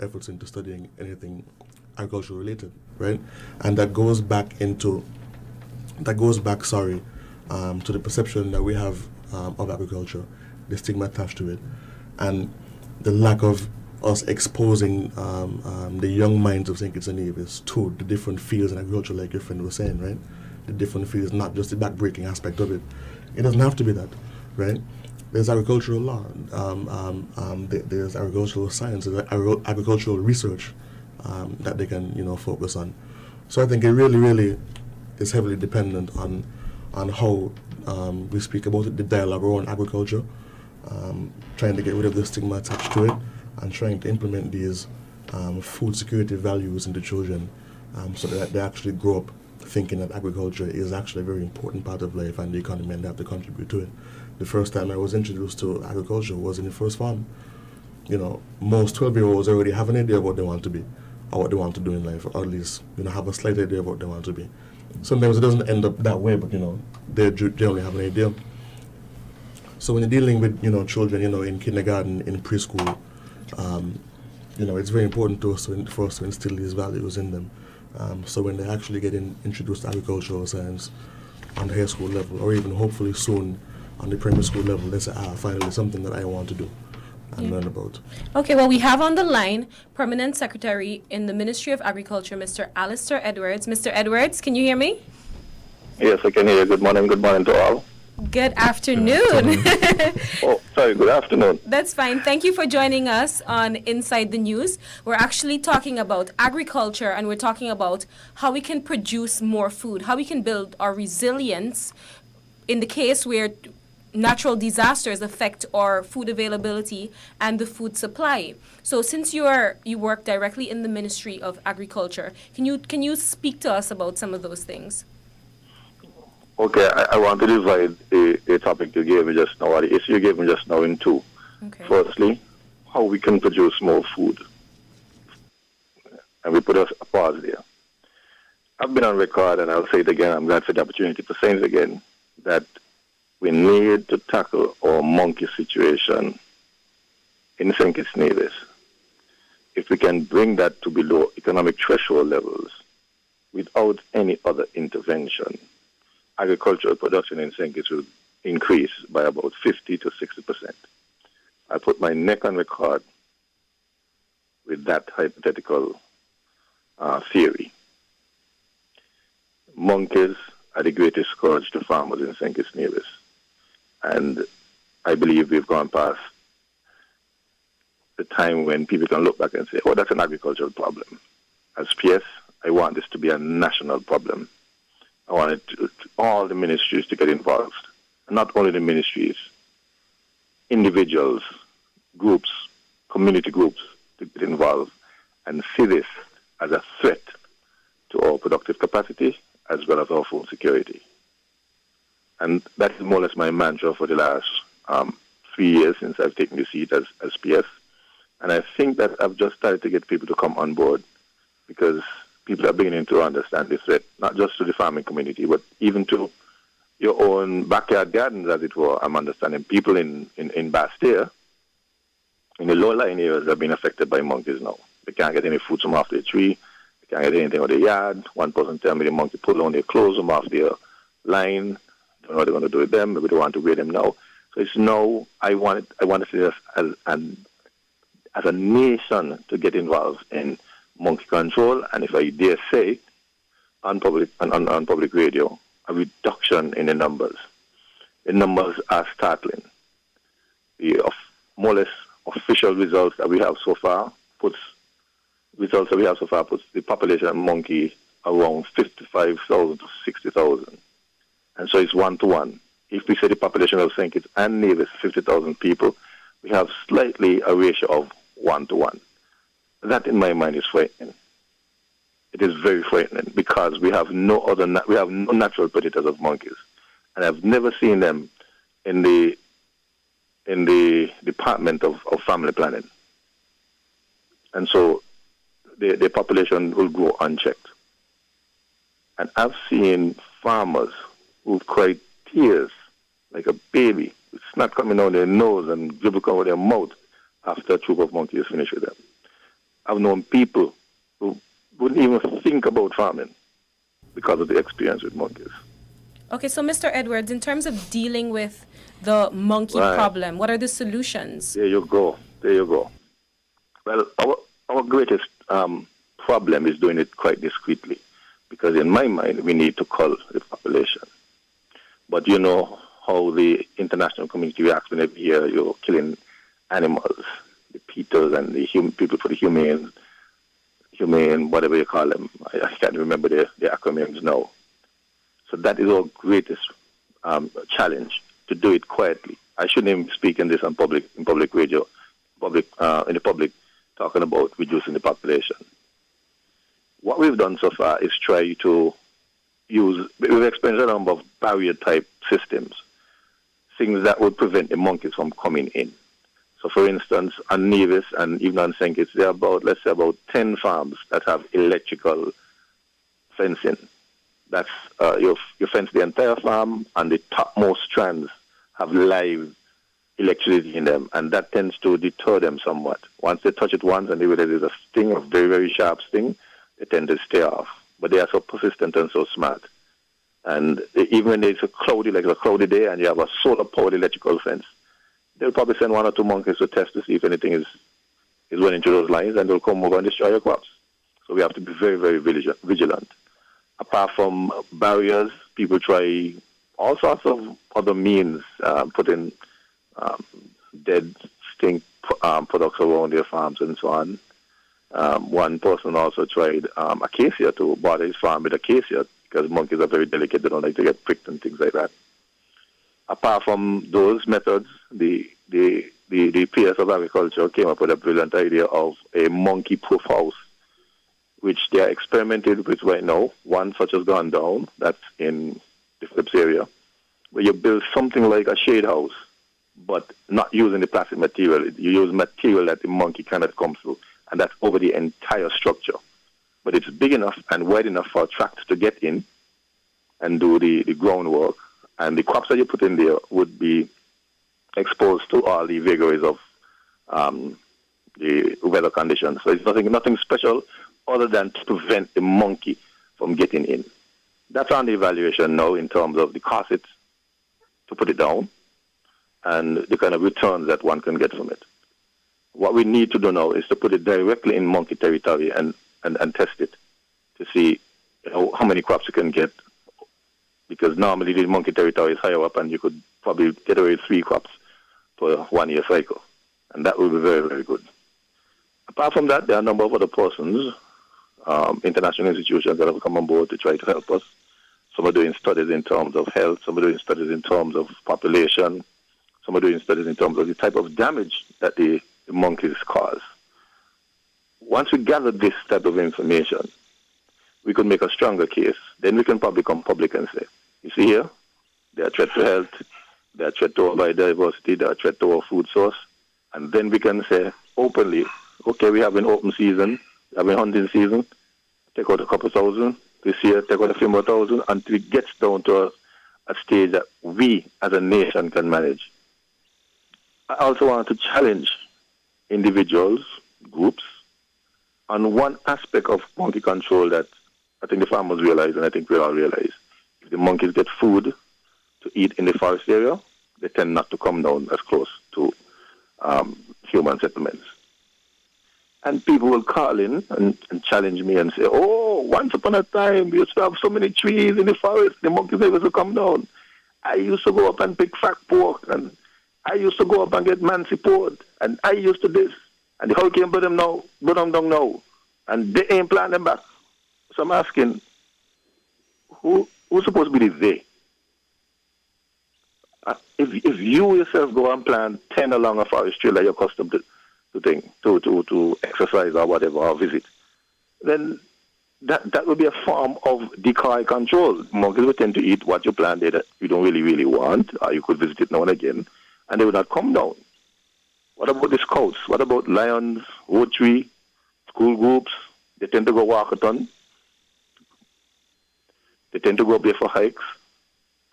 efforts into studying anything agricultural related, right? And that goes back to the perception that we have of agriculture, the stigma attached to it, and the lack of us exposing the young minds of St. Kitts and Nevis to the different fields in agriculture, like your friend was saying, right? The different fields, not just the backbreaking aspect of it. It doesn't have to be that, right? There's agricultural law, there's agricultural science, there's agricultural research that they can, focus on. So I think it really, really is heavily dependent on how we speak about it, the dialogue around agriculture, trying to get rid of the stigma attached to it, and trying to implement these food security values into children, so that they actually grow up thinking that agriculture is actually a very important part of life and the economy, and they have to contribute to it. The first time I was introduced to agriculture was in the first farm. Most 12-year-olds already have an idea of what they want to be, or what they want to do in life, or at least have a slight idea of what they want to be. Sometimes it doesn't end up that way, but they generally have an idea. So when you're dealing with children, in kindergarten, in preschool, it's very important for us to instill these values in them. So when they actually get introduced to agricultural science on the high school level, or even hopefully soon on the primary school level, they say, finally something that I want to do and learn about. Okay, well, we have on the line Permanent Secretary in the Ministry of Agriculture, Mr. Alistair Edwards. Mr. Edwards, can you hear me? Yes, I can hear you. Good morning to all. Good afternoon. Oh, sorry, good afternoon. That's fine. Thank you for joining us on Inside the News. We're actually talking about agriculture, and we're talking about how we can produce more food, how we can build our resilience in the case where natural disasters affect our food availability and the food supply. So since you work directly in the Ministry of Agriculture, can you speak to us about some of those things? Okay, I want to divide the topic you gave me just now, or the issue you gave me just now, in two. Okay. Firstly, how we can produce more food. and we put a pause there. I've been on record, and I'll say it again, I'm glad for the opportunity to say it again, that we need to tackle our monkey situation in St. Kitts Nevis. If we can bring that to below economic threshold levels without any other intervention, agricultural production in St. Kitts will increase by about 50 to 60%. I put my neck on record with that hypothetical theory. Monkeys are the greatest scourge to farmers in St. Kitts Nevis. And I believe we've gone past the time when people can look back and say, oh, that's an agricultural problem. As PS, I want this to be a national problem. I want all the ministries to get involved. Not only the ministries, individuals, groups, community groups to get involved and see this as a threat to our productive capacity as well as our food security. And that is more or less my mantra for the last 3 years since I've taken the seat as PS. And I think that I've just started to get people to come on board because people are beginning to understand this threat, not just to the farming community, but even to your own backyard gardens, as it were. I'm understanding people in Bastia, in the low-lying areas, have been affected by monkeys now. They can't get any fruits from off their tree. They can't get anything out of the yard. One person tell me the monkey pulled on their clothes from off their line. Don't know what they're going to do with them. Maybe they want to wear them now. So it's now, I want to see us as a nation to get involved in monkey control, and if I dare say, on public radio, a reduction in the numbers. The numbers are startling. The more or less official results that we have so far puts the population of monkey around 55,000 to 60,000. And so it's 1-to-1. If we say the population of St. Kitts and Nevis, 50,000 people, we have slightly a ratio of 1-to-1. That, in my mind, is frightening. It is very frightening because we have no natural predators of monkeys, and I've never seen them in the Department of Family Planning. And so the population will grow unchecked. And I've seen farmers who've cried tears like a baby, with snot coming out their nose and dribble coming out their mouth after a troop of monkeys is finished with them. I've known people who wouldn't even think about farming because of the experience with monkeys. Okay, so Mr. Edwards, in terms of dealing with the monkey problem, what are the solutions? There you go. Well, our greatest problem is doing it quite discreetly because in my mind, we need to cull the population. But you know how the international community reacts whenever you hear you're killing animals, the PETAs and the people for the humane, whatever you call them. I can't remember the acronyms now. So that is our greatest challenge, to do it quietly. I shouldn't even speak in this in public radio, in the public, talking about reducing the population. What we've done so far is try to we've experimented a number of barrier-type systems, things that would prevent the monkeys from coming in. So, for instance, on Nevis and even on St. Kitts, there are about 10 farms that have electrical fencing. That's you fence the entire farm, and the topmost strands have live electricity in them, and that tends to deter them somewhat. Once they touch it once and they realize there's a sting, a very, very sharp sting, they tend to stay off. But they are so persistent and so smart. And even when it's a cloudy day, and you have a solar-powered electrical fence, they'll probably send 1 or 2 monkeys to test to see if anything is running through those lines, and they'll come over and destroy your crops. So we have to be very, very vigilant. Apart from barriers, people try all sorts of other means, putting dead stink products around their farms and so on. One person also tried acacia to bother his farm with acacia because monkeys are very delicate. They don't like to get pricked and things like that. Apart from those methods, the PS of Agriculture came up with a brilliant idea of a monkey-proof house, which they are experimenting with right now. One such has gone down, that's in the Phillips area, where you build something like a shade house, but not using the plastic material. You use material that the monkey cannot come through, and that's over the entire structure. but it's big enough and wide enough for tractors to get in and do the groundwork. And the crops that you put in there would be exposed to all the vagaries of the weather conditions. So it's nothing special other than to prevent the monkey from getting in. That's on the evaluation now in terms of the cost it to put it down and the kind of returns that one can get from it. What we need to do now is to put it directly in monkey territory and test it to see how many crops you can get, because normally the monkey territory is higher up and you could probably get away with 3 crops per 1 year cycle, and that will be very, very good. Apart from that, there are a number of other persons, international institutions that have come on board to try to help us. Some are doing studies in terms of health, some are doing studies in terms of population, some are doing studies in terms of the type of damage that the monkeys cause. Once we gather this type of information, we could make a stronger case. Then we can probably come public and say, you see here, they are a threat to health, they are a threat to our biodiversity, they are a threat to our food source. And then we can say openly, okay, we have an open season, we have a hunting season, take out a couple thousand. This year, take out a few more thousand until it gets down to a stage that we as a nation can manage. I also want to challenge individuals, groups, on one aspect of monkey control that I think the farmers realize, and I think we all realize. If the monkeys get food to eat in the forest area, they tend not to come down as close to human settlements. And people will call in and challenge me and say, oh, once upon a time, we used to have so many trees in the forest, the monkeys never used to come down. I used to go up and pick fat pork, and I used to go up and get mancy pork, and I used to this. And the hurricane put them down now, and they ain't planting them back. So I'm asking, who's supposed to be the they? If you yourself go and plant 10 along a forest trail that you're accustomed to exercise or whatever, or visit, then that would be a form of decoy control. Monkeys would tend to eat what you plant there that you don't really want, or you could visit it now and again, and they would not come down. What about the scouts? What about lions, Rotary, school groups? They tend to go walkathon. They tend to go up there for hikes,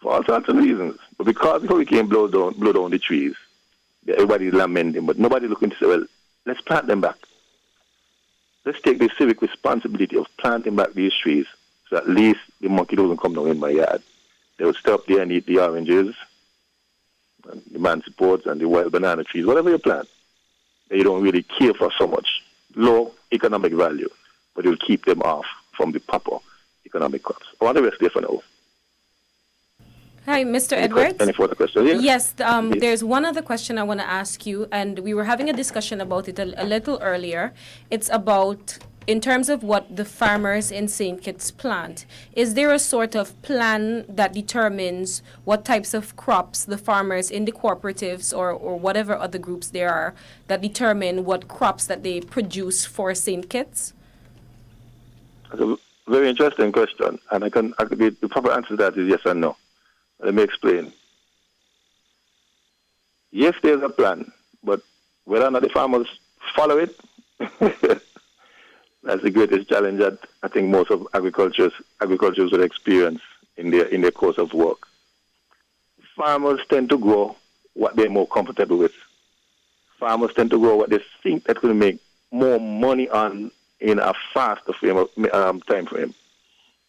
for all sorts of reasons. But because the hurricane blow down the trees, everybody's lamenting, but nobody looking to say, well, let's plant them back. Let's take the civic responsibility of planting back these trees so at least the monkey doesn't come down in my yard. They would stop there and eat the oranges, and the mancy ports and the wild banana trees, whatever you plant. That you don't really care for so much. Low economic value, but you'll keep them off from the proper economic crops. I want to rest there for now. Hi, Mr. Edwards. Any further questions? Yes, there's one other question I want to ask you, and we were having a discussion about it a little earlier. It's about, in terms of what the farmers in St. Kitts plant, is there a sort of plan that determines what types of crops the farmers in the cooperatives or whatever other groups there are that determine what crops that they produce for St. Kitts? That's a very interesting question, and I could the proper answer to that is yes and no. Let me explain. Yes, there's a plan, but whether or not the farmers follow it, that's the greatest challenge that I think most of agriculturists will experience in their course of work. Farmers tend to grow what they're more comfortable with. Farmers tend to grow what they think that will make more money on in a faster time frame.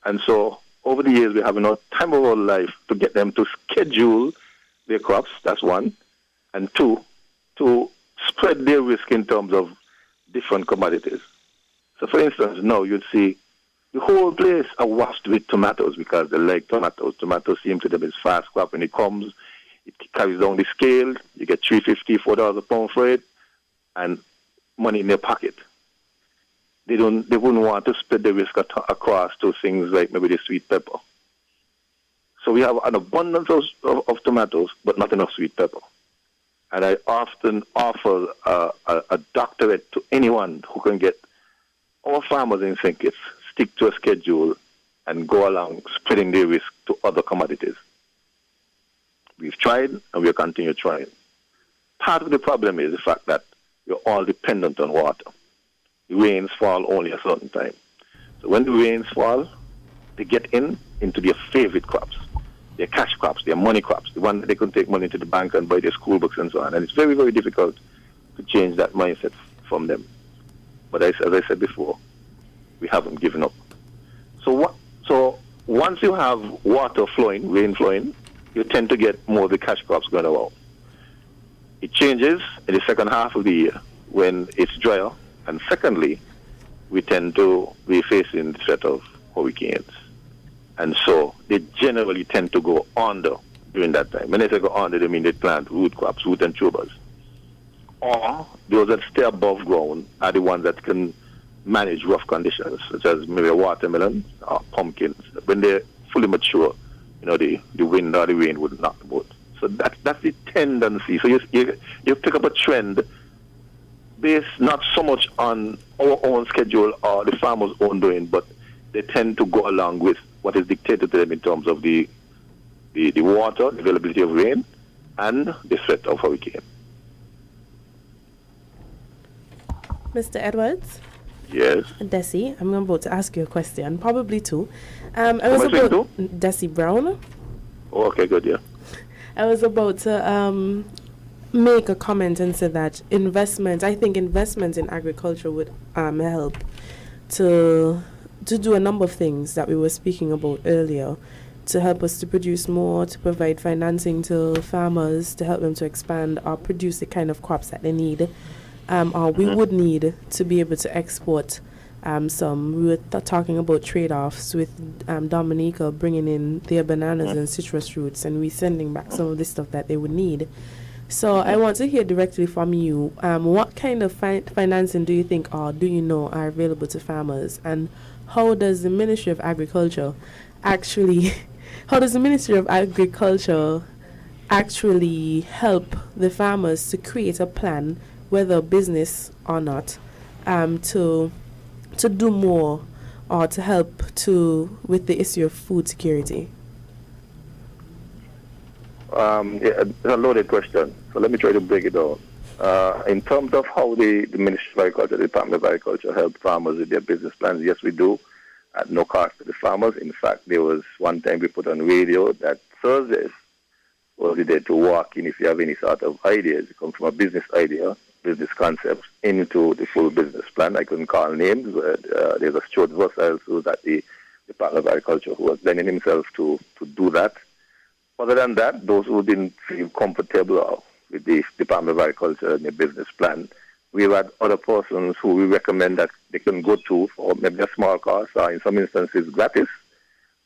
And so over the years, we have enough time of our life to get them to schedule their crops, that's one, and two, to spread their risk in terms of different commodities. So, for instance, now you'd see the whole place awash with tomatoes because they like tomatoes. Tomatoes seem to them is fast crop. When it comes, it carries down the scale. You get $3.50, $4 a pound for it, and money in their pocket. They wouldn't want to spread the risk across to things like maybe the sweet pepper. So we have an abundance of tomatoes, but not enough sweet pepper. And I often offer a doctorate to anyone who can get our farmers in St. Kitts stick to a schedule and go along spreading their risk to other commodities. We've tried and we'll continue trying. Part of the problem is the fact that we're all dependent on water. The rains fall only a certain time. So when the rains fall, they get into their favorite crops, their cash crops, their money crops, the one that they can take money to the bank and buy their school books and so on. And it's very, very difficult to change that mindset from them. But as I said before, we haven't given up. So once you have water flowing, rain flowing, you tend to get more of the cash crops going around. It changes in the second half of the year when it's drier. And secondly, we tend to be facing the threat of hurricanes. And so they generally tend to go under during that time. When they say go under, they mean they plant root crops, root and tubers. Or those that stay above ground are the ones that can manage rough conditions, such as maybe a watermelon or pumpkins. When they're fully mature, the wind or the rain would knock them out. So that's the tendency. So you pick up a trend based not so much on our own schedule or the farmer's own doing, but they tend to go along with what is dictated to them in terms of the water, the availability of rain, and the threat of hurricane. Mr. Edwards? Yes. Desi, I'm about to ask you a question, probably two. Desi Brown. Oh, okay, good, yeah. I was about to make a comment and say that I think investments in agriculture would help to do a number of things that we were speaking about earlier, to help us to produce more, to provide financing to farmers, to help them to expand or produce the kind of crops that they need. Or we would need to be able to export some. We were talking about trade-offs with Dominica bringing in their bananas and citrus fruits, and we sending back some of the stuff that they would need. So I want to hear directly from you, what kind of financing do you think or do you know are available to farmers, and how does the Ministry of Agriculture actually help the farmers to create a plan, whether business or not, to do more or to help with the issue of food security? It's a loaded question, so let me try to break it down. In terms of how the Ministry of Agriculture, the Department of Agriculture help farmers with their business plans, yes, we do, at no cost to the farmers. In fact, there was one time we put on radio that Thursdays was the day to walk in if you have any sort of ideas. You come from a business idea, business concepts, into the full business plan. I couldn't call names, but there's a Stuart Versailles who's at the Department of Agriculture who was lending himself to do that. Other than that, those who didn't feel comfortable with the Department of Agriculture and the business plan, we've had other persons who we recommend that they can go to for maybe a small cost or in some instances gratis.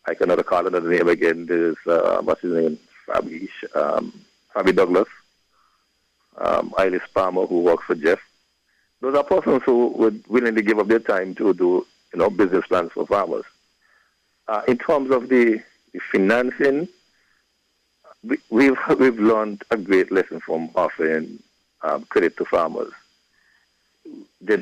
I cannot call another name again. There's, what's his name? Fabi Douglas, Eilis Palmer, who works for Jeff. Those are persons who would willingly give up their time to do, business plans for farmers. In terms of the financing, we've learned a great lesson from offering credit to farmers. They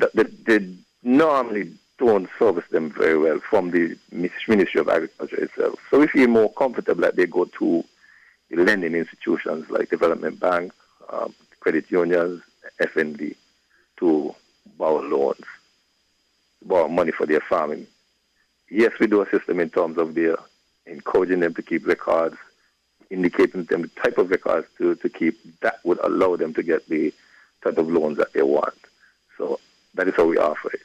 normally don't service them very well from the Ministry of Agriculture itself. So we feel more comfortable that they go to the lending institutions like Development Bank, credit unions, FND, to borrow loans, borrow money for their farming. Yes, we do assist them in terms of their encouraging them to keep records, indicating them the type of records to keep that would allow them to get the type of loans that they want. So that is how we offer it.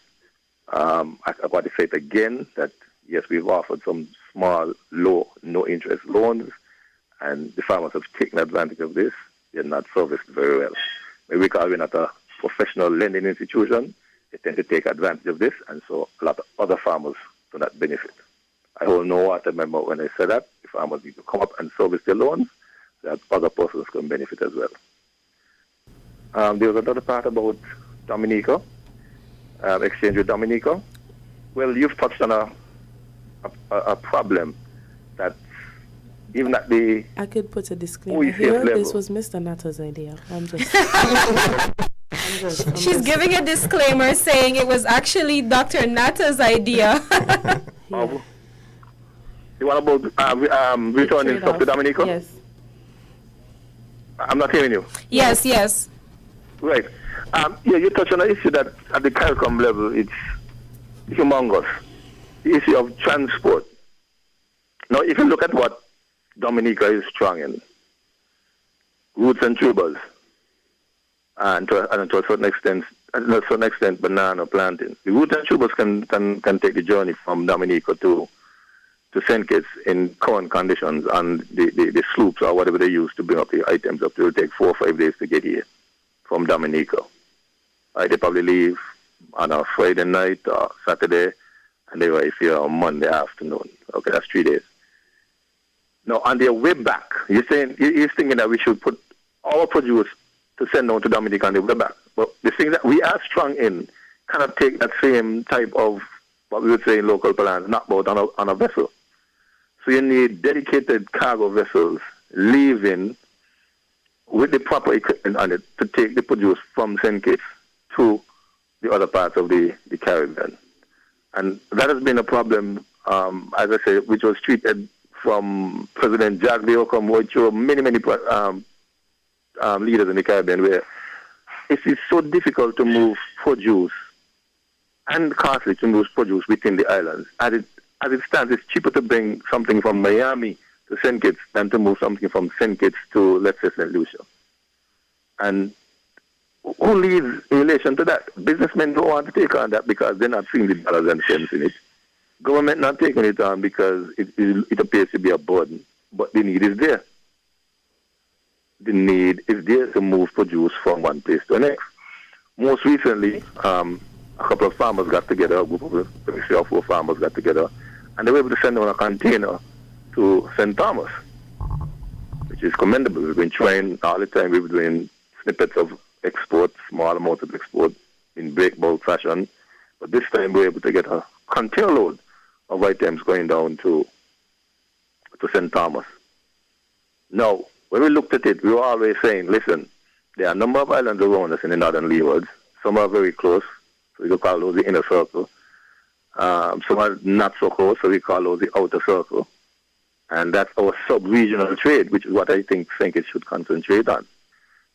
I want to say it again that yes, we've offered some small, low, no interest loans, and the farmers have taken advantage of this. They're not serviced very well. Maybe because we're not a professional lending institution, they tend to take advantage of this, and so a lot of other farmers do not benefit. I hold no water, remember when I said that, the farmers need to come up and service their loans, that other persons can benefit as well. There was another part about Dominica, exchange with Dominica. Well, you've touched on a problem that even at the... I could put a disclaimer here. Level. This was Mr. Natta's idea. She's giving a disclaimer saying it was actually Dr. Natta's idea. You want about returning stuff to Dominica? Yes. I'm not hearing you. Yes. Right. You touched on an issue that at the CARICOM level, it's humongous. the issue of transport. Now, if you look at what Dominica is strong in, roots and tubers, and to a certain extent, banana planting. The roots and tubers can take the journey from Dominica to St. Kitts in current conditions, and the sloops or whatever they use to bring up the items up. It will take 4 or 5 days to get here from Dominica. They probably leave on a Friday night or Saturday, and they arrive here on Monday afternoon. Okay, that's 3 days. Now, on their way back, he's thinking that we should put our produce to send down to Dominica on the way back. But the thing that we are strong in cannot take that same type of, what we would say in local parlance, knockbout on a vessel. So you need dedicated cargo vessels leaving with the proper equipment on it to take the produce from St. Kitts to the other parts of the Caribbean. And that has been a problem, as I say, which was treated from President Jack Leocom, which were many leaders in the Caribbean, where it is so difficult to move produce and costly to move produce within the islands. As it stands, it's cheaper to bring something from Miami to St. Kitts than to move something from St. Kitts to, let's say, St. Lucia. And who leads in relation to that? Businessmen don't want to take on that because they're not seeing the dollars and cents in it. Government not taking it on because it appears to be a burden, but the need is there. The need is there to move produce from one place to the next. Most recently, a couple of farmers got together, a group of 3 or 4 farmers got together, and they were able to send down a container to St. Thomas, which is commendable. We've been trying all the time. We've been doing snippets of export, small amounts of export in break bulk fashion, but this time we're able to get a container load of items going down to St. Thomas. Now, when we looked at it, we were always saying, listen, there are a number of islands around us in the northern leewards. Some are very close, so we could call those the inner circle. Some are not so close, so we call those the outer circle. And that's our sub-regional trade, which is what I think St. Kitts should concentrate on.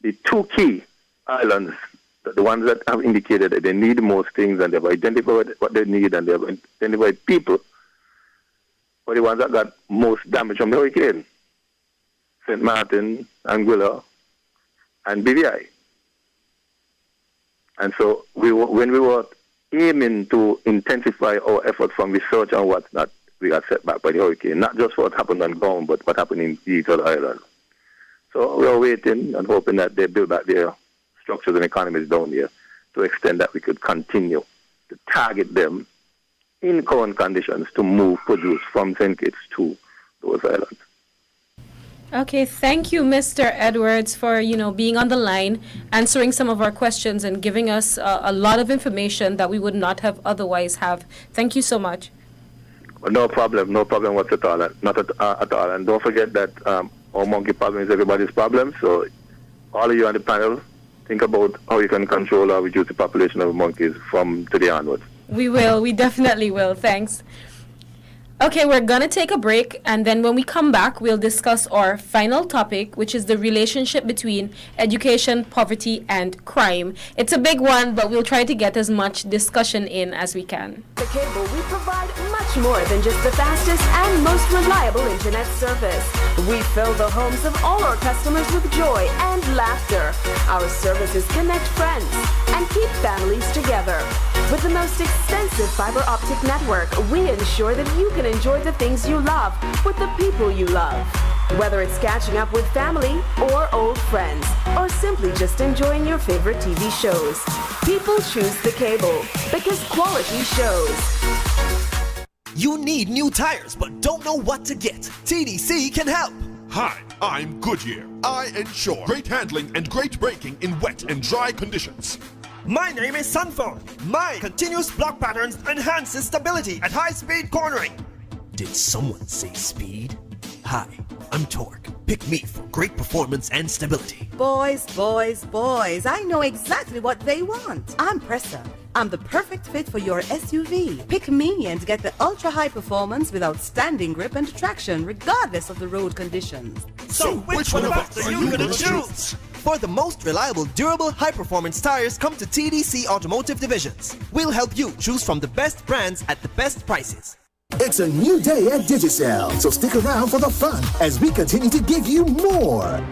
The 2 key islands, the ones that have indicated that they need most things and they've identified what they need and they've identified people, are the ones that got most damage from the hurricane. St. Martin, Anguilla, and BVI. And so when we were aiming to intensify our efforts from research and what's not, we got set back by the hurricane, not just what happened on ground, but what happened in these other islands. So we are waiting and hoping that they build back their structures and economies down there to extend that we could continue to target them in current conditions to move produce from St. Kitts to those islands. Okay, thank you, Mr. Edwards, for being on the line, answering some of our questions, and giving us a lot of information that we would not have otherwise have. Thank you so much. No problem whatsoever, not at all. And don't forget that our monkey problem is everybody's problem. So all of you on the panel, think about how you can control or reduce the population of monkeys from today onwards. We will. We definitely will. Thanks. Okay, we're going to take a break, and then when we come back, we'll discuss our final topic, which is the relationship between education, poverty, and crime. It's a big one, but we'll try to get as much discussion in as we can. The Cable, we provide much more than just the fastest and most reliable internet service. We fill the homes of all our customers with joy and laughter. Our services connect friends and keep families together. With the most extensive fiber optic network, we ensure that you can enjoy the things you love with the people you love. Whether it's catching up with family or old friends, or simply just enjoying your favorite TV shows, people choose the Cable because quality shows. You need new tires but don't know what to get. TDC can help. Hi, I'm Goodyear. I ensure great handling and great braking in wet and dry conditions. My name is Sunphone. My continuous block patterns enhances stability at high-speed cornering. Did someone say speed? Hi, I'm Torque. Pick me for great performance and stability. Boys, I know exactly what they want. I'm Pressa. I'm the perfect fit for your SUV. Pick me and get the ultra-high performance with outstanding grip and traction regardless of the road conditions. So which one of us are you going to choose? For the most reliable, durable, high-performance tires come to TDC Automotive Divisions. We'll help you choose from the best brands at the best prices. It's a new day at Digicel, so stick around for the fun as we continue to give you more.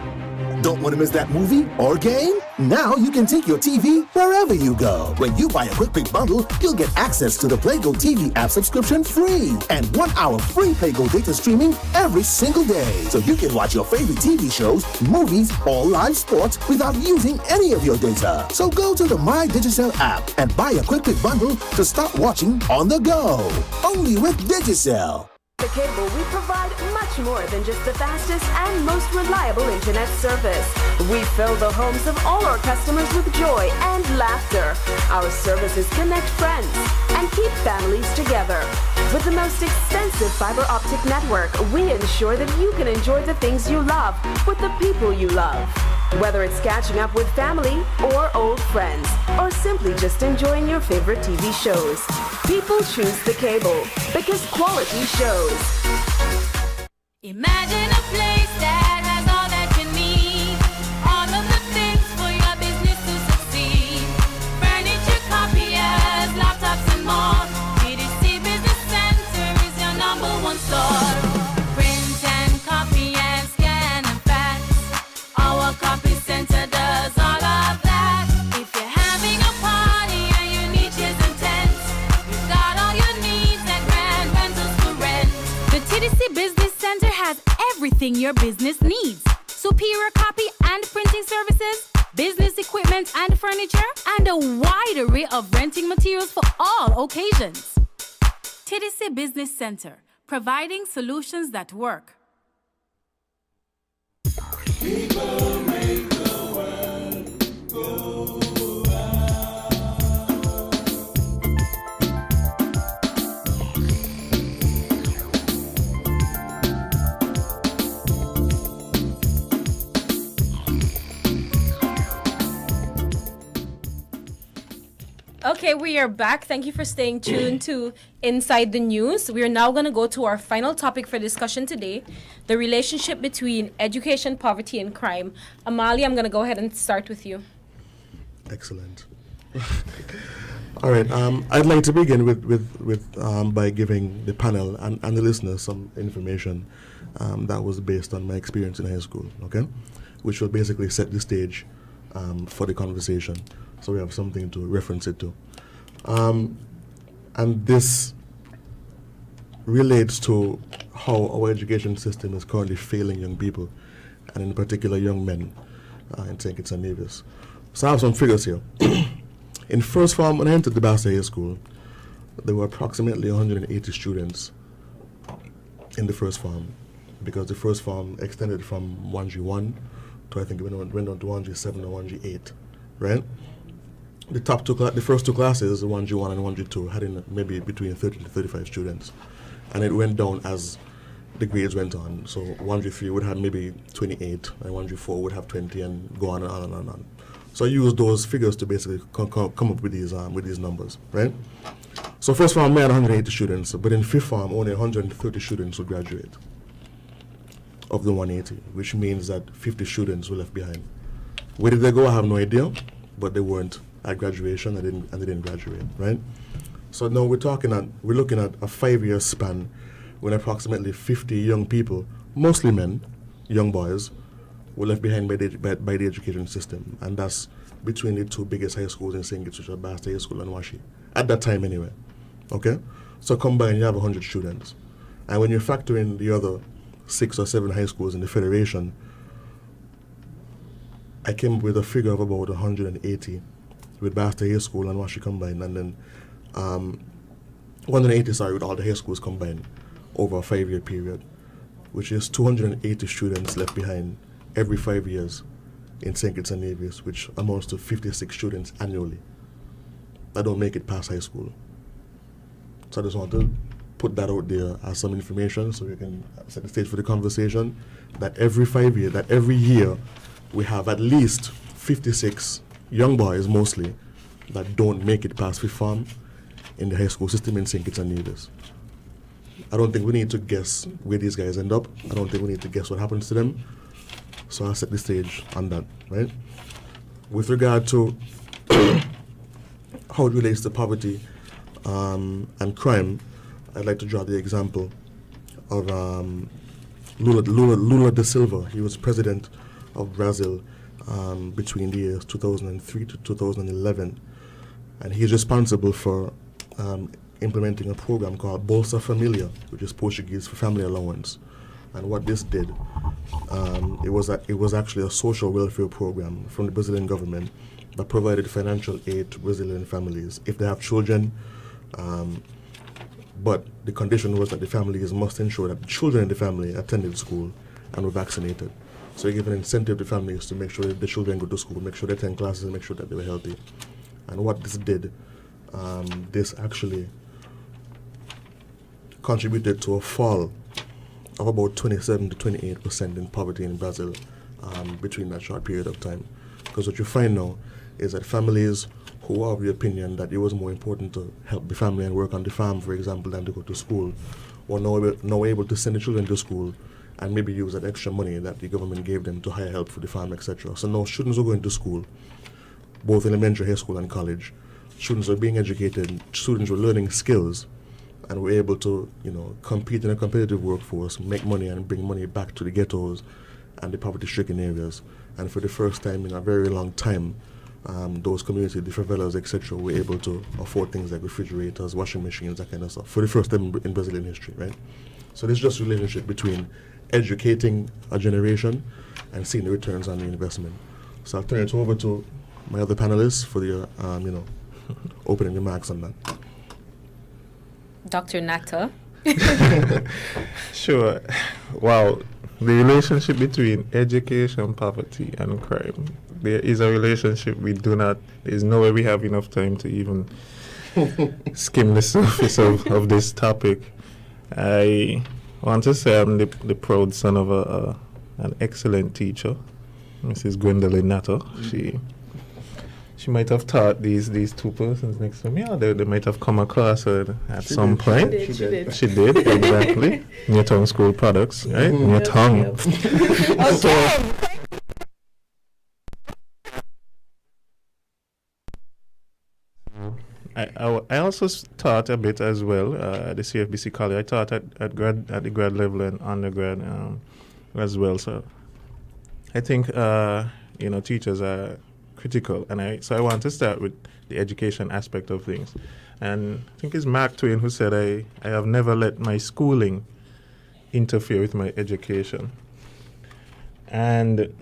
Don't want to miss that movie or game? Now you can take your TV wherever you go. When you buy a Quick Pick bundle, you'll get access to the PlayGo TV app subscription free and 1 hour free PlayGo data streaming every single day. So you can watch your favorite TV shows, movies, or live sports without using any of your data. So go to the My Digicel app and buy a Quick Pick bundle to start watching on the go. Only with Digicel. The Cable, we provide much more than just the fastest and most reliable internet service. We fill the homes of all our customers with joy and laughter. Our services connect friends and keep families together. With the most extensive fiber optic network, we ensure that you can enjoy the things you love with the people you love. Whether it's catching up with family or old friends, or simply just enjoying your favorite TV shows, people choose the Cable because quality shows. Imagine a place that has all that you need. All of the things for your business to succeed. Furniture, copiers, laptops and more. TDC Business Center is your #1 store. Print and copy and scan and fax. Our copy center does all of that. If you're having a party and you need chairs and tents, you've got all your needs at Grand Rentals for rent. The TDC Business Center has everything your business needs. Superior copy and printing services, business equipment and furniture, and a wide array of renting materials for all occasions. TDC Business Center, providing solutions that work. People make the world go Okay, we are back. Thank you for staying tuned to Inside the News. We are now going to go to our final topic for discussion today, the relationship between education, poverty, and crime. Amali, I'm going to go ahead and start with you. Excellent. All right. I'd like to begin with by giving the panel and the listeners some information that was based on my experience in high school, okay? Which will basically set the stage for the conversation, so we have something to reference it to. And this relates to how our education system is currently failing young people, and in particular young men in St. Kitts and Nevis. So I have some figures here. In first form, when I entered the Basta High School, there were approximately 180 students in the first form, because the first form extended from 1G1 to, I think, it went on to 1G7 or 1G8, right? The the first two classes, 1G1 and 1G2, had in maybe between 30 to 35 students, and it went down as the grades went on. So 1G3 would have maybe 28, and 1G4 would have 20, and go on and on and on and on. So I used those figures to basically come up with these numbers, right? So first form we had 180 students, but in fifth form only 130 students would graduate of the 180, which means that 50 students were left behind. Where did they go? I have no idea, but they weren't at graduation and they didn't graduate, right? So now we're looking at a 5-year span when approximately 50 young people, mostly men, young boys, were left behind by the education system, and that's between the two biggest high schools in St. Kitts, which are Basta High School and Washi, at that time anyway, okay? So combined, you have 100 students. And when you factor in the other 6 or 7 high schools in the Federation, I came up with a figure of about 180 with Basta High School and Washi combined, and then 180, with all the high schools combined over a 5-year period, which is 280 students left behind every 5 years in St. Kitts and Nevis, which amounts to 56 students annually that don't make it past high school. So I just want to put that out there as some information so we can set the stage for the conversation, that every year we have at least 56 young boys mostly that don't make it past fifth form in the high school system in St. Kitts and Nevis. I don't think we need to guess where these guys end up. I don't think we need to guess what happens to them. So I'll set the stage on that, right? With regard to how it relates to poverty and crime, I'd like to draw the example of Lula da Silva. He was president of Brazil between the years 2003 to 2011, and he's responsible for implementing a program called Bolsa Familia, which is Portuguese for family allowance. And what this did, it was actually a social welfare program from the Brazilian government that provided financial aid to Brazilian families if they have children. But the condition was that the families must ensure that the children in the family attended school and were vaccinated. So they give an incentive to families to make sure that the children go to school, make sure they attend classes, and make sure that they were healthy. And what this did, this actually contributed to a fall of about 27 to 28% in poverty in Brazil between that short period of time. Because what you find now is that families who are of the opinion that it was more important to help the family and work on the farm, for example, than to go to school, were now able to send the children to school and maybe use that extra money that the government gave them to hire help for the farm, etc. So now students are going to school, both elementary, high school, and college. Students are being educated, students were learning skills, and were able to, compete in a competitive workforce, make money, and bring money back to the ghettos and the poverty-stricken areas. And for the first time in a very long time, those communities, the favelas, etc., were able to afford things like refrigerators, washing machines, that kind of stuff, for the first time in Brazilian history, right? So this is just a relationship between educating a generation and seeing the returns on the investment. So I'll turn it over to my other panelists for the, opening remarks on that. Dr. Natta. Sure. Wow. The relationship between education, poverty, and crime. There is a relationship there's no way we have enough time to even skim the surface of this topic. I want to say I'm the proud son of an excellent teacher, Mrs. Gwendolyn Natta. She might have taught these two persons next to me, or they might have come across her at some point. She did, exactly. Newtown School Products, right? Newtown. Okay. I also taught a bit as well at the CFBC College. I taught at the grad level and undergrad as well. So I think teachers are critical, and I want to start with the education aspect of things. And I think it's Mark Twain who said, I have never let my schooling interfere with my education. And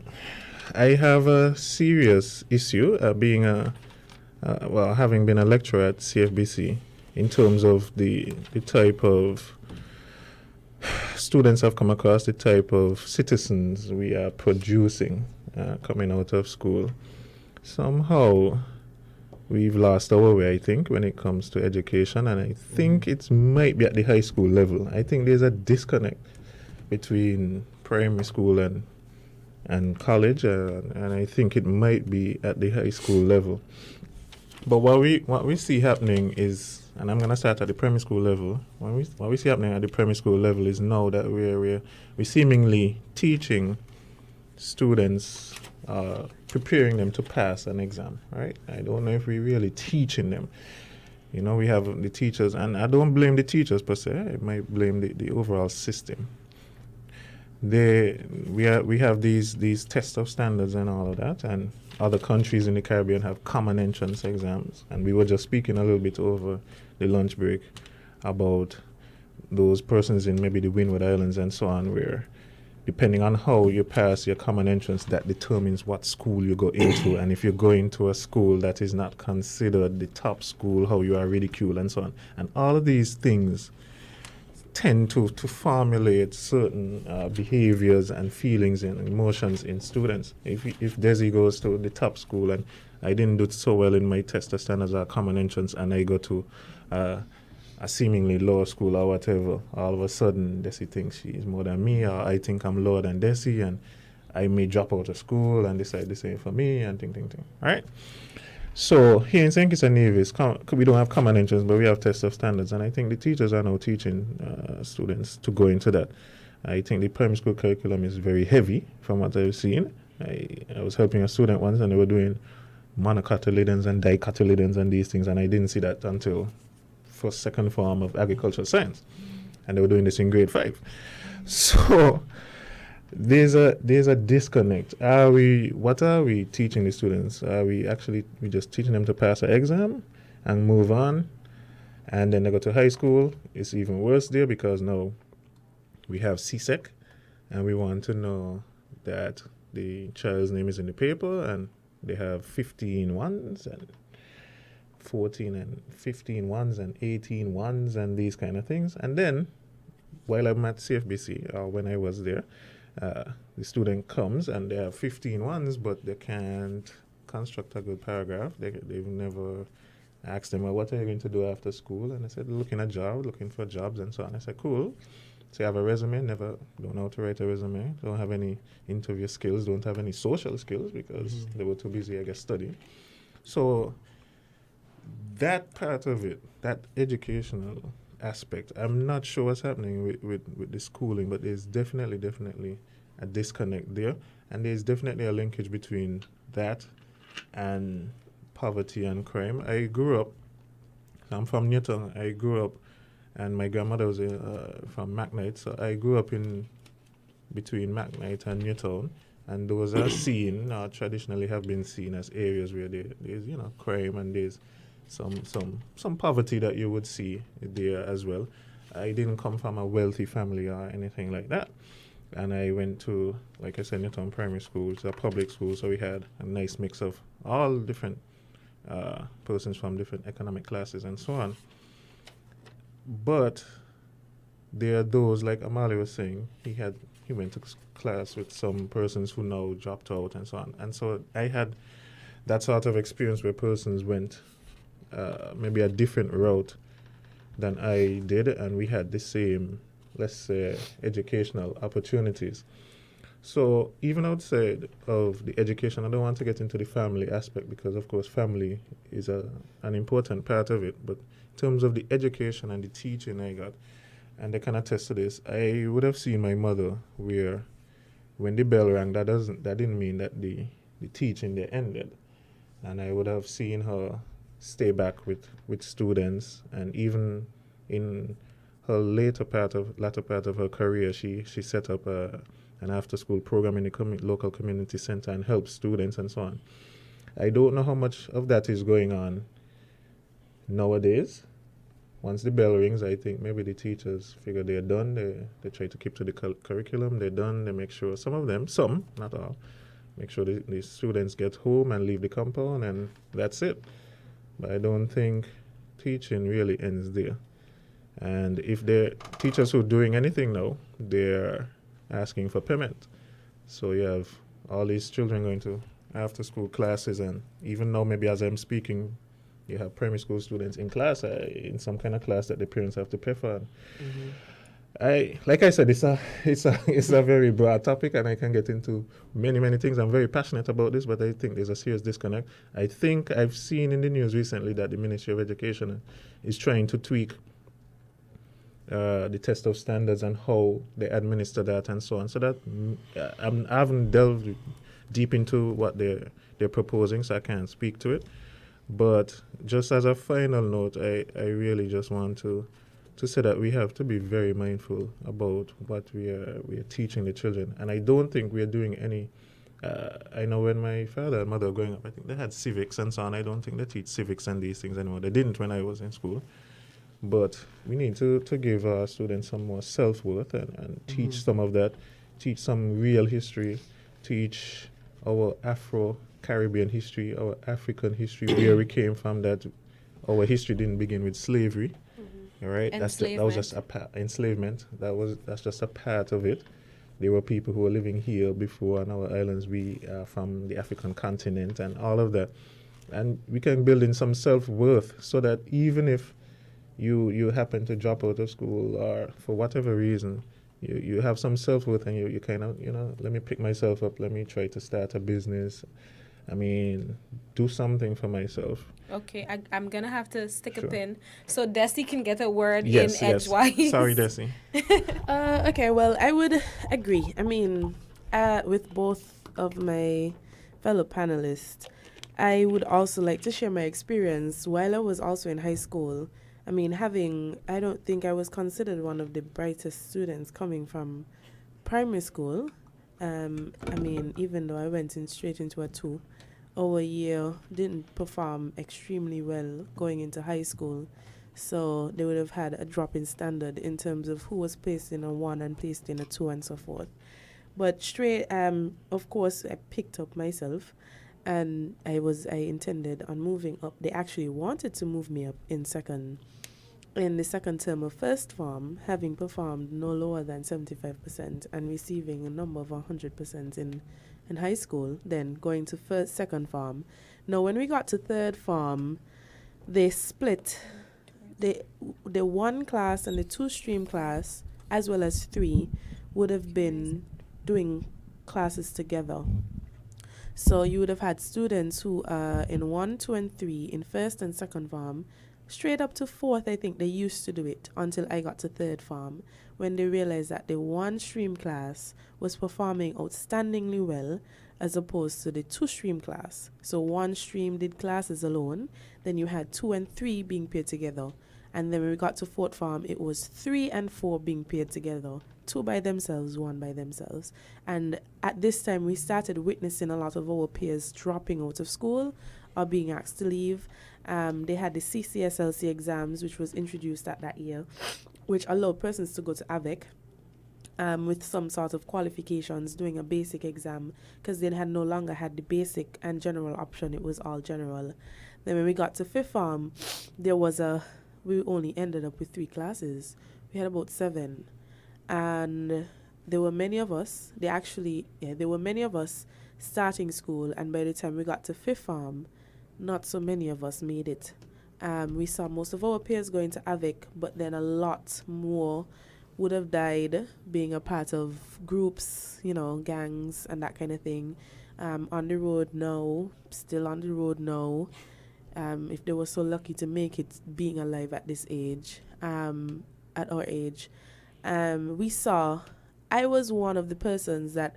I have a serious issue having been a lecturer at CFBC in terms of the type of students I've come across, the type of citizens we are producing coming out of school. Somehow we've lost our way, I think, when it comes to education, and I think it might be at the high school level. I think there's a disconnect between primary school and college, and I think it might be at the high school level. But what we see happening is, and I'm going to start at the primary school level, what we see happening at the primary school level is now that we're seemingly teaching students, preparing them to pass an exam, right? I don't know if we're really teaching them. We have the teachers, and I don't blame the teachers per se, I might blame the overall system. We have these tests of standards and all of that, and other countries in the Caribbean have common entrance exams. And we were just speaking a little bit over the lunch break about those persons in maybe the Windward Islands and so on, where depending on how you pass your common entrance, that determines what school you go into. And if you go into a school that is not considered the top school, how you are ridiculed and so on. And all of these things tend to formulate certain behaviors and feelings and emotions in students. If Desi goes to the top school and I didn't do so well in my test of standards or common entrance, and I go to a seemingly lower school or whatever, all of a sudden Desi thinks she is more than me, or I think I'm lower than Desi, and I may drop out of school and decide the same for me, and ting. Right? So here in St. Kitts and Nevis, we don't have common entrance, but we have test of standards, and I think the teachers are now teaching students to go into that. I think the primary school curriculum is very heavy from what I've seen. I was helping a student once and they were doing monocotyledons and dicotyledons and these things, and I didn't see that until first, second form of agricultural science. And they were doing this in grade 5. So there's a disconnect. What are we teaching the students? Are we just teaching them to pass an exam and move on? And then they go to high school. It's even worse there because now we have CSEC, and we want to know that the child's name is in the paper, and they have 15 ones and 14 and 15 ones and 18 ones and these kind of things. And then while I'm at CFBC, or when I was there, the student comes and they have 15 ones, but they can't construct a good paragraph. They've never asked them, well, what are you going to do after school? And I said, looking for jobs and so on. I said, cool. So you have a resume, don't know how to write a resume, don't have any interview skills, don't have any social skills because they were too busy, I guess, studying. So that part of it, that educational aspect, I'm not sure what's happening with the schooling, but there's definitely a disconnect there, and there's definitely a linkage between that and poverty and crime. I'm from Newton. I grew up, and my grandmother was from McKnight, so I grew up in between McKnight and Newtown, and those are seen, traditionally have been seen as areas where there's crime, and there's some poverty that you would see there as well. I didn't come from a wealthy family or anything like that. And I went to, like I said, Newtown Primary School. It's a public school, so we had a nice mix of all different persons from different economic classes and so on. But there are those, like Amali was saying, he went to class with some persons who now dropped out and so on. And so I had that sort of experience where persons went maybe a different route than I did, and we had the same, let's say, educational opportunities. So even outside of the education, I don't want to get into the family aspect because, of course, family is an important part of it. But in terms of the education and the teaching I got, and I can attest to this, I would have seen my mother where when the bell rang, that didn't mean that the teaching there ended. And I would have seen her stay back with students, and even in her latter part of her career, she set up an after-school program in the local community center and helped students and so on. I don't know how much of that is going on nowadays. Once the bell rings, I think maybe the teachers figure they're done. They try to keep to the curriculum. They're done. They make sure some, not all, make sure the students get home and leave the compound, and that's it. But I don't think teaching really ends there. And if they're teachers who are doing anything now, they're asking for payment. So you have all these children going to after-school classes, and even now maybe as I'm speaking, you have primary school students in class, in some kind of class that the parents have to pay for. Like I said, it's a very broad topic, and I can get into many things. I'm very passionate about this, but I think there's a serious disconnect. I think I've seen in the news recently that the Ministry of Education is trying to tweak the test of standards and how they administer that and so on. So that I haven't delved deep into what they're proposing, so I can't speak to it. But just as a final note, I really just want to say that we have to be very mindful about what we are teaching the children. And I don't think we are doing any, I know when my father and mother were growing up, I think they had civics and so on. I don't think they teach civics and these things anymore. They didn't when I was in school. But we need to give our students some more self-worth and teach some of that, teach some real history, teach our Afro-Caribbean history, our African history, where we came from, that our history didn't begin with slavery. All right, that was just enslavement. That's just a part of it. There were people who were living here before on our islands. We are from the African continent and all of that, and we can build in some self-worth so that even if you happen to drop out of school or for whatever reason, you have some self-worth and you kind of, let me pick myself up, let me try to start a business, I mean, do something for myself. Okay, I'm gonna have to stick Sure. a pin so Desi can get a word Yes, in yes. edgewise. Sorry, Desi. Okay, well, I would agree. I mean, with both of my fellow panelists, I would also like to share my experience while I was also in high school. I mean, I don't think I was considered one of the brightest students coming from primary school. I mean, even though I went in straight into a 2, our year didn't perform extremely well going into high school. So they would have had a drop in standard in terms of who was placed in a 1 and placed in a 2 and so forth. But straight, of course, I picked up myself, and I intended on moving up. They actually wanted to move me up in the second term of first form, having performed no lower than 75% and receiving a number of 100% in high school, then going to second form. Now, when we got to third form, they split the 1 class and the 2 stream class, as well as 3, would have been doing classes together. So you would have had students who are in 1, 2, and 3 in first and second form, straight up to fourth. I think they used to do it until I got to third form, when they realized that the 1 stream class was performing outstandingly well as opposed to the 2 stream class. So 1 stream did classes alone, then you had 2 and 3 being paired together. And then when we got to fourth form, it was 3 and 4 being paired together, 2 by themselves, 1 by themselves. And at this time, we started witnessing a lot of our peers dropping out of school or being asked to leave. They had the CCSLC exams, which was introduced at that year, which allowed persons to go to AVEC with some sort of qualifications, doing a basic exam, because they had no longer had the basic and general option. It was all general. Then when we got to fifth form, we only ended up with 3 classes. We had about 7. And there were many of us, there were many of us starting school, and by the time we got to fifth form, not so many of us made it. We saw most of our peers going to AVIC, but then a lot more would have died being a part of groups, gangs and that kind of thing. On the road now, still on the road now. If they were so lucky to make it being alive at this age, at our age, I was one of the persons that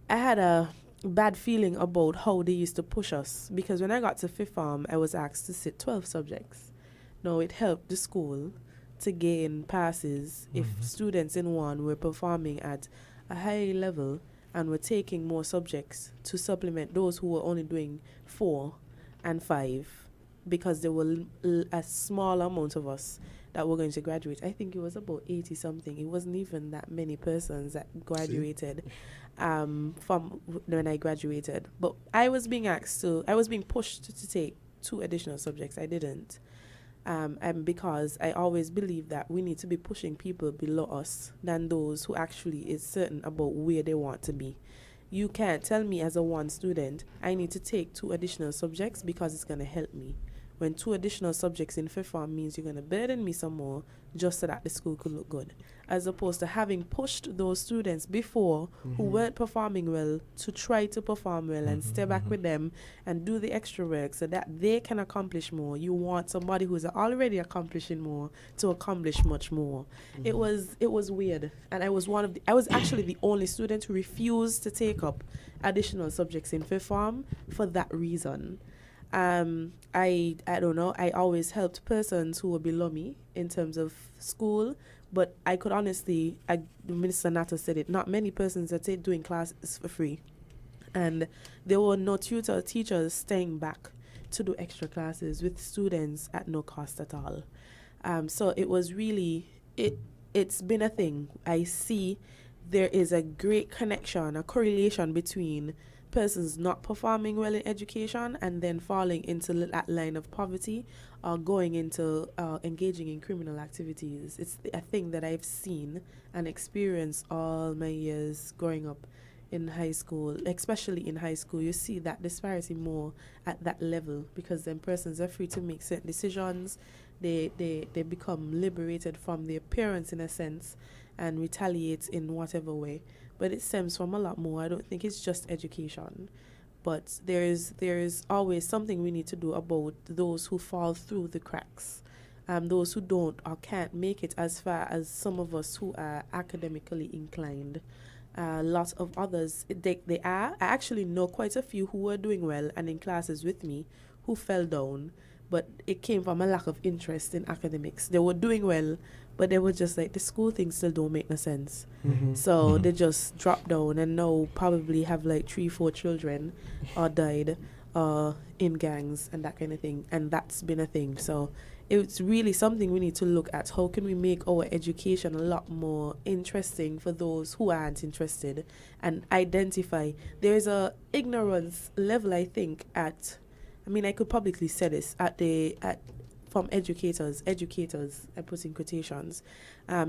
I had a bad feeling about how they used to push us, because when I got to fifth form, I was asked to sit 12 subjects. Now, it helped the school to gain passes if students in 1 were performing at a high level and were taking more subjects to supplement those who were only doing 4 and 5, because there were a small amount of us that were going to graduate. I think it was about 80 something. It wasn't even that many persons that graduated from when I graduated. But I was being pushed to take 2 additional subjects. I didn't. And because I always believe that we need to be pushing people below us than those who actually is certain about where they want to be. You can't tell me as a 1 student, I need to take 2 additional subjects because it's going to help me, when 2 additional subjects in fifth form means you're going to burden me some more just so that the school could look good, as opposed to having pushed those students before who weren't performing well to try to perform well and stay back with them and do the extra work so that they can accomplish more. You want somebody who's already accomplishing more to accomplish much more. It was weird, and I was actually the only student who refused to take up additional subjects in fifth form for that reason. I don't know, I always helped persons who were below me in terms of school, but I could honestly, Minister Nato said it, not many persons are doing classes for free, and there were no teachers staying back to do extra classes with students at no cost at all. So it was really, it's been a thing. I see there is a great connection, a correlation between persons not performing well in education and then falling into that line of poverty or going into engaging in criminal activities. It's a thing that I've seen and experienced all my years growing up in high school. Especially in high school, you see that disparity more at that level, because then persons are free to make certain decisions. They become liberated from their parents in a sense and retaliate in whatever way. But it stems from a lot more. I don't think it's just education. but there's always something we need to do about those who fall through the cracks. Those who don't or can't make it as far as some of us who are academically inclined. Lots of others, they are. I actually know quite a few who were doing well and in classes with me who fell down, but it came from a lack of interest in academics. They were doing well, but they were just like, the school thing still don't make no sense. So they just dropped down and now probably have like 3-4 children or died in gangs and that kind of thing. And that's been a thing. So it's really something we need to look at. How can we make our education a lot more interesting for those who aren't interested, and identify there's a ignorance level, I think, I could publicly say this from educators, I put in quotations,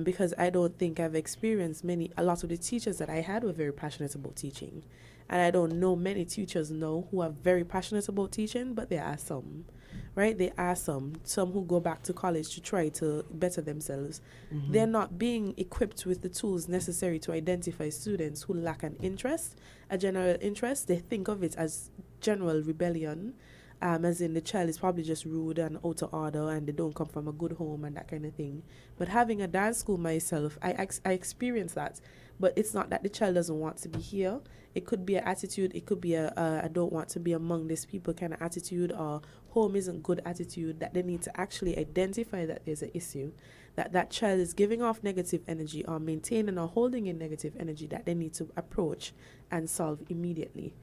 because I don't think I've experienced a lot of the teachers that I had were very passionate about teaching. And I don't know many teachers now who are very passionate about teaching, but there are some, right? There are some who go back to college to try to better themselves. They're not being equipped with the tools necessary to identify students who lack an interest, a general interest. They think of it as general rebellion, as in the child is probably just rude and out of order and they don't come from a good home and that kind of thing. But having a dance school myself, I experienced that. But it's not that the child doesn't want to be here. It could be an attitude. It could be I don't want to be among these people kind of attitude, or home isn't good attitude, that they need to actually identify that there's an issue, that child is giving off negative energy or maintaining or holding in negative energy that they need to approach and solve immediately.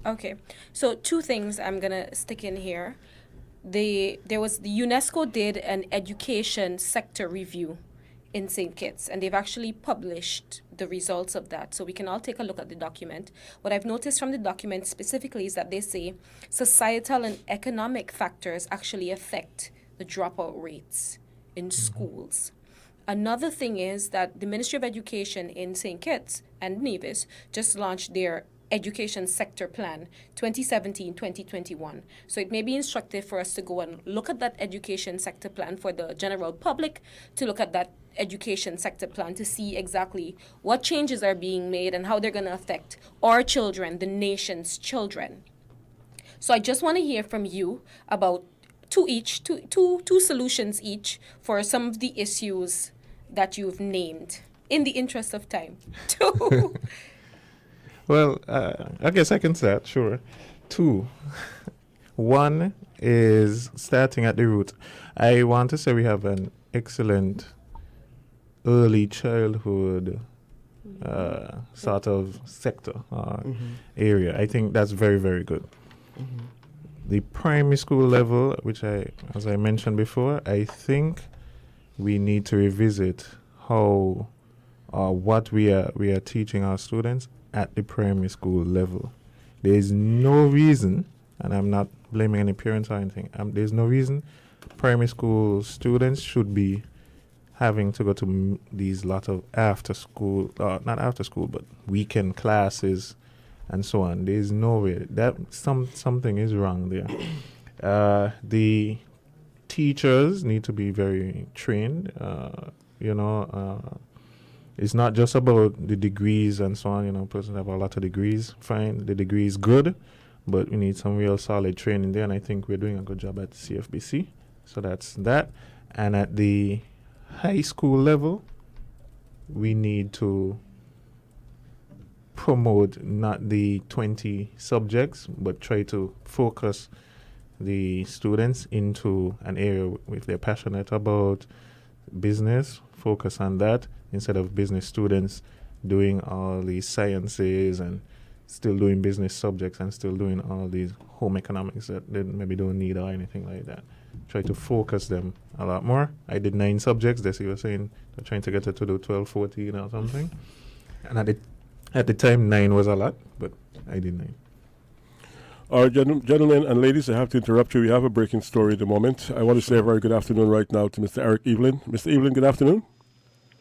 Okay, so 2 things I'm gonna stick in here. The UNESCO did an education sector review in St. Kitts, and they've actually published the results of that, so we can all take a look at the document. What I've noticed from the document specifically is that they say societal and economic factors actually affect the dropout rates in schools. Another thing is that the Ministry of Education in St. Kitts and Nevis just launched their education sector plan 2017-2021. So it may be instructive for us to go and look at that education sector plan for the general public, to look at that education sector plan to see exactly what changes are being made and how they're going to affect our children, the nation's children. So I just want to hear from you about two solutions each for some of the issues that you've named, in the interest of time. 2. Well, I guess I can start, sure. 2. 1 is starting at the root. I want to say we have an excellent early childhood sort of sector or area. I think that's very, very good. The primary school level, as I mentioned before, I think we need to revisit how what we are teaching our students at the primary school level. There is no reason, and I'm not blaming any parents or anything, there's no reason primary school students should be having to go to these lot of after school, not after school, but weekend classes and so on. There's no way. That something is wrong there. The teachers need to be very trained, it's not just about the degrees and so on. Persons have a lot of degrees. Fine, the degree is good, but we need some real solid training there, and I think we're doing a good job at CFBC. So that's that. And at the high school level, we need to promote not the 20 subjects, but try to focus the students into an area if they're passionate about business, focus on that, instead of business students doing all these sciences and still doing business subjects and still doing all these home economics that they maybe don't need or anything like that. Try to focus them a lot more. I did 9 subjects. They were saying they're trying to get it to do 12, 14 or something. And at the time, 9 was a lot, but I did 9. All right, gentlemen and ladies, I have to interrupt you. We have a breaking story at the moment. I want to say a very good afternoon right now to Mr. Eric Evelyn. Mr. Evelyn, good afternoon.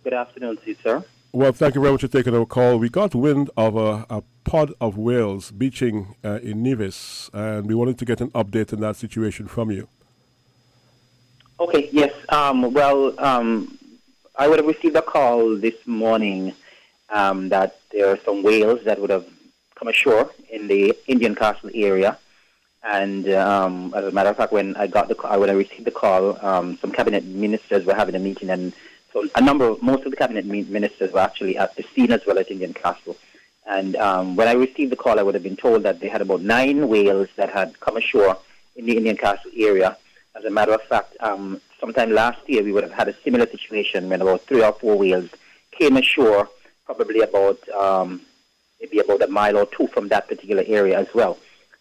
Good afternoon to you, sir. Well, thank you very much for taking our call. We got wind of a pod of whales beaching in Nevis, and we wanted to get an update on that situation from you. Okay, yes. I would have received a call this morning that there are some whales that would have come ashore in the Indian Castle area. And as a matter of fact, when I received the call, some cabinet ministers were having a meeting, and so most of the cabinet ministers were actually at the scene as well at Indian Castle. And when I received the call, I would have been told that they had about 9 whales that had come ashore in the Indian Castle area. As a matter of fact, sometime last year, we would have had a similar situation when about 3 or 4 whales came ashore, probably about maybe about a mile or 2 from that particular area as well.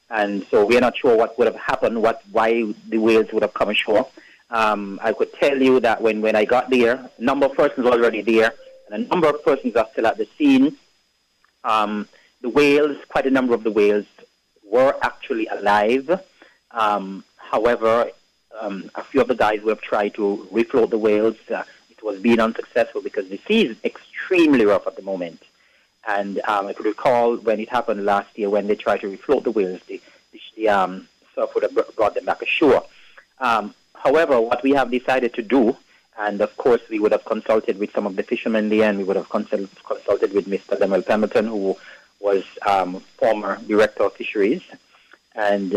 And so we are not sure what would have happened, why the whales would have come ashore. I could tell you that when I got there, a number of persons were already there, and a number of persons are still at the scene. The whales, quite a number of the whales, were actually alive. However, a few of the guys who have tried to refloat the whales, it was being unsuccessful because the sea is extremely rough at the moment. And if you recall, when it happened last year, when they tried to refloat the whales, the surf would have brought them back ashore. However, what we have decided to do, and of course we would have consulted with some of the fishermen there, and we would have consulted with Mr. Lemuel Pemberton, who was former director of fisheries, and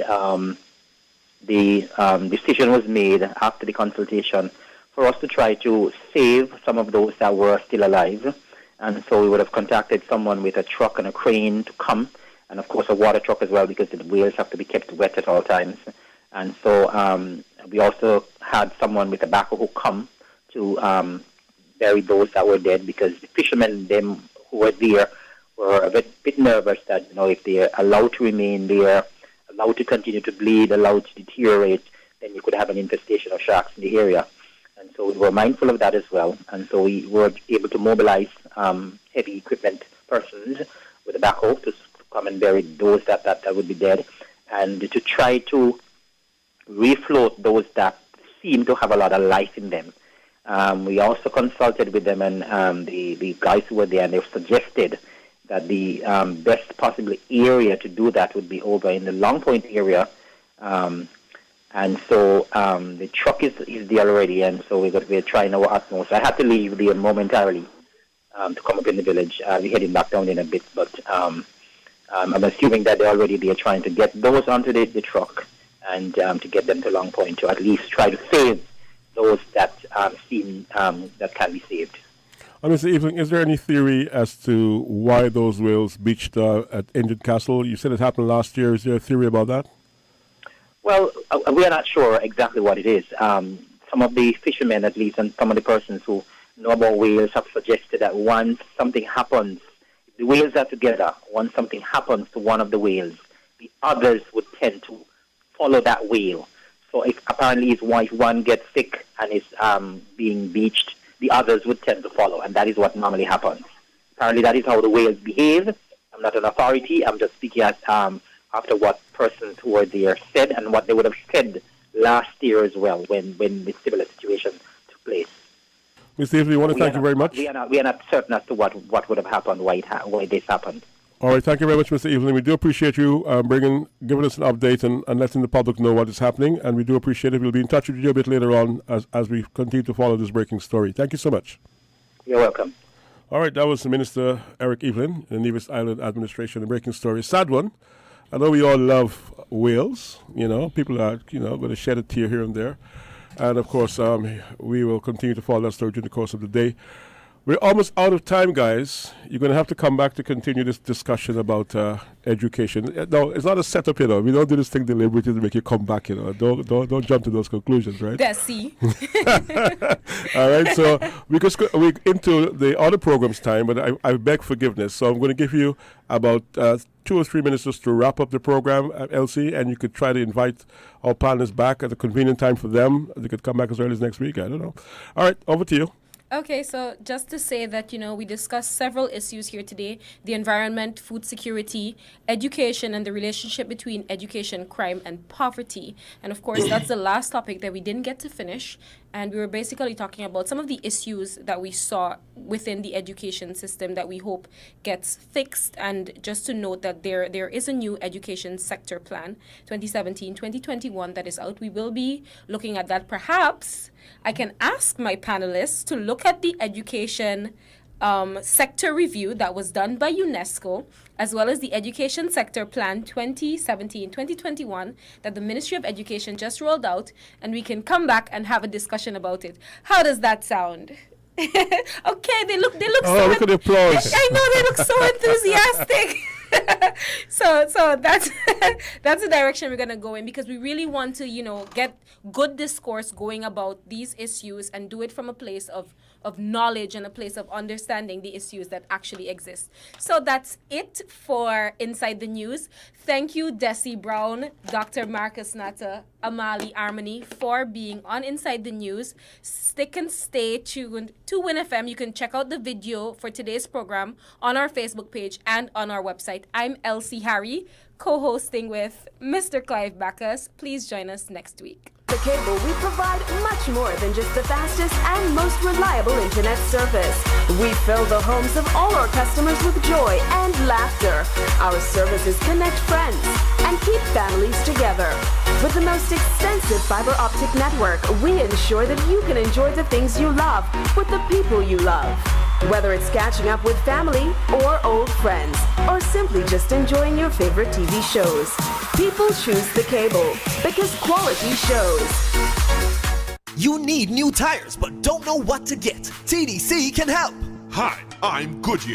the decision was made after the consultation for us to try to save some of those that were still alive. And so we would have contacted someone with a truck and a crane to come, and of course a water truck as well, because the whales have to be kept wet at all times. And so we also had someone with a backhoe come to bury those that were dead, because the fishermen, them who were there, were a bit nervous that, if they're allowed to remain there, allowed to continue to bleed, allowed to deteriorate, then you could have an infestation of sharks in the area. And so we were mindful of that as well. And so we were able to mobilize heavy equipment persons with a backhoe to come and bury those that would be dead, and to try to refloat those that seem to have a lot of life in them. We also consulted with them and the guys who were there, and they suggested that the best possible area to do that would be over in the Long Point area. And so the truck is there already, and so we're trying our utmost. I had to leave there momentarily to come up in the village. We're heading back down in a bit, but I'm assuming that they're already there trying to get those onto the truck and to get them to Long Point, to at least try to save those that that can be saved. Mr. Eveling, is there any theory as to why those whales beached at Indian Castle? You said it happened last year. Is there a theory about that? Well, we are not sure exactly what it is. Some of the fishermen, at least, and some of the persons who know about whales have suggested that once something happens, if the whales are together, once something happens to one of the whales, the others would tend to follow that whale. So apparently if one gets sick and is being beached, the others would tend to follow, and that is what normally happens. Apparently that is how the whales behave. I'm not an authority. I'm just speaking as after what persons who were there said, and what they would have said last year as well when the similar situation took place. Mr. Eveling, we want to thank you very much. We are not certain as to what would have happened, why this happened. All right, thank you very much, Mr. Eveling. We do appreciate you giving us an update and letting the public know what is happening, and we do appreciate it. We'll be in touch with you a bit later on as we continue to follow this breaking story. Thank you so much. You're welcome. All right, that was the Minister Eric Eveling, the Nevis Island Administration, the breaking story. Sad one. I know we all love whales. People are, going to shed a tear here and there. And, of course, we will continue to follow that story during the course of the day. We're almost out of time, guys. You're going to have to come back to continue this discussion about education. No, it's not a setup, We don't do this thing deliberately to make you come back, Don't jump to those conclusions, right? Desi. All right, so we're into the other program's time, but I beg forgiveness. So I'm going to give you about 2 or 3 minutes just to wrap up the program, Elsie, and you could try to invite our partners back at a convenient time for them. They could come back as early as next week. I don't know. All right, over to you. Okay, so just to say that, we discussed several issues here today: the environment, food security, education, and the relationship between education, crime, and poverty. And of course, that's the last topic that we didn't get to finish. And we were basically talking about some of the issues that we saw within the education system that we hope gets fixed. And just to note that there is a new education sector plan, 2017-2021, that is out. We will be looking at that. Perhaps I can ask my panelists to look at the education sector review that was done by UNESCO, as well as the Education Sector Plan 2017-2021 that the Ministry of Education just rolled out, and we can come back and have a discussion about it. How does that sound? Okay, they look Oh, look at the applause. I know, they look so enthusiastic. so that's that's the direction we're gonna go in, because we really want to, get good discourse going about these issues and do it from a place of knowledge and a place of understanding the issues that actually exist. So that's it for Inside the News. Thank you, Desi Brown, Dr. Marcus Natta, Amali Armani, for being on Inside the News. Stick and stay tuned to Win FM. You can check out the video for today's program on our Facebook page and on our website. I'm Elsie Harry, co-hosting with Mr. Clive Backus. Please join us next week. The Cable, we provide much more than just the fastest and most reliable internet service. We fill the homes of all our customers with joy and laughter. Our services connect friends and keep families together. With the most extensive fiber optic network, we ensure that you can enjoy the things you love with the people you love. Whether it's catching up with family or old friends, or simply just enjoying your favorite TV shows, people choose the Cable because quality shows. You need new tires but don't know what to get. TDC can help. Hi, I'm Goodyear.